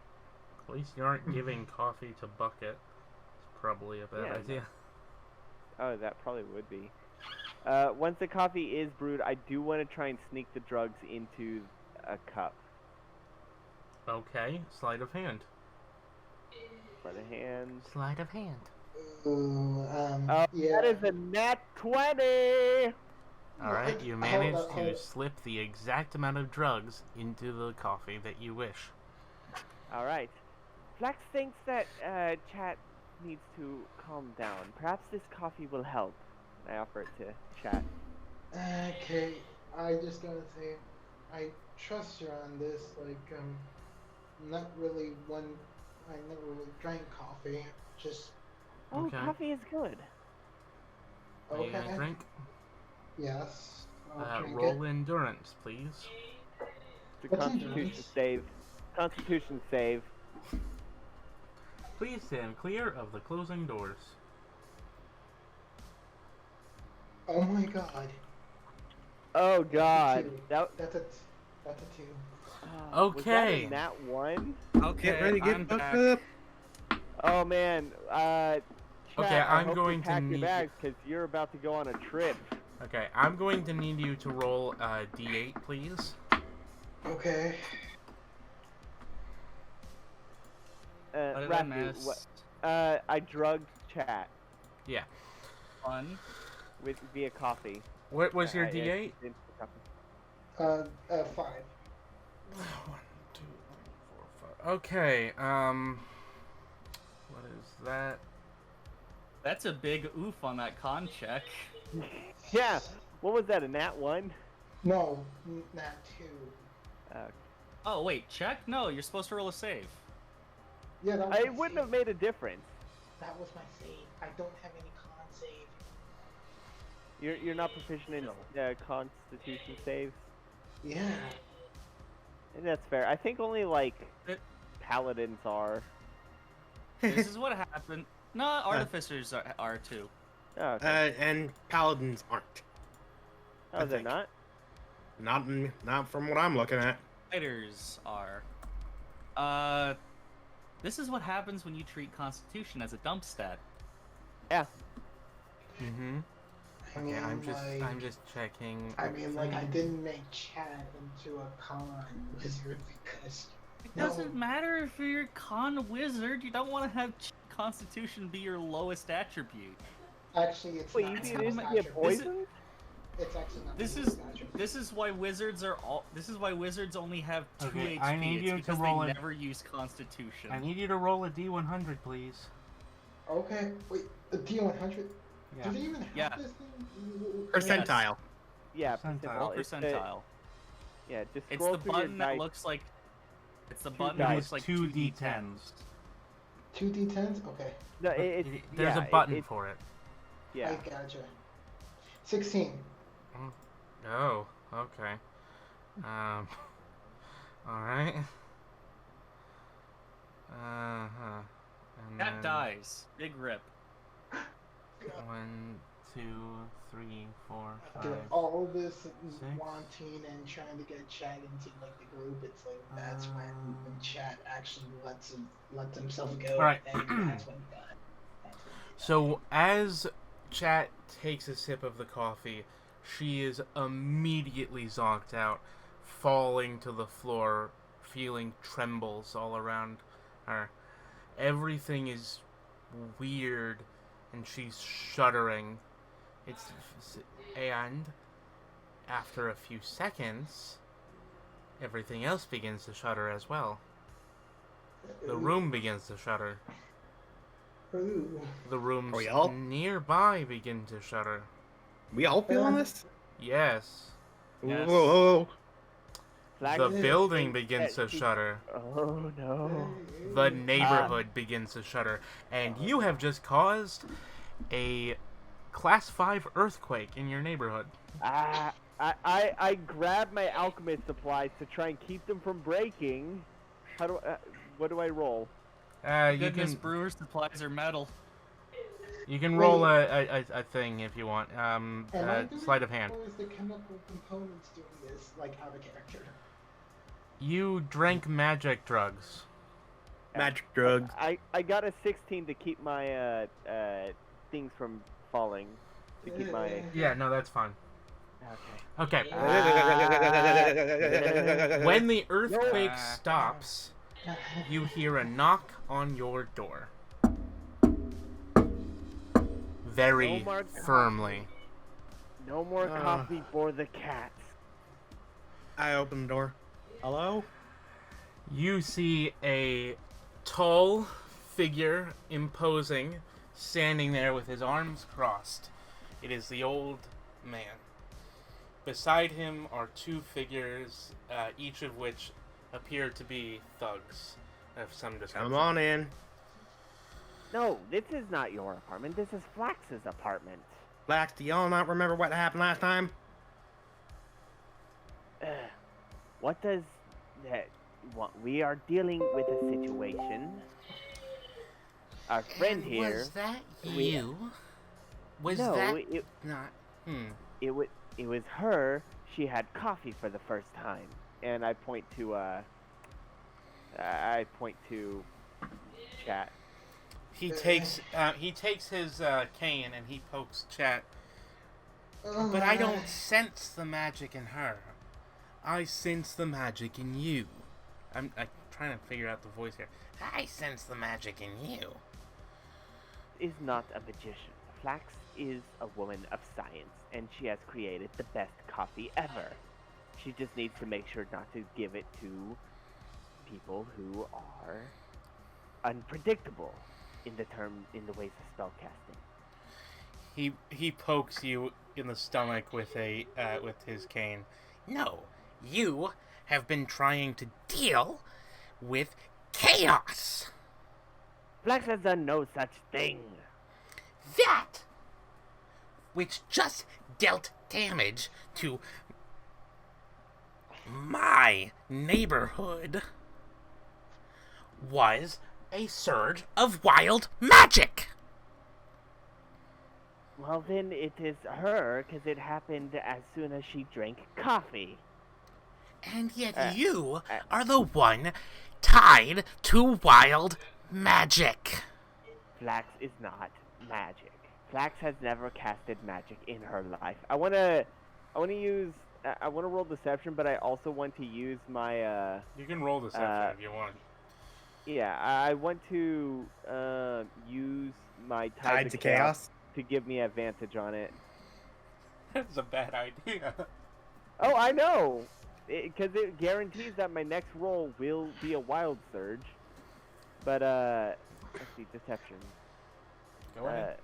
S5: At least you aren't giving coffee to Bucket. It's probably a bad
S1: Yeah,
S5: idea.
S1: Oh, that probably would be. Once the coffee is brewed, I do want to try and sneak the drugs into a cup.
S5: Okay, sleight of hand.
S1: By the hand.
S5: Sleight of hand.
S6: Ooh,
S1: Oh,
S6: yeah.
S1: that is a nat 20!
S5: Alright, you
S6: Hold
S5: managed
S6: up, hold
S5: to
S6: up.
S5: slip the exact amount of drugs into the coffee that you wish.
S1: All right. Flax thinks that Chat needs to calm down. Perhaps this coffee will help. I offer it to Chat.
S6: Okay, I just gotta say, I trust you on this. Like, not really one. I never really drank coffee. Just
S1: Oh,
S5: Okay.
S1: coffee is good.
S5: Are you
S6: okay.
S5: gonna drink?
S6: Yes. I'll drink
S5: Roll
S6: it.
S5: endurance, please.
S1: The
S6: What's
S1: Constitution
S6: endurance?
S1: save. Constitution save.
S5: Please stand clear of the closing doors.
S6: Oh my god.
S1: Oh God.
S6: Two.
S1: That.
S6: That's a 2.
S1: Was that
S5: Okay.
S1: a nat 1?
S3: Okay,
S2: Get ready, get
S3: I'm
S2: fucked
S3: back.
S2: up.
S1: Oh man. Chat,
S5: Okay,
S1: I
S5: I'm
S1: hope
S5: going
S1: you
S5: to
S1: pack your
S5: need-
S1: bags because you're about to go on a trip.
S5: Okay, I'm going to need you to roll a d8, please.
S6: Okay.
S3: What did I
S1: Ratthew,
S3: miss?
S1: I drugged Chat
S5: Yeah.
S3: Fun.
S1: via coffee.
S5: What was your
S1: I-
S5: d8?
S1: into the coffee.
S6: 5.
S5: 1, 2, 3, 4, 5. Okay, what is that?
S3: That's a big oof on that con check.
S1: Yeah. What was that? A nat 1?
S6: No, not 2.
S3: Oh wait, check? No, you're supposed to roll a save.
S6: Yeah, that was
S1: It
S6: my
S1: wouldn't
S6: save.
S1: have made a difference.
S6: That was my save. I don't have any con save.
S1: You're not proficient in Constitution saves.
S6: Yeah.
S1: And that's fair. I think only like
S3: It-
S1: paladins are.
S3: This is what happened. No, artificers are too.
S1: Oh, okay.
S2: And paladins aren't.
S1: Oh, is it
S2: think.
S1: not?
S2: Not from what I'm looking at.
S3: Fighters are. This is what happens when you treat Constitution as a dump stat.
S1: Yeah.
S5: Mm-hmm.
S6: I
S5: Okay,
S6: mean,
S5: I'm just checking.
S6: I mean, like, I didn't make Chad into a con wizard because.
S3: It
S6: No.
S3: doesn't matter if you're a con wizard. You don't want to have Constitution be your lowest attribute.
S6: Actually, it's
S1: Wait,
S6: not.
S1: you
S6: my
S1: didn't
S6: lowest
S1: get
S6: attribute.
S1: poisoned?
S6: It's actually not.
S3: This
S6: my
S3: is
S6: lowest attribute.
S3: this is why wizards are all. This is why wizards only have 2
S5: Okay,
S3: HP.
S5: I need
S3: It's
S5: you to
S3: because
S5: roll
S3: they
S5: it.
S3: never use Constitution.
S5: I need you to roll a d100, please.
S6: Okay, wait, the D100.
S5: Yeah.
S6: Do they even have
S3: Yeah.
S6: this thing?
S2: Percentile.
S1: Yeah,
S5: Percentile.
S3: Roll
S1: It's the-
S3: percentile.
S1: yeah, just
S3: It's
S1: scroll
S3: the
S1: through
S3: button
S1: your
S3: that
S1: dice.
S3: looks like. It's the
S1: Two
S3: button
S1: dice.
S3: that
S5: It
S3: looks
S5: is
S3: like
S5: 2
S3: 2d10s.
S5: d10s.
S6: 2 D10s? Okay,
S1: No,
S5: But
S1: it's,
S5: there's
S1: yeah,
S5: a button
S1: it,
S5: for it.
S1: yeah.
S6: I gotcha. 16.
S5: Oh, okay. Alright. Uh-huh. And
S3: That
S5: then
S3: dies. Big rip.
S5: 1, 2, 3, 4,
S6: After
S5: 5.
S6: all this
S5: 6.
S6: wanting and trying to get Chad into like the group, it's like that's when Chad actually lets himself go,
S5: Alright.
S6: and that's when he died.
S5: So, as Chat takes a sip of the coffee, she is immediately zonked out, falling to the floor, feeling trembles all around her. Everything is weird, and she's shuddering. And after a few seconds, everything else begins to shudder as well. The room begins to shudder.
S6: Ooh.
S5: The rooms
S2: Are we all?
S5: nearby begin to shudder.
S2: We all feeling this?
S5: Yes.
S3: Yes.
S2: Whoa.
S1: Flax
S5: The
S1: is
S5: building
S1: thinks
S5: begins
S1: that
S5: to shudder.
S1: Oh no.
S5: The neighborhood begins to shudder. And you have just caused a Class 5 earthquake in your neighborhood.
S1: I grab my alchemist supplies to try and keep them from breaking. How do what do I roll?
S5: You
S3: Goodness,
S5: can
S3: brewer's supplies are metal.
S5: roll a thing if you want.
S6: Am I doing
S5: Sleight of hand.
S6: Or is the chemical components doing this, like, out of character?
S5: You drank magic drugs.
S2: Magic drugs.
S1: I got a 16 to keep my things from falling. To keep my
S5: Yeah, no, that's fine.
S1: okay.
S5: Okay. When the earthquake
S3: No.
S5: stops, you hear a knock on your door. Very
S1: No more
S5: firmly.
S1: No more coffee for the cats.
S2: I open the door. Hello?
S5: You see a tall figure, imposing, standing there with his arms crossed. It is the old man. Beside him are two figures, each of which appear to be thugs of some description.
S2: Come on in.
S1: No, this is not your apartment. This is Flax's apartment.
S2: Flax, do y'all not remember what happened last time?
S1: What does that? What we are dealing with a situation. Our friend here.
S5: Was that
S1: we-
S5: you? Was
S1: no,
S5: that
S1: it
S5: not?
S1: it was her. She had coffee for the first time, and I point to Chat.
S5: He takes his cane and he pokes Chat. But I don't sense the magic in her. I sense the magic in you. I'm trying to figure out the voice here. I sense the magic in you.
S1: Is not a magician. Flax is a woman of science, and she has created the best coffee ever. She just needs to make sure not to give it to people who are unpredictable in the ways of spellcasting.
S5: He pokes you in the stomach with his cane. No, you have been trying to deal with chaos.
S1: Flax has done no such thing.
S5: That which just dealt damage to my neighborhood was a surge of wild magic.
S1: Well, then it is her, because it happened as soon as she drank coffee.
S5: And yet you are the one tied to wild magic.
S1: Flax is not magic. Flax has never casted magic in her life. I wanna roll deception, but I also want to use my
S5: You can roll deception if you want.
S1: Yeah, I want to use my
S2: Tied to chaos?
S1: to give me advantage on it.
S5: That's a bad idea.
S1: Oh, I know! Because it guarantees that my next roll will be a wild surge. But, let's see, deception.
S5: Go ahead.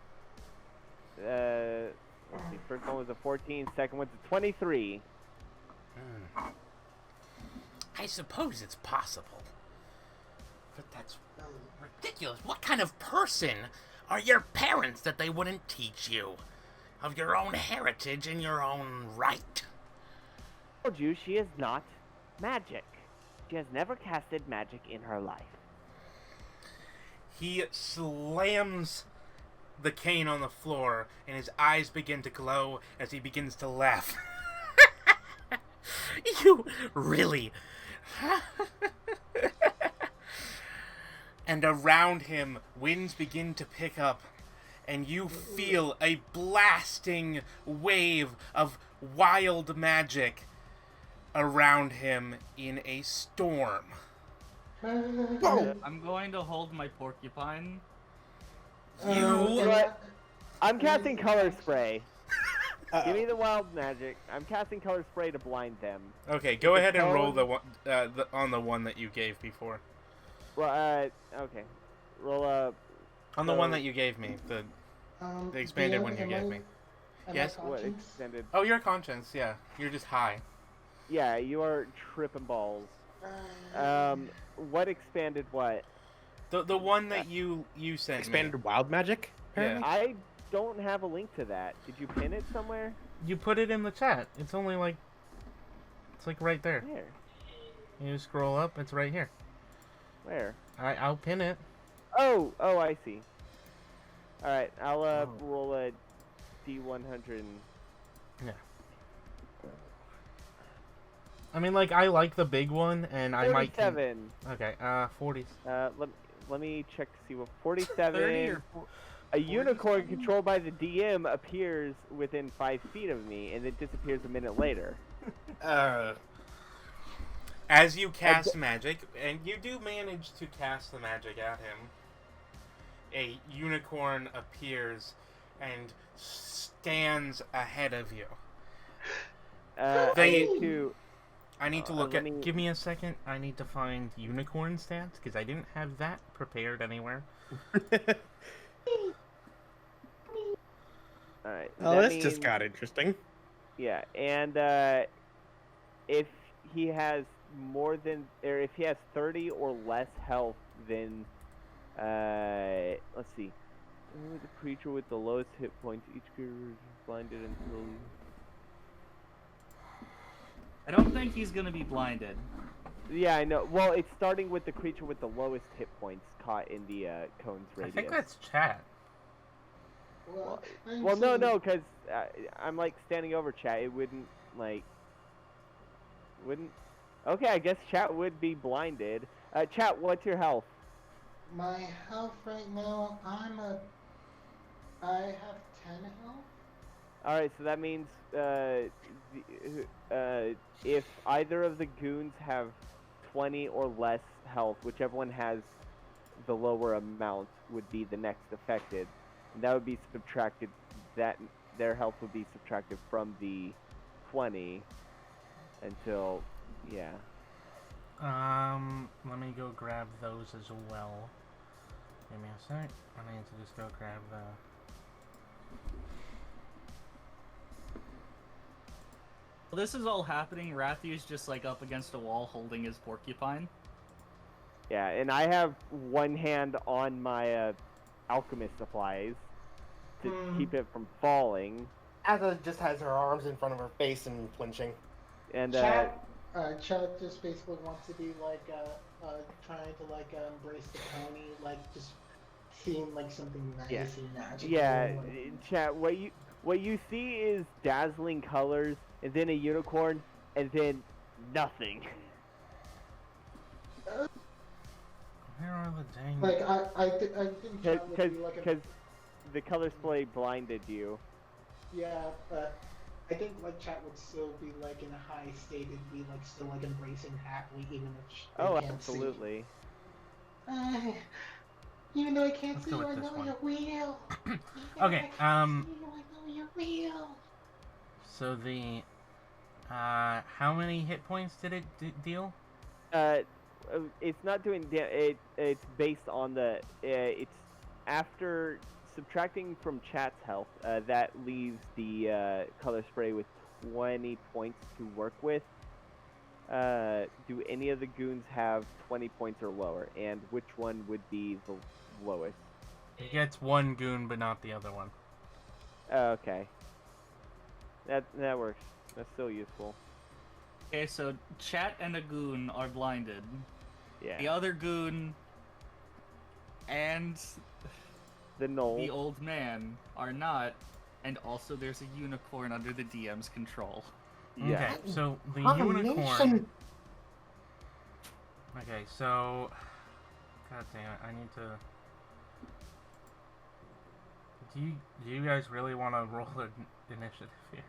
S1: Let's see, first one was a 14, second one's a 23.
S5: I suppose it's possible. But that's ridiculous. What kind of person are your parents that they wouldn't teach you of your own heritage and your own right?
S1: I told you, she is not magic. She has never casted magic in her life.
S5: He slams the cane on the floor, and his eyes begin to glow as he begins to laugh. You really... And around him, winds begin to pick up, and you feel a blasting wave of wild magic around him in a storm.
S3: I'm going to hold my porcupine.
S1: I'm casting color spray. Give me the wild magic. I'm casting color spray to blind them.
S5: Okay, go ahead and roll the one on the one that you gave before.
S1: Well, okay. Roll
S5: On the one that you gave me, the expanded
S6: DM,
S5: one you
S6: am
S5: gave
S6: I-
S5: me.
S6: am I
S5: Yes?
S1: What
S6: conscious?
S1: extended?
S5: Oh, your conscience, yeah. You're just high.
S1: Yeah, you are tripping balls.
S6: Uh,
S1: What expanded what?
S5: The one that you sent me.
S2: Expanded wild magic, apparently?
S1: I don't have a link to that. Did you pin it somewhere?
S5: You put it in the chat. It's only like... It's like right there.
S1: Where?
S5: You scroll up, it's right here.
S1: Where?
S5: I'll pin it.
S1: Oh, I see. All right, I'll roll a D100.
S5: Yeah. I mean, like, I like the big one, and I might...
S1: 37.
S5: Okay, 40.
S1: Let me check to see what 47.
S3: 30 or
S1: A unicorn controlled by the DM appears within 5 feet of me, and it disappears a minute later.
S5: As you cast magic, and you do manage to cast the magic at him, a unicorn appears and stands ahead of you. I need to look at... Give me a second. I need to find unicorn stats, because I didn't have that prepared anywhere.
S1: Alright.
S2: Oh, this just got interesting.
S1: Yeah, and if he has more than, or if he has 30 or less health, then let's see. The creature with the lowest hit points, each creature is blinded until.
S3: I don't think he's gonna be blinded.
S1: Yeah, I know. Well, it's starting with the creature with the lowest hit points caught in the cone's radius.
S5: I think that's chat.
S1: Well, no, because I'm like standing over chat. It wouldn't. Okay, I guess chat would be blinded. Chat, what's your health?
S6: My health right now, I have 10 health.
S1: All right, so that means if either of the goons have 20 or less health, whichever one has the lower amount would be the next affected. And that would be subtracted. That their health would be subtracted from the 20 until, yeah.
S5: Let me go grab those as well. Give me a sec. I need to just go grab the...
S3: Well, this is all happening. Rathew's just like up against a wall holding his porcupine.
S1: Yeah, and I have one hand on my alchemist supplies to keep it from falling.
S2: Ada just has her arms in front of her face and flinching.
S1: And
S6: Chad just basically wants to be like trying to like embrace the pony, like just seem like something nice and magical.
S1: Yeah, chat. What you see is dazzling colors, and then a unicorn, and then nothing.
S5: Where are the dang...
S6: Like I think Chad would be like
S1: because the color display blinded you.
S6: Yeah, but I think like chat would still be like in a high state and be like still like embracing happily even if they can't
S1: Absolutely.
S6: See. Even though I can't
S5: Let's
S6: see
S5: go
S6: you, I
S5: with this
S6: know
S5: one.
S6: you're real.
S5: Okay,
S6: I know you're real.
S5: So the... how many hit points did it deal?
S1: It's not doing it's based on the it's after subtracting from chat's health, that leaves the color spray with 20 points to work with. Do any of the goons have 20 points or lower, and which one would be the lowest?
S5: It gets one goon, but not the other one.
S1: Okay. That works. That's still useful.
S3: Okay, so chat and a goon are blinded.
S1: Yeah.
S3: The other goon and
S1: The knoll.
S3: the old man are not, and also there's a unicorn under the DM's control.
S1: Yeah.
S5: Okay, so the
S2: Combination.
S5: unicorn... Okay, so... God damn it, I need to... Do you guys really want to roll an initiative here?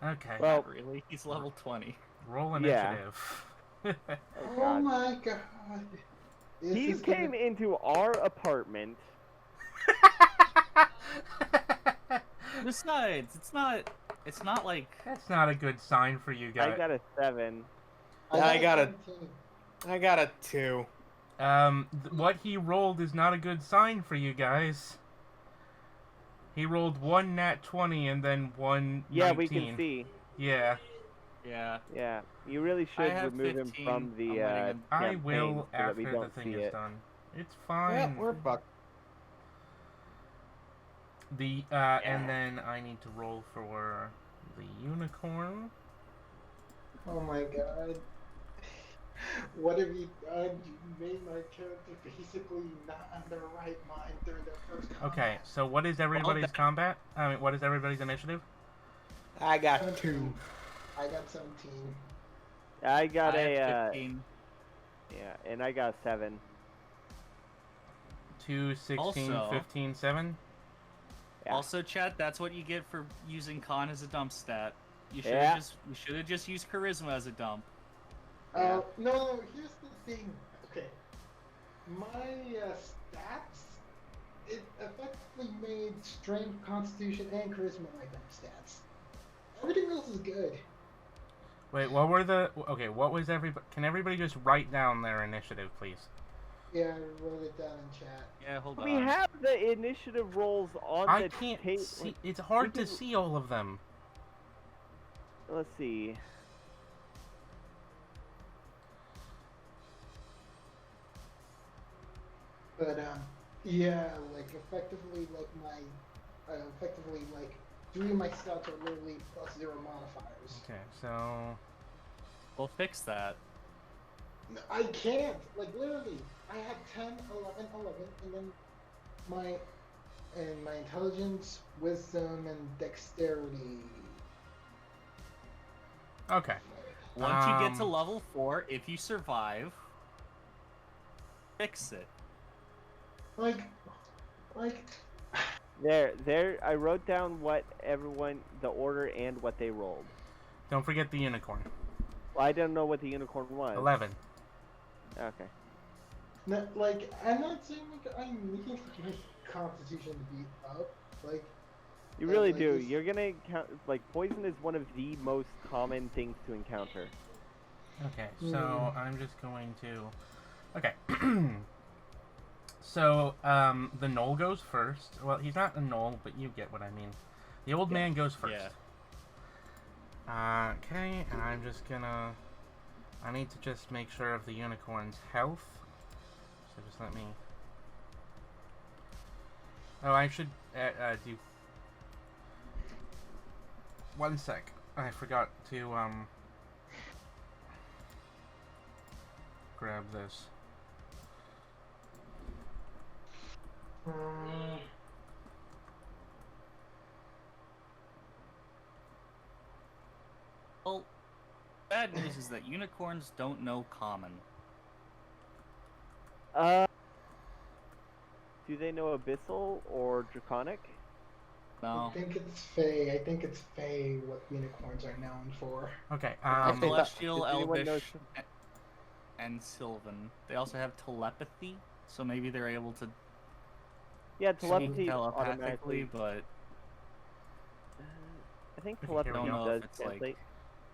S5: Okay.
S1: Well,
S3: Not really. He's level 20.
S5: Roll
S1: yeah.
S5: initiative.
S6: Oh my god.
S1: He came into our apartment.
S3: Besides, it's not like...
S5: That's not a good sign for you guys.
S1: I got a 7.
S2: I got a
S6: 17.
S2: I got a 2.
S5: What he rolled is not a good sign for you guys. He rolled one nat 20 and then one 19.
S1: Yeah, we can see.
S5: Yeah.
S3: Yeah.
S1: Yeah, you really
S3: I
S1: should
S3: have
S1: remove
S3: 15.
S1: him from the
S3: I'm letting him-
S5: I
S1: campaign
S5: will
S1: so that we
S5: after the
S1: don't
S5: thing
S1: see
S5: is
S1: it.
S5: done. It's fine.
S2: Yeah, we're fucked.
S5: And then I need to roll for the unicorn.
S6: Oh my god. What have you done? You made my character basically not on their right mind during their first combat.
S5: Okay, so what is everybody's combat? I mean, what is everybody's initiative?
S2: I got 2.
S6: I got 17.
S1: I got
S3: I
S1: a
S3: have 15.
S1: yeah, and I got 7.
S5: 2, 16,
S3: Also-
S5: 15, 7?
S1: Yeah.
S3: Also, chat, that's what you get for using con as a dump stat. You should
S1: Yeah.
S3: have just used charisma as a dump.
S6: No, here's the thing. Okay. My stats, it effectively made strength, constitution, and charisma my dump stats. Everything else is good.
S5: Wait, what were the... Okay, what was everybody... Can everybody just write down their initiative, please?
S6: Yeah, I wrote it down in chat.
S3: Yeah, hold on.
S1: We have the initiative rolls on
S5: I
S1: the
S5: can't
S1: tape.
S5: see... It's hard to
S1: can-
S5: see all of them.
S1: Let's see.
S6: But yeah, like effectively, like 3 of my stats are literally +0 modifiers.
S5: Okay, so...
S3: We'll fix that.
S6: No, I can't. Like literally, I had 10, 11, 11, and then my intelligence, wisdom, and dexterity.
S5: Okay.
S3: Once you get to level 4, if you survive, fix it.
S6: Like.
S1: There. I wrote down what everyone, the order, and what they rolled.
S5: Don't forget the unicorn.
S1: Well, I don't know what the unicorn was.
S5: 11.
S1: Okay.
S6: No, like I'm not saying like I need my constitution to be up. Like.
S1: You
S6: Yeah,
S1: really
S6: like
S1: do.
S6: this-
S1: You're gonna encounter, like, poison is one of the most common things to encounter.
S5: Okay, so I'm just going to... Okay. So, the Knoll goes first. Well, he's not a Knoll, but you get what I mean. The old man goes first.
S3: Yeah.
S5: Okay, and I'm just gonna... I need to just make sure of the unicorn's health. So just let me... Oh, I should do... One sec. I forgot to, grab this.
S3: Well, bad news is that unicorns don't know common.
S1: Do they know Abyssal or Draconic?
S3: No.
S6: I think it's Fey. I think it's Fey what unicorns are known for.
S5: Okay,
S3: Celestial,
S1: Does anyone know-
S3: Elvish, and Sylvan. They also have telepathy, so maybe they're able to
S1: Yeah,
S3: speak
S1: telepathy
S3: telepathically,
S1: automatically.
S3: but
S1: I think
S5: Okay,
S1: telepathy
S5: here we
S3: go.
S1: does
S3: If it's like-
S1: translate.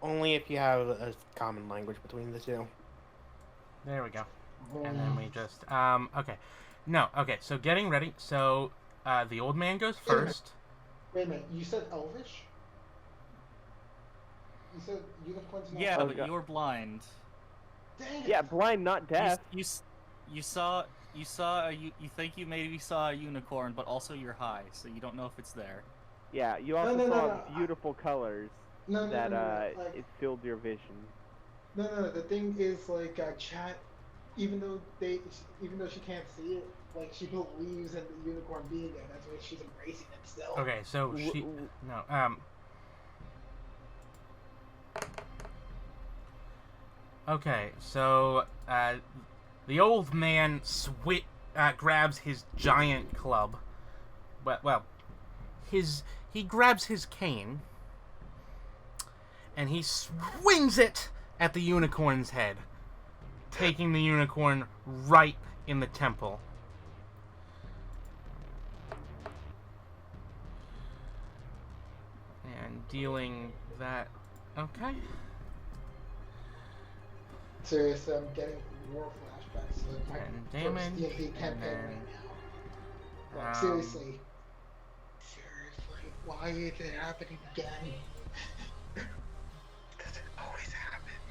S2: Only if you have a common language between the two.
S5: there we go. And then we just, okay. No, okay, so getting ready. So, the old man goes first.
S6: Wait a minute, you said Elvish? You said unicorns not
S3: yeah,
S1: Oh,
S3: but
S1: God.
S3: you're blind.
S6: Dang it.
S1: Yeah, blind, not deaf.
S3: You think you maybe saw a unicorn, but also you're high, so you don't know if it's there.
S1: Yeah, you also
S6: no,
S1: saw
S6: no,
S1: beautiful colors
S6: No,
S1: that
S6: like,
S1: it filled your vision.
S6: no. The thing is, like, chat. Even though she can't see it, like she believes in the unicorn being there. That's why she's embracing it still.
S5: Okay, so she... No, Okay, so, the old man grabs his giant club. Well, he grabs his cane, and he swings it at the unicorn's head, taking the unicorn right in the temple. And dealing that... Okay.
S6: Serious, I'm getting war flashbacks to like my
S5: And
S6: first
S5: damage,
S6: D&D
S5: and
S6: campaign
S5: then,
S6: right now. Like, seriously, why is it happening again? Because it always happens.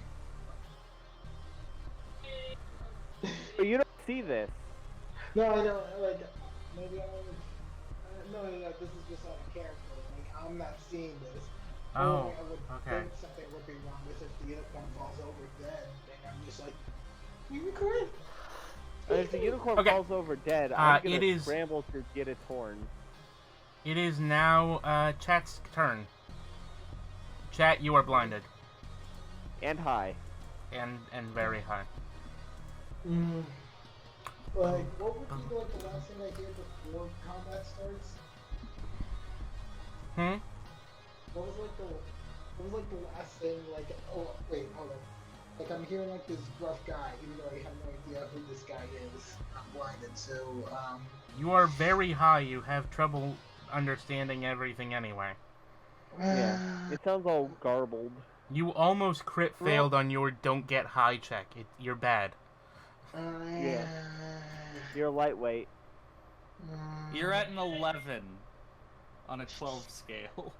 S1: But you don't see this.
S6: No, I know, like, maybe no, this is just out of character. Like, I'm not seeing this.
S5: Oh,
S6: Only I would
S5: okay.
S6: think something would be wrong with if the unicorn falls over dead, and I'm just like, unicorn?
S1: If the unicorn
S5: Okay.
S1: falls over dead, I'm
S5: it
S1: gonna
S5: is-
S1: scramble to get its horn.
S5: It is now Chat's turn. Chat, you are blinded.
S1: And high.
S5: And very high.
S6: Like, what would be like the last thing I hear before combat starts? What was like the last thing, like, oh wait, hold on. Like, I'm hearing like this gruff guy, even though I have no idea who this guy is. I'm blinded, so
S5: You are very high. You have trouble understanding everything anyway.
S1: Yeah. It sounds all garbled.
S5: You almost crit failed on your don't get high check. You're bad.
S1: Yeah. You're lightweight.
S3: You're at an 11 on a 12 scale.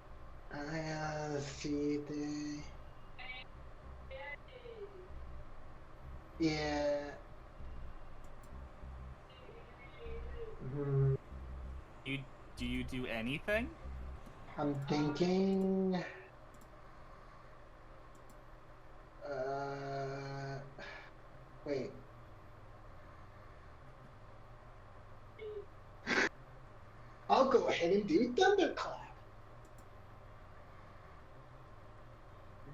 S6: see the... Yeah.
S3: Do you do anything?
S6: I'm thinking... Wait. I'll go ahead and do Thunderclap.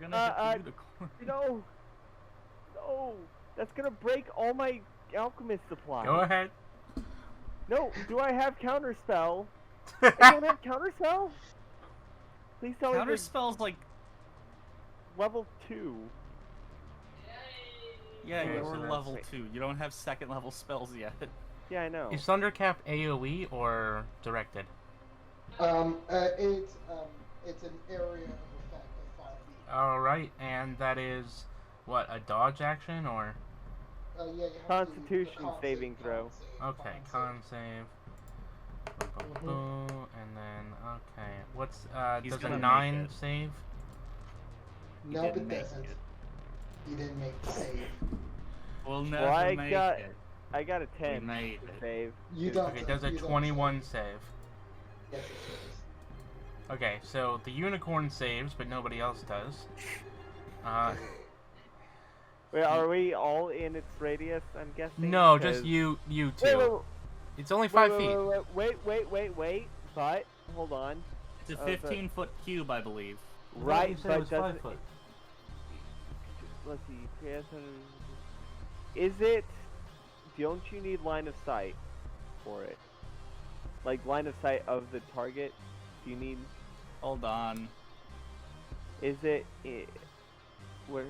S3: You're gonna hit the unicorn.
S1: No, that's gonna break all my alchemist supplies.
S5: Go ahead.
S1: No, do I have counterspell? I don't have counterspell? Please tell me
S3: Counter
S1: there's
S3: spells like
S1: level 2.
S3: yeah,
S5: Okay,
S3: you're
S5: so that's-
S3: level 2. You don't have second level spells yet.
S1: Yeah, I know.
S5: Is Thundercap AoE or directed?
S6: It's an area of effect of 5 feet.
S5: Alright, and that is, what, a dodge action or?
S6: Yeah, you have
S1: Constitution
S6: to do the con
S1: saving
S6: save,
S1: throw.
S5: Okay, con save. Boom, boom, boom, and then, okay. What's,
S3: He's
S5: does a
S3: gonna make
S5: 9
S3: it.
S5: save?
S6: No,
S3: didn't
S6: it
S3: make
S6: doesn't.
S3: it.
S6: You didn't make the save.
S3: We'll never
S1: Well, I
S3: make
S1: got
S3: it.
S1: I got a 10
S3: made
S1: to
S3: it.
S1: save.
S6: You don't.
S5: Okay, does a
S6: you don't
S5: 21
S6: save.
S5: save?
S6: Yes, it saves.
S5: Okay, so the unicorn saves, but nobody else does.
S1: Wait, are we all in its radius, I'm guessing?
S5: No, just
S1: 'Cause-
S5: you
S1: Wait,
S5: two.
S1: wait,
S5: It's only 5 feet.
S1: wait, but, hold on.
S3: It's a
S1: so-
S3: 15-foot cube, I believe.
S1: Right, but doesn't...
S5: 5 foot.
S1: Let's see, is it... Don't you need line of sight for it? Like, line of sight of the target? Do you need...
S3: Hold on.
S1: Is it... Where...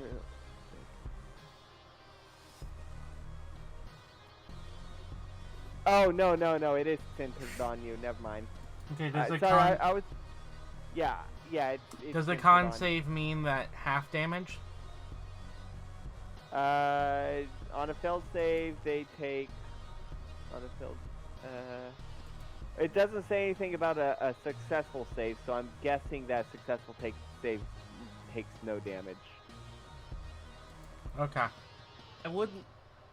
S1: Oh, no, it is centered on you, never mind.
S5: Okay, does the
S1: sorry,
S5: con
S1: I was... Yeah, it's
S5: does the
S1: centered
S5: con
S1: on
S5: save mean that half damage?
S1: you. On a failed save, they take... On a failed... It doesn't say anything about a successful save, so I'm guessing that successful save takes no damage.
S5: Okay.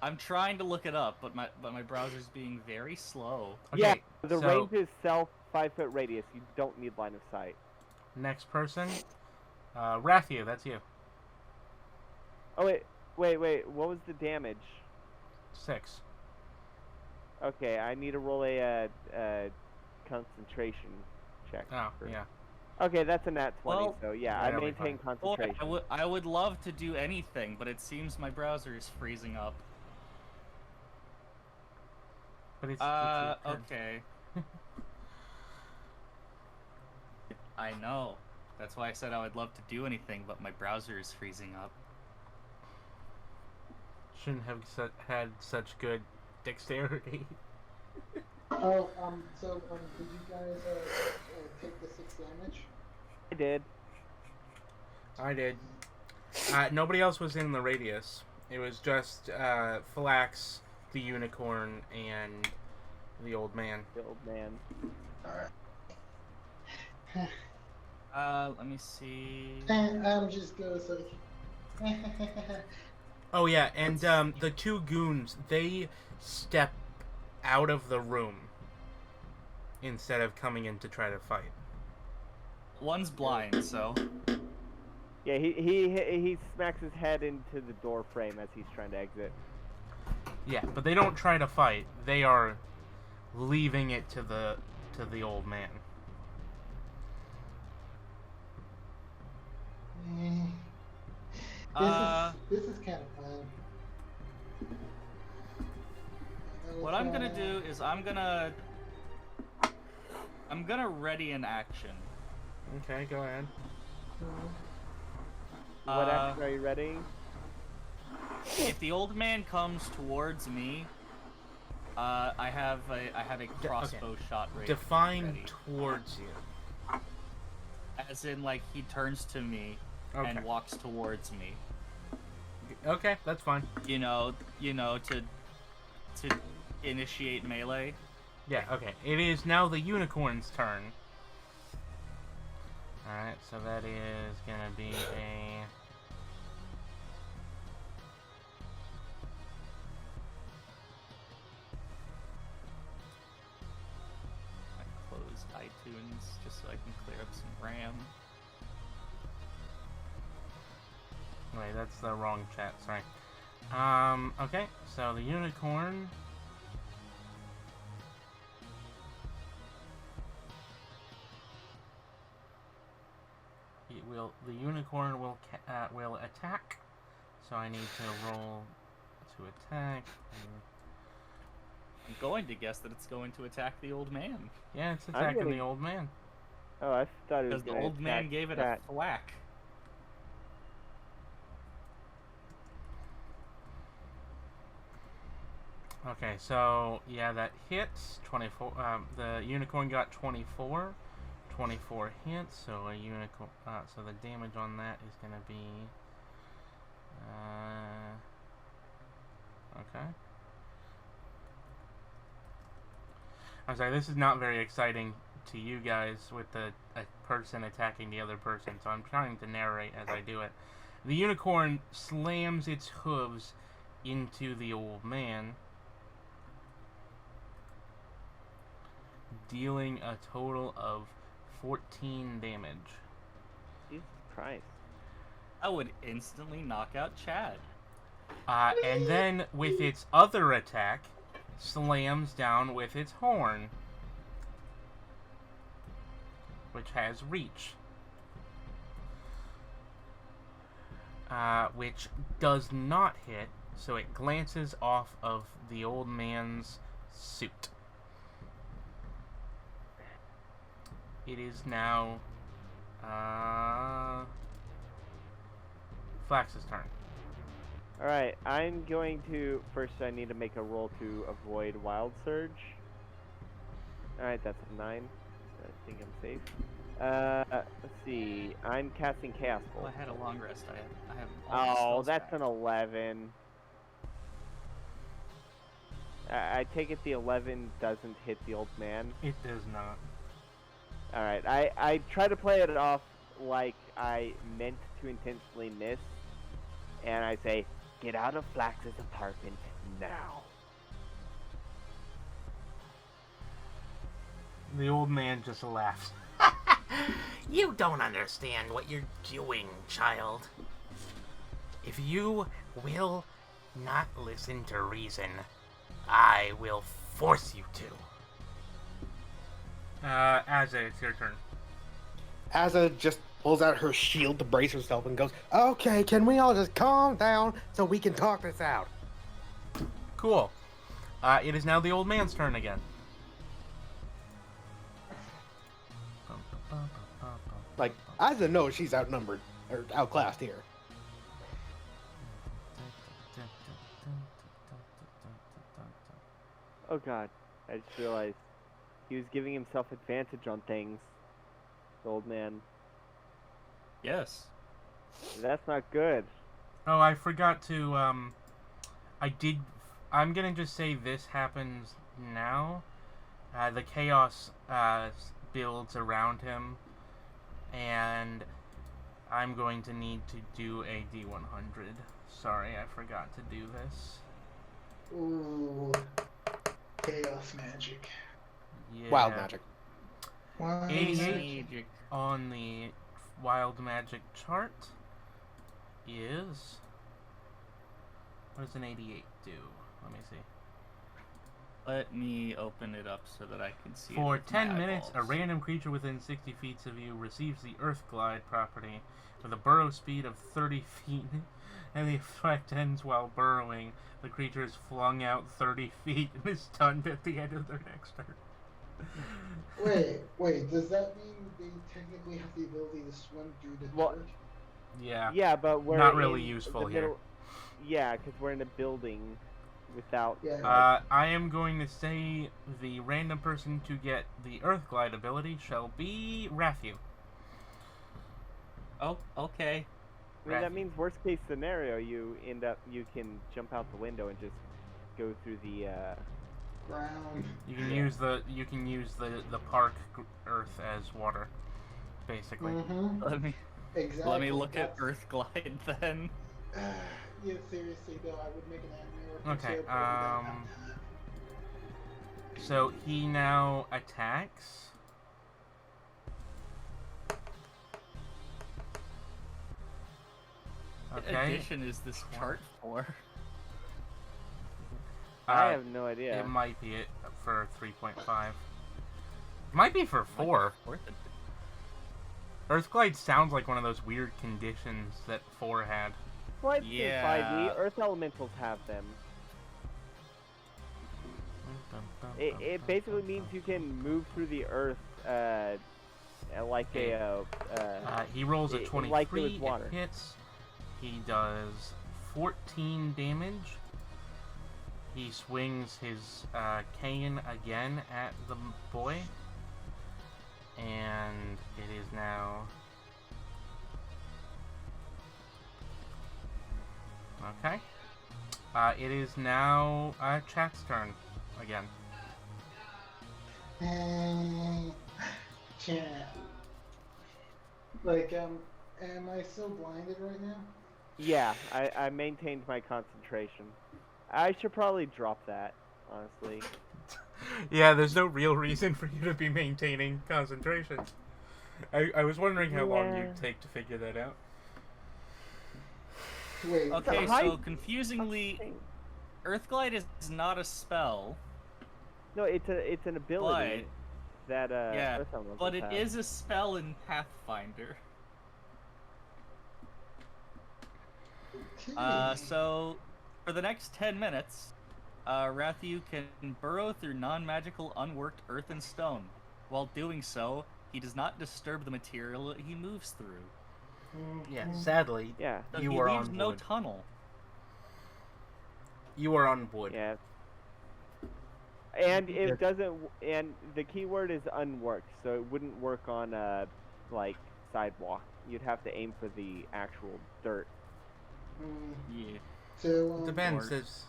S3: I'm trying to look it up, but my browser's being very slow.
S5: Okay,
S1: Yeah, the
S5: so
S1: range is 5-foot radius. You don't need line of sight.
S5: next person, Ratthew, that's you.
S1: Oh, wait. What was the damage?
S5: 6.
S1: Okay, I need to roll a concentration check.
S5: Oh,
S1: for-
S5: yeah.
S1: Okay, that's a nat 20,
S3: Well,
S1: so yeah,
S5: yeah,
S1: I
S5: it'll be
S1: maintain
S5: fine.
S3: Boy,
S1: concentration.
S3: I would love to do anything, but it seems my browser is freezing up.
S5: But it's your turn.
S3: Okay. I know. That's why I said I would love to do anything, but my browser is freezing up.
S5: Shouldn't have had such good dexterity.
S6: Oh, did you guys take the 6 damage?
S1: I did.
S5: I did. Nobody else was in the radius. It was just Flax, the unicorn, and the old man.
S1: The old man.
S6: Alright.
S3: Let me see.
S6: I'm just going so.
S5: Oh yeah, and the two goons, they step out of the room instead of coming in to try to fight.
S3: One's blind, so.
S1: Yeah, he smacks his head into the door frame as he's trying to exit.
S5: Yeah, but they don't try to fight. They are leaving it to the old man.
S6: This is kind of fun.
S3: What I'm gonna do is I'm gonna ready an action.
S5: Okay, go ahead.
S1: What action are you ready?
S3: If the old man comes towards me, I have a crossbow shot ready.
S5: Define towards you.
S3: As in, like, he turns to me and walks towards me.
S5: Okay, that's fine.
S3: You know, to initiate melee.
S5: Yeah, okay. It is now the unicorn's turn. Alright, so that is gonna be a...
S3: I closed iTunes just so I can clear up some RAM.
S5: Wait, that's the wrong chat, sorry. Okay, so the unicorn... The unicorn will attack, so I need to roll to attack.
S3: I'm going to guess that it's going to attack the old man.
S5: Yeah, it's attacking the old man.
S1: Oh, I thought it was
S3: Because the old man gave it a thwack.
S5: Okay, so yeah, that hits 24. The unicorn got 24. 24 hits, so a unicorn. So the damage on that is gonna be. Okay. I'm sorry, this is not very exciting to you guys with a person attacking the other person, so I'm trying to narrate as I do it. The unicorn slams its hooves into the old man, dealing a total of 14 damage.
S1: Jesus Christ.
S3: I would instantly knock out Chad.
S5: And then with its other attack, slams down with its horn, which has reach. Which does not hit, so it glances off of the old man's suit. It is now Flax's turn.
S1: Alright, I'm going to... First, I need to make a roll to avoid Wild Surge. Alright, that's a 9. I think I'm safe. Let's see. I'm casting Chaos Bolt.
S3: Well, I had a long rest. I have all my
S1: Oh,
S3: spells
S1: that's
S3: back.
S1: an 11. I take it the 11 doesn't hit the old man.
S5: It does not.
S1: Alright, I try to play it off like I meant to intentionally miss. And I say, get out of Flax's apartment now.
S5: The old man just laughs.
S7: You don't understand what you're doing, child. If you will not listen to reason, I will force you to.
S5: Azza, it's your turn.
S2: Azza just pulls out her shield to brace herself and goes, okay, can we all just calm down so we can talk this out?
S5: Cool. It is now the old man's turn again.
S2: Like, Azza knows she's outnumbered, or outclassed here.
S1: Oh god, I just realized he was giving himself advantage on things. The old man.
S3: Yes.
S1: That's not good.
S5: Oh, I forgot to I'm gonna just say this happens now. The chaos builds around him, and I'm going to need to do a D100. Sorry, I forgot to do this.
S6: Ooh. Chaos magic.
S5: Yeah.
S2: Wild magic.
S6: Wild
S5: 88
S3: Magic.
S5: on the wild magic chart is... What does an 88 do? Let me see.
S3: Let me open it up so that I can see.
S5: For
S3: it with
S5: 10
S3: my
S5: minutes, a
S3: eyeballs.
S5: random creature within 60 feet of you receives the Earth Glide property with a burrow speed of 30 feet, and the effect ends while burrowing. The creature is flung out 30 feet and is stunned at the end of their next turn.
S6: Wait, does that mean they technically have the ability to swim through the
S1: Well,
S6: dirt?
S5: Yeah.
S1: Yeah, but we're
S5: Not really
S1: in
S5: useful
S1: the
S5: here.
S1: middle- Yeah, because we're in a building without.
S6: Yeah.
S5: I am going to say the random person to get the Earth Glide ability shall be Ratthew.
S3: Oh, okay.
S1: I mean, that
S5: Ratthew.
S1: means worst case scenario, you can jump out the window and just go through the.
S6: Ground.
S5: You can use the park earth as water, basically.
S6: Mm-hmm.
S3: Let me
S6: Exactly.
S3: look at
S6: That's-
S3: Earth Glide then.
S6: Yeah, seriously though, I would make an anime or
S5: Okay,
S6: two, but we don't have time.
S5: So he now attacks.
S3: What
S5: Okay.
S3: edition is this chart for?
S1: I have no idea.
S5: It might be it for 3.5. Might be for 4.
S3: Fourth edition.
S5: Earthglide sounds like one of those weird conditions that 4 had.
S1: Well,
S3: Yeah.
S1: in 5e, Earth Elementals have them. It basically means you can move through the Earth, like
S5: He rolls a
S1: like it
S5: 23,
S1: was water.
S5: it hits. He does 14 damage. He swings his cane again at the boy. And it is now... Okay. It is now Chat's turn again.
S6: Chat. Like, am I still blinded right now?
S1: yeah. I maintained my concentration. I should probably drop that, honestly.
S5: Yeah, there's no real reason for you to be maintaining concentration. I was wondering how long
S1: Yeah.
S5: you'd take to figure that out.
S6: Wait.
S3: Okay,
S1: high-
S3: so confusingly, Earth Glide is not a spell,
S1: No, it's an ability that
S3: yeah,
S1: Earth Elementals
S3: but it
S1: have.
S3: is a spell in Pathfinder. So for the next 10 minutes, Ratthew can burrow through non-magical unworked earth and stone. While doing so, he does not disturb the material he moves through.
S5: Yeah, sadly,
S1: Yeah.
S3: So
S5: You
S3: he
S5: are
S3: leaves
S5: on
S3: no
S5: wood.
S3: tunnel.
S5: you are on wood.
S1: Yeah. And it doesn't. And the keyword is unworked, so it wouldn't work on like sidewalk. You'd have to aim for the actual dirt.
S3: Yeah.
S6: So,
S5: Depends.
S3: Or-
S5: There's...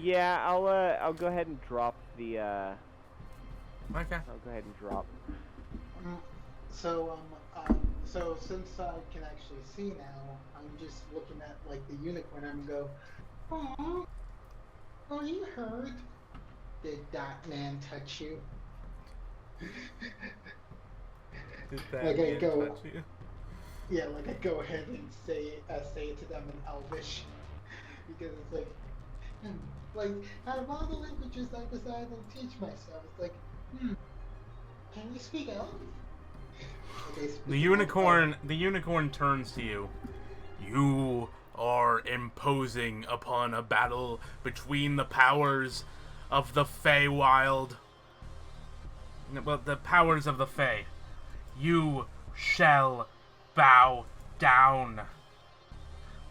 S1: Yeah, I'll go ahead and drop the.
S5: Okay.
S1: I'll go ahead and drop.
S6: So since I can actually see now, I'm just looking at like the unicorn and go, "Aw, are you hurt? Did that man touch you?"
S5: Did that
S6: Like, I
S5: man
S6: go-
S5: touch you?
S6: Yeah, like I go ahead and say it to them in Elvish, because it's like out of all the languages I decided to teach myself, it's like, can you speak Elf? Okay,
S5: The unicorn turns to you. You are imposing upon a battle between the powers of the Feywild. Well, the powers of the Fey. You shall bow down.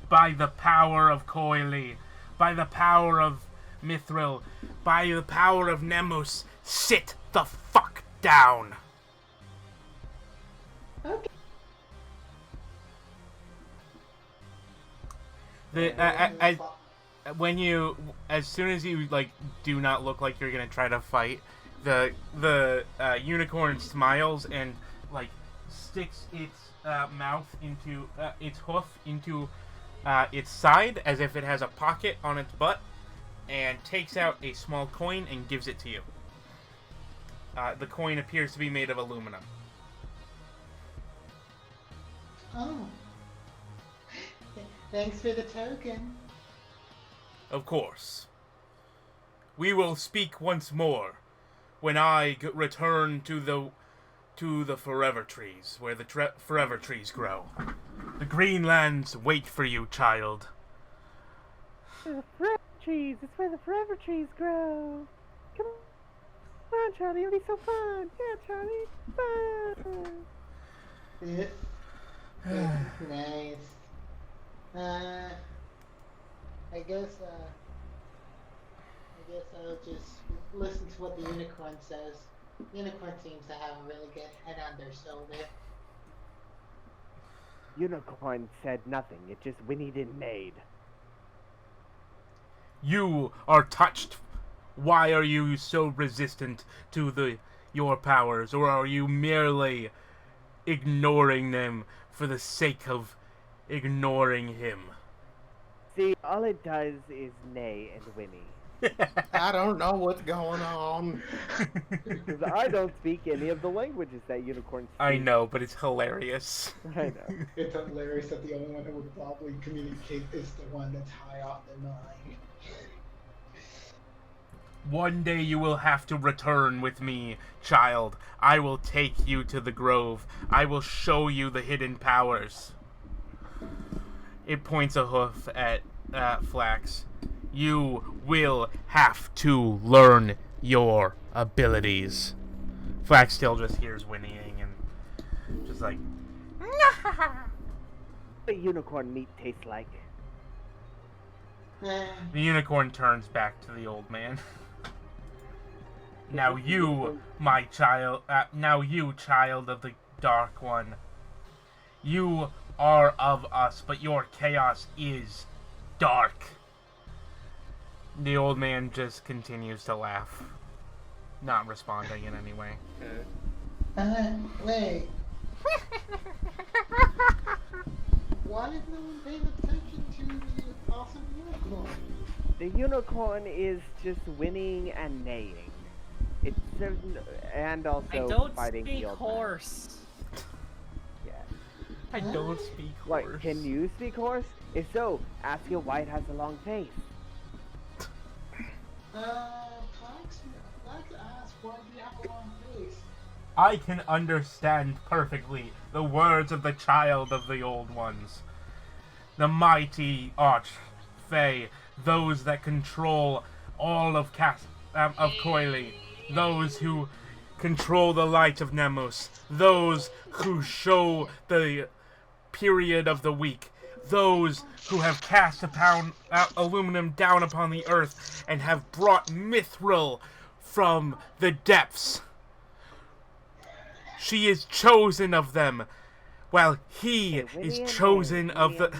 S5: By the power of Coily, by the power of Mithril, by the power of Nemus, sit the fuck down.
S6: Okay.
S5: as soon as you like do not look like you're gonna try to fight, the unicorn smiles and like sticks its mouth into its hoof into its side as if it has a pocket on its butt, and takes out a small coin and gives it to you. The coin appears to be made of aluminum.
S6: Oh. Thanks for the token.
S5: Of course. We will speak once more when I return to the forever trees, where the forever trees grow. The green lands wait for you, child.
S1: The forever trees. It's where the forever trees grow. Come on, Charlie. It'll be so fun. Yeah, Charlie. Fun.
S6: Nice. I guess I'll just listen to what the unicorn says. Unicorn seems to have a really good head on their shoulder.
S1: Unicorn said nothing. It just whinnied and neighed.
S5: You are touched. Why are you so resistant to your powers, or are you merely ignoring them for the sake of ignoring him?
S1: See, all it does is neigh and whinny.
S2: I don't know what's going on.
S1: Because I don't speak any of the languages that unicorns speak.
S5: I know, but it's hilarious.
S1: I know.
S6: It's hilarious that the only one who would probably communicate is the one that's high off the nine.
S5: One day you will have to return with me, child. I will take you to the grove. I will show you the hidden powers. It points a hoof at Flax. You will have to learn your abilities. Flax still just hears whinnying and just like...
S1: What the unicorn meat tastes like?
S5: The unicorn turns back to the old man. Now you, my child, child of the Dark One. You are of us, but your chaos is dark. The old man just continues to laugh, not responding in any way.
S6: Wait. Why is no one paying attention to the awesome unicorn?
S1: The unicorn is just whinnying and neighing. It's and also
S3: I don't
S1: fighting
S3: speak
S1: the old
S3: horse.
S1: Man. Yeah.
S5: I don't speak horse.
S1: What, can you speak horse? If so, ask him why it has a long face.
S6: Flax asked why do you have a long face?
S5: I can understand perfectly the words of the child of the old ones. The mighty Arch-Fae, those that control all of Coily, those who control the light of Nemus, those who show the period of the week, those who have cast aluminum down upon the earth and have brought mithril from the depths. She is chosen of them, while he is chosen of the...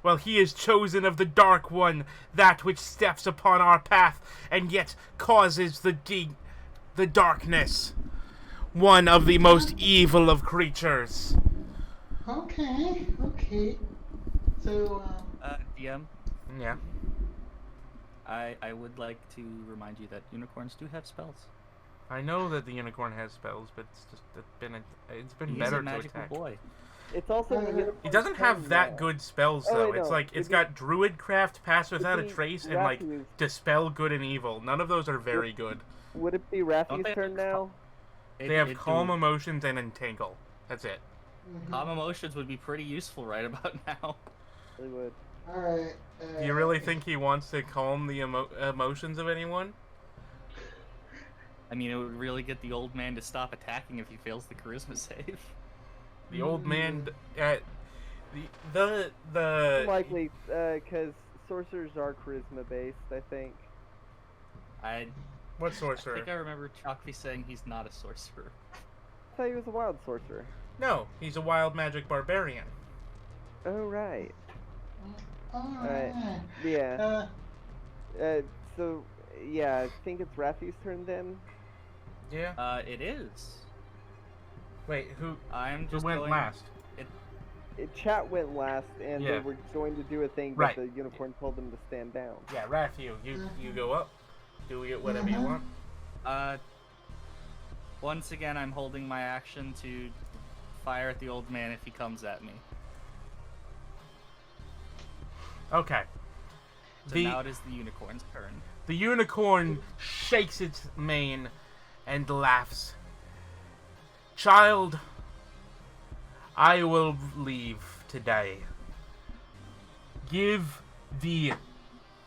S5: Well, he is chosen of the Dark One, that which steps upon our path and yet causes the darkness. One of the most evil of creatures.
S6: Okay. So,
S3: DM,
S5: Yeah.
S3: I would like to remind you that unicorns do have spells.
S5: I know that the unicorn has spells, but it's been
S3: He's
S5: better
S3: a
S5: to
S3: magical
S5: attack.
S3: boy.
S1: It's also the unicorn
S5: It doesn't have that
S1: now.
S5: good spells
S1: Oh,
S5: though.
S1: wait,
S5: It's
S1: no.
S5: like it's
S1: It'd
S5: got Druidcraft, Pass Without a
S1: be
S5: Trace, and like
S1: Ratthew.
S5: Dispel Good and Evil. None of those are very good.
S1: Would it be
S3: Don't
S1: Rathy's
S3: they
S1: turn
S3: have
S1: now?
S5: They have Calm Emotions and Entangle. That's it.
S3: Calm emotions would be pretty useful right about now.
S1: They would.
S6: alright.
S5: Do you really think he wants to calm the emotions of anyone?
S3: I mean, it would really get the old man to stop attacking if he fails the charisma save.
S5: The old man, the
S1: Likely, because sorcerers are charisma based, I think.
S3: I
S5: what
S3: think
S5: sorcerer?
S3: I remember Chalky saying he's not a sorcerer.
S1: I thought he was a wild sorcerer.
S5: No, he's a wild magic barbarian.
S1: Oh, right. Alright.
S6: Alright.
S1: Yeah. So, yeah, I think it's Rathew's turn then.
S5: Yeah.
S3: It is.
S5: Wait, who
S3: Just
S5: went
S3: going...
S5: last?
S1: Chat went last, and
S5: Yeah.
S1: they were going to do a thing, but
S5: Right.
S1: the unicorn told them to stand down.
S5: Yeah, Ratthew, you go up. Do whatever you want.
S3: Once again, I'm holding my action to fire at the old man if he comes at me.
S5: Okay.
S3: So now it is the unicorn's turn.
S5: The unicorn shakes its mane and laughs. Child, I will leave today. Give the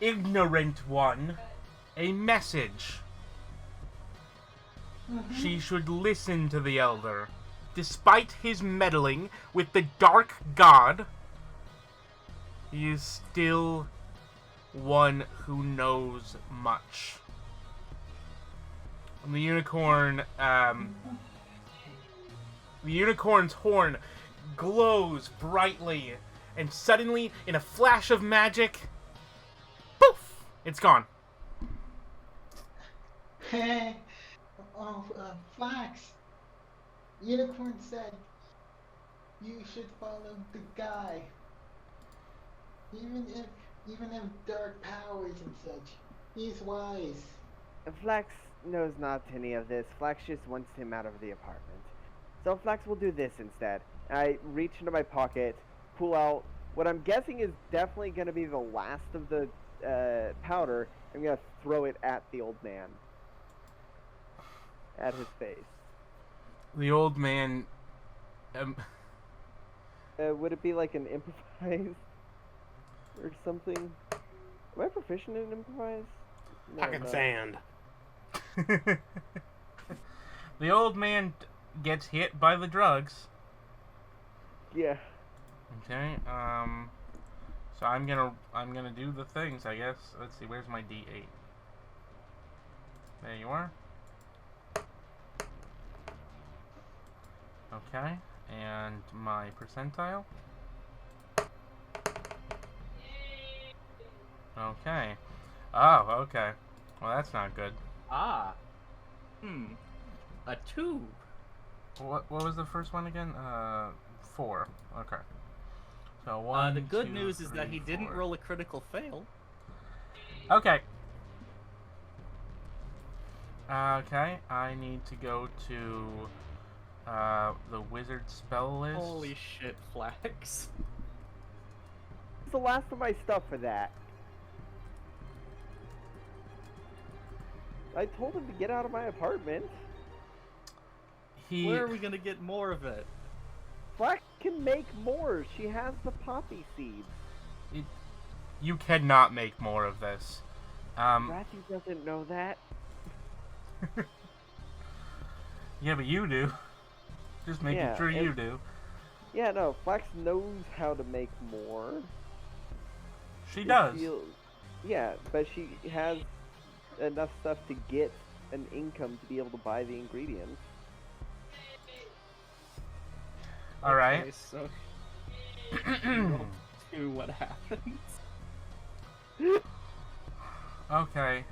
S5: ignorant one a message. She should listen to the elder. Despite his meddling with the dark god, he is still one who knows much. And the unicorn's horn glows brightly, and suddenly, in a flash of magic, poof! It's gone.
S6: Hey, Flax. Unicorn said you should follow the guy. Even if dark powers and such, he's wise.
S1: Flax knows not any of this. Flax just wants him out of the apartment. So Flax will do this instead. I reach into my pocket, pull out what I'm guessing is definitely going to be the last of the powder. I'm going to throw it at the old man. At his face.
S5: The old man...
S1: would it be like an improvise? Or something? Am I proficient in improvise? No,
S2: Pocket sand.
S5: The old man gets hit by the drugs.
S1: Yeah.
S5: Okay, so I'm gonna do the things, I guess. Let's see, where's my D8? There you are. Okay, and my percentile. Okay. Oh, okay. Well, that's not good.
S3: A 2.
S5: What was the first one again? 4. Okay. So 1,
S3: The good
S5: 2,
S3: news is that
S5: 3,
S3: he didn't
S5: 4.
S3: roll a critical fail.
S5: Okay. Okay, I need to go to the wizard spell list.
S3: Holy shit, Flax.
S1: It's the last of my stuff for that. I told him to get out of my apartment.
S3: Where are we gonna get more of it?
S1: Flax can make more. She has the poppy seeds.
S5: You cannot make more of this.
S1: Ratthew doesn't know that.
S5: Yeah, but you do. Just making sure you do.
S1: Yeah, no, Flax knows how to make more.
S5: She does.
S1: Yeah, but she has enough stuff to get an income to be able to buy the ingredients.
S5: Alright.
S3: Okay, so... to what happens?
S5: Okay,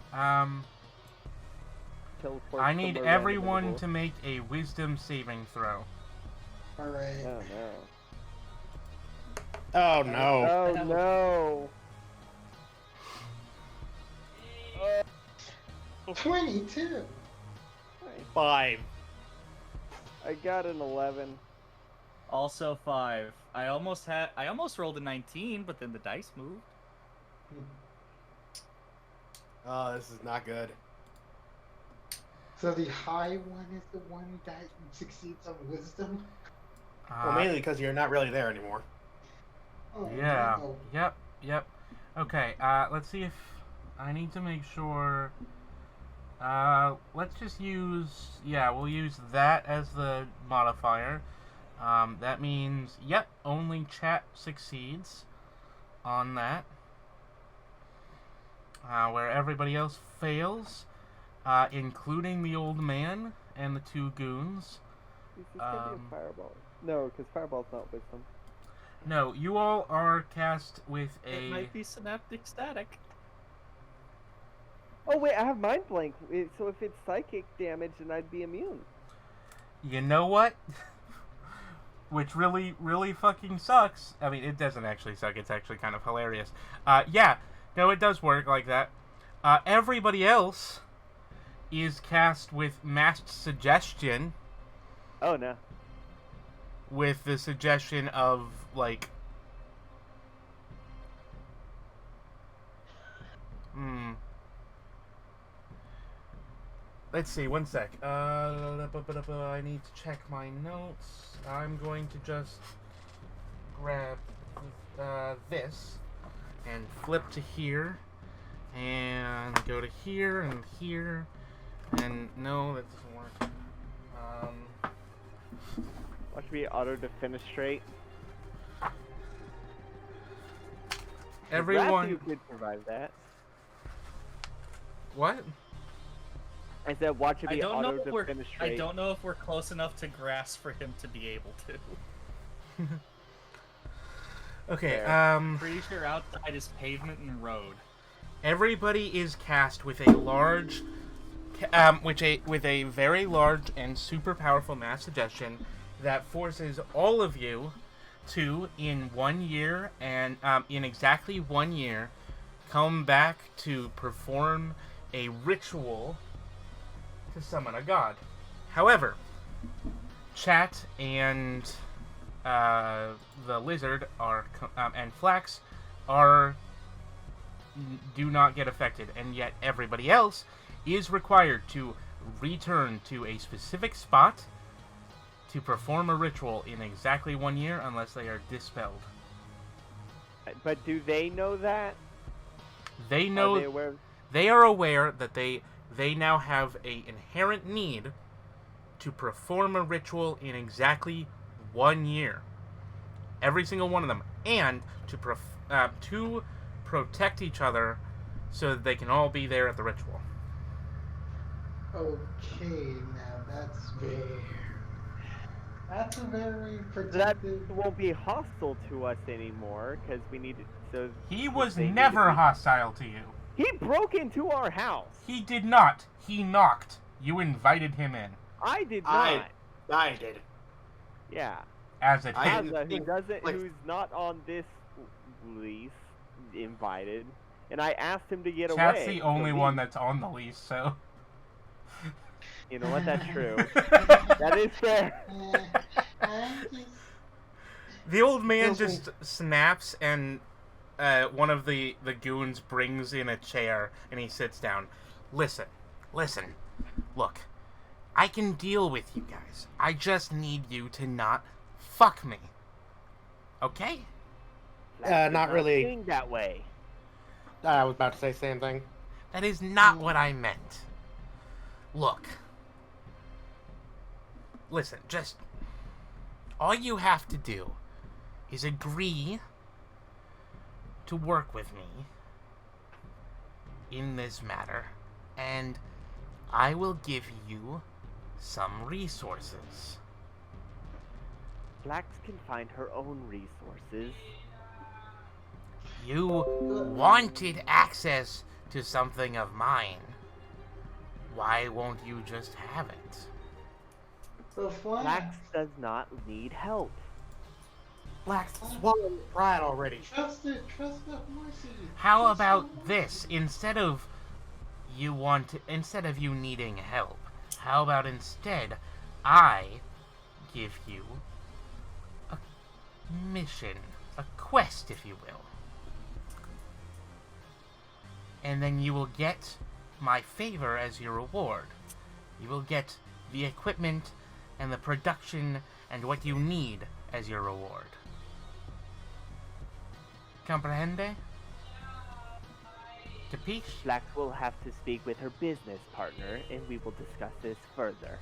S1: Teleport
S5: I need
S1: somewhere
S5: everyone
S1: random.
S5: to make a wisdom saving throw.
S6: Alright.
S1: Oh no.
S2: Oh no.
S1: Oh no.
S6: 22!
S2: 5.
S1: I got an 11.
S3: Also 5. I almost rolled a 19, but then the dice moved.
S2: Oh, this is not good.
S6: So the high one is the one that succeeds on wisdom?
S2: Well, mainly because you're not really there anymore.
S6: Oh,
S5: Yeah.
S6: no.
S5: Yep. Okay, let's see if I need to make sure. Let's just use, we'll use that as the modifier. That means, only chat succeeds on that. Where everybody else fails, including the old man and the 2 goons.
S1: Is this gonna be a fireball? No, because fireball's not wisdom.
S5: No, you all are cast with a...
S3: It might be synaptic static.
S1: Oh wait, I have mind blank. So if it's psychic damage, then I'd be immune.
S5: You know what? Which really, really fucking sucks. I mean, it doesn't actually suck. It's actually kind of hilarious. Yeah. No, it does work like that. Everybody else is cast with masked suggestion.
S1: Oh no.
S5: With the suggestion of, like... Let's see, one sec. I need to check my notes. I'm going to just grab this and flip to here and go to here and here. And no, that doesn't work.
S1: Watch me auto-defenestrate.
S5: Everyone...
S1: You could survive that.
S5: What?
S1: I said watch me
S3: I
S1: auto-defenestrate.
S3: don't know if we're close enough to grass for him to be able to.
S5: Okay,
S3: Pretty sure outside is pavement and road.
S5: Everybody is cast with a large... with a very large and super powerful mass suggestion that forces all of you to, in 1 year, and in exactly 1 year, come back to perform a ritual to summon a god. However, Chat and the lizard are and Flax do not get affected, and yet everybody else is required to return to a specific spot to perform a ritual in exactly 1 year unless they are dispelled.
S1: But do they know that?
S5: They know.
S1: Are they aware?
S5: They are aware that they now have a inherent need to perform a ritual in exactly 1 year. Every single one of them, and to protect each other so that they can all be there at the ritual.
S6: Okay, now that's a very
S1: That
S6: protective...
S1: won't be hostile to us anymore because we need to. So
S5: He was
S1: they need
S5: never
S1: to be-
S5: hostile to you.
S1: He broke into our house.
S5: He did not. He knocked. You invited him in.
S1: I did not.
S2: I did.
S1: Yeah.
S5: As a
S2: I-
S5: kid.
S1: Asa,
S2: like-
S1: who's not on this lease, invited, and I asked him to get
S5: Chat's
S1: away.
S5: the
S1: to
S5: only one
S1: leave.
S5: that's on the lease, so...
S1: You know what? That's true. That is fair.
S5: The old man just snaps, and one of the goons brings in a chair, and he sits down. Listen. Look, I can deal with you guys. I just need you to not fuck me. Okay?
S1: That's
S2: not really.
S1: Being that way.
S2: I was about to say the same thing.
S5: That is not what I meant. Look. Listen, just... all you have to do is agree to work with me in this matter, and I will give you some resources.
S1: Flax can find her own resources.
S5: You wanted access to something of mine. Why won't you just have it?
S6: So
S1: Flax does not need help.
S2: Flax, swallow your pride already.
S6: Trust the horsey.
S5: How
S6: Trust
S5: about
S6: the
S5: this? Instead of you needing help, how about instead I give you a mission, a quest, if you will. And then you will get my favor as your reward. You will get the equipment and the production and what you need as your reward. Comprehende? Capiche?
S1: Flax will have to speak with her business partner, and we will discuss this further.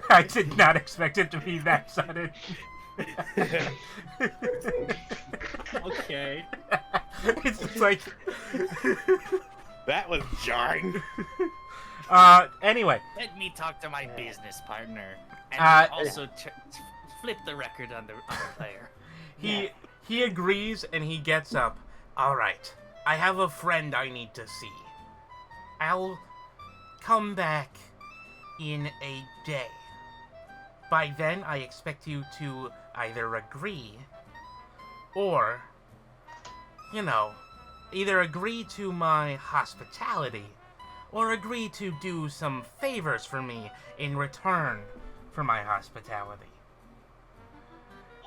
S5: I did not expect it to be that sudden.
S3: Okay.
S5: It's just like...
S2: That was jarring.
S5: Anyway.
S3: Let me talk to my business partner, and also flip the record on the player.
S5: He agrees and he gets up. All right, I have a friend I need to see. I'll come back in a day. By then, I expect you to either agree or, either agree to my hospitality or agree to do some favors for me in return for my hospitality.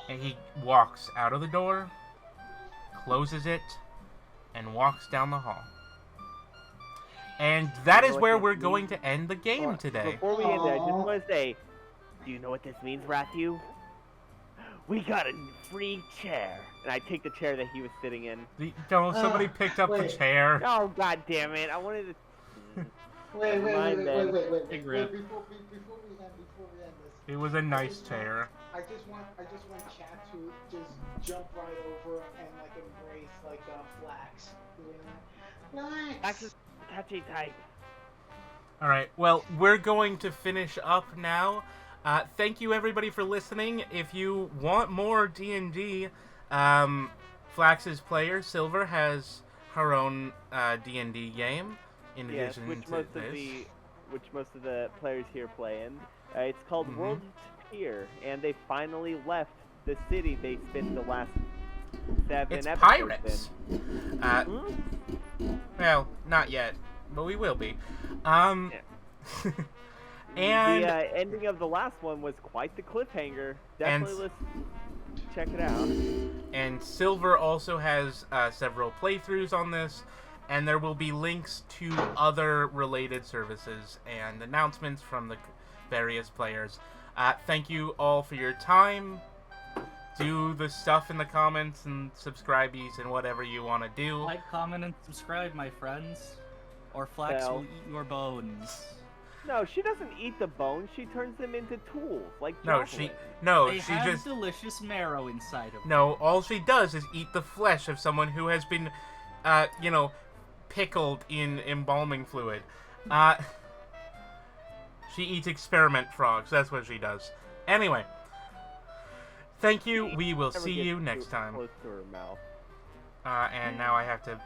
S5: And he walks out of the door, closes it, and walks down the hall. And that is where we're going to end the game today.
S1: Before we end it, I just want to say, do you know what this means, Ratthew? We got a free chair. And I take the chair that he was sitting in.
S5: Somebody picked up the chair.
S1: Oh, god damn it. I wanted to...
S6: Wait.
S3: Big rip.
S6: Before we end this.
S5: It was a nice chair.
S6: I just want chat to just jump right over and like embrace like Flax.
S1: Flax is touchy type.
S5: Alright, well, we're going to finish up now. Thank you everybody for listening. If you want more D&D, Flax's player, Silver, has her own D&D game in addition to this.
S1: Which most of the players here play in. It's called World Tier, and they finally left the city they spent the last 7
S5: it's
S1: episodes
S5: pirates.
S1: in.
S5: Well, not yet, but we will be. And
S1: the ending of the last one was quite the cliffhanger. Definitely check it out.
S5: And Silver also has several playthroughs on this, and there will be links to other related services and announcements from the various players. Thank you all for your time. Do the stuff in the comments and subscribees and whatever you want to do.
S3: Like, comment, and subscribe, my friends. Or Flax will eat your bones.
S1: No, she doesn't eat the bones. She turns them into tools, like
S5: No,
S1: chocolate.
S5: she
S3: have
S5: just
S3: delicious marrow inside of them.
S5: No, all she does is eat the flesh of someone who has been, pickled in embalming fluid. She eats experiment frogs. That's what she does. Anyway, thank you. We will see you next time.
S1: Close to her mouth.
S5: And now I have to